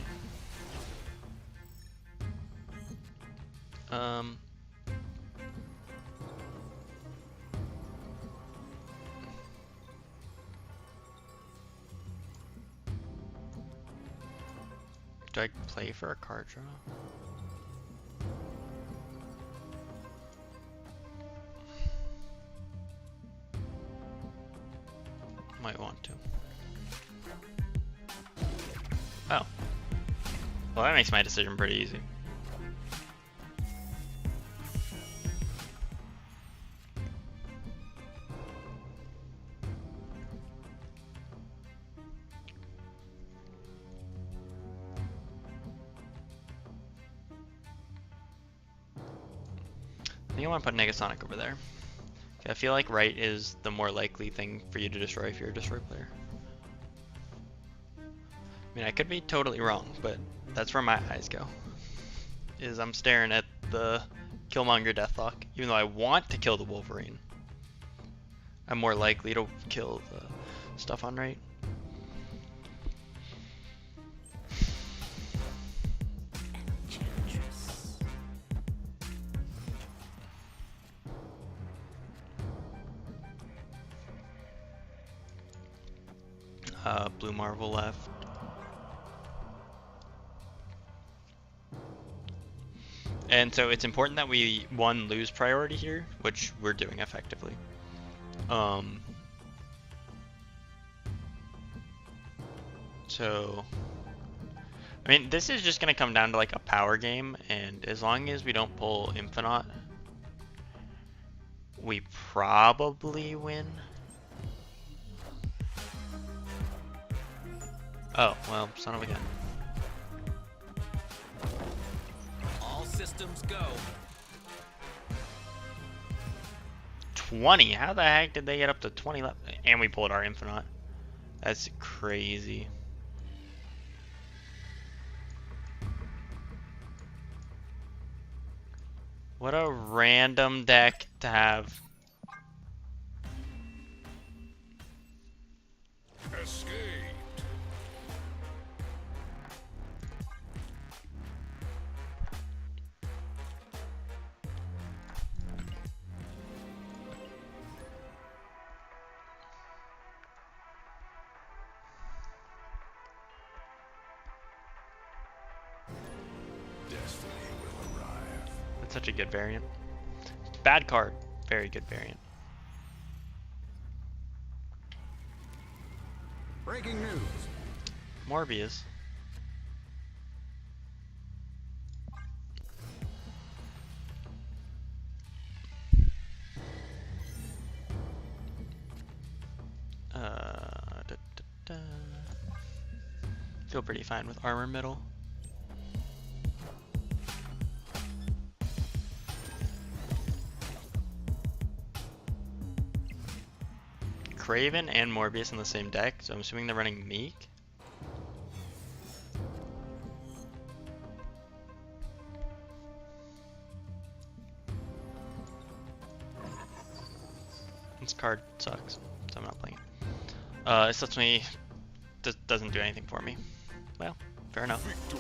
Do I play for a card draw? Might want to. Oh. Well, that makes my decision pretty easy. I think I want to put Negasonic over there. I feel like right is the more likely thing for you to destroy if you're a destroy player. I mean, I could be totally wrong, but that's where my eyes go. Is I'm staring at the Killmonger Deathlock, even though I want to kill the Wolverine. I'm more likely to kill the stuff on right. Blue Marvel left. And so it's important that we, one, lose priority here, which we're doing effectively. So, I mean, this is just going to come down to like a power game, and as long as we don't pull Infinite, we probably win. Oh, well, son of a gun. All systems go. 20? How the heck did they get up to 20 left? And we pulled our Infinite. That's crazy. What a random deck to have. Escaped. Destiny will arrive. That's such a good variant. Bad card. Very good variant. Breaking news. Morbius. Feel pretty fine with armor middle. Craven and Morbius in the same deck, so I'm assuming they're running Meek. This card sucks, so I'm not playing it. This lets me. This doesn't do anything for me. Well, fair enough. Victory.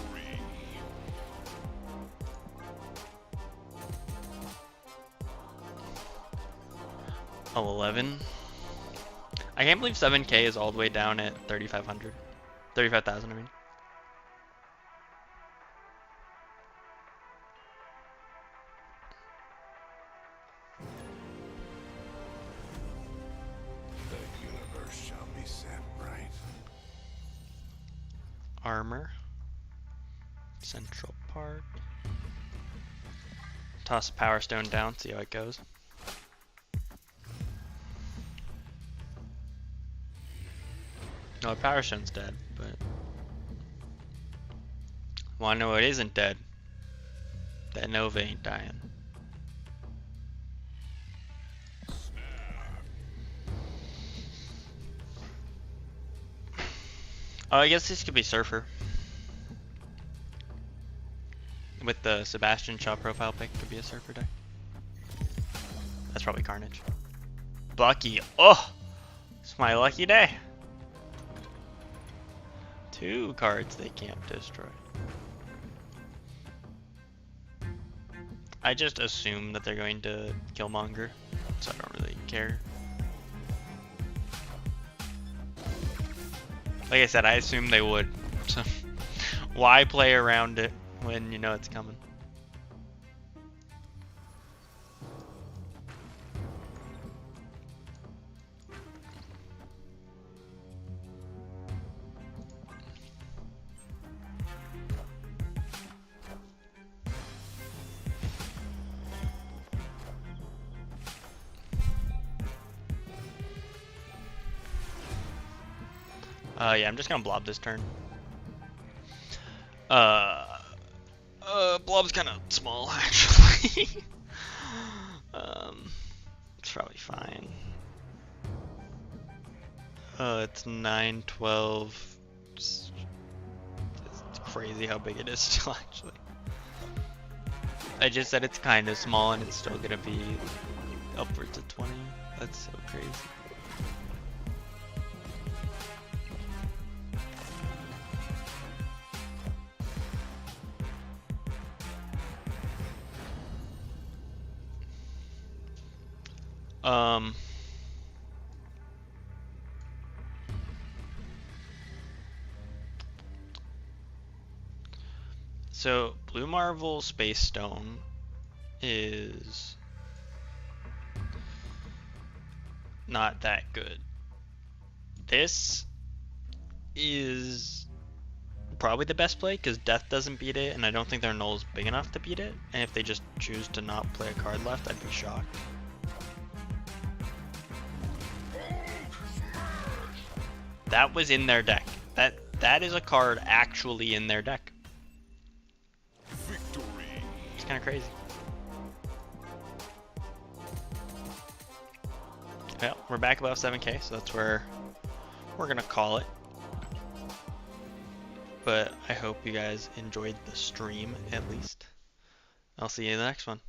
11. I can't believe 7K is all the way down at 3,500. 35,000, I mean. The universe shall be set right. Armor. Central Park. Toss Power Stone down, see how it goes. No, Power Stone's dead, but wanna know what isn't dead? That Nova ain't dying. Oh, I guess this could be Surfer. With the Sebastian Shaw profile pick, could be a Surfer deck. That's probably Carnage. Bucky, oh! It's my lucky day. 2 cards they can't destroy. I just assume that they're going to Killmonger, so I don't really care. Like I said, I assume they would, so why play around it when you know it's coming? Yeah, I'm just gonna blob this turn. Blob's kind of small, actually. It's probably fine. It's 9, 12. It's crazy how big it is still, actually. I just said it's kind of small and it's still gonna be upwards of 20. That's so crazy. So Blue Marvel Space Stone is not that good. This is probably the best play because Death doesn't beat it, and I don't think their null's big enough to beat it. And if they just choose to not play a card left, I'd be shocked. That was in their deck. That is a card actually in their deck. Victory. It's kind of crazy. Well, we're back above 7K, so that's where we're gonna call it. But I hope you guys enjoyed the stream at least. I'll see you in the next one.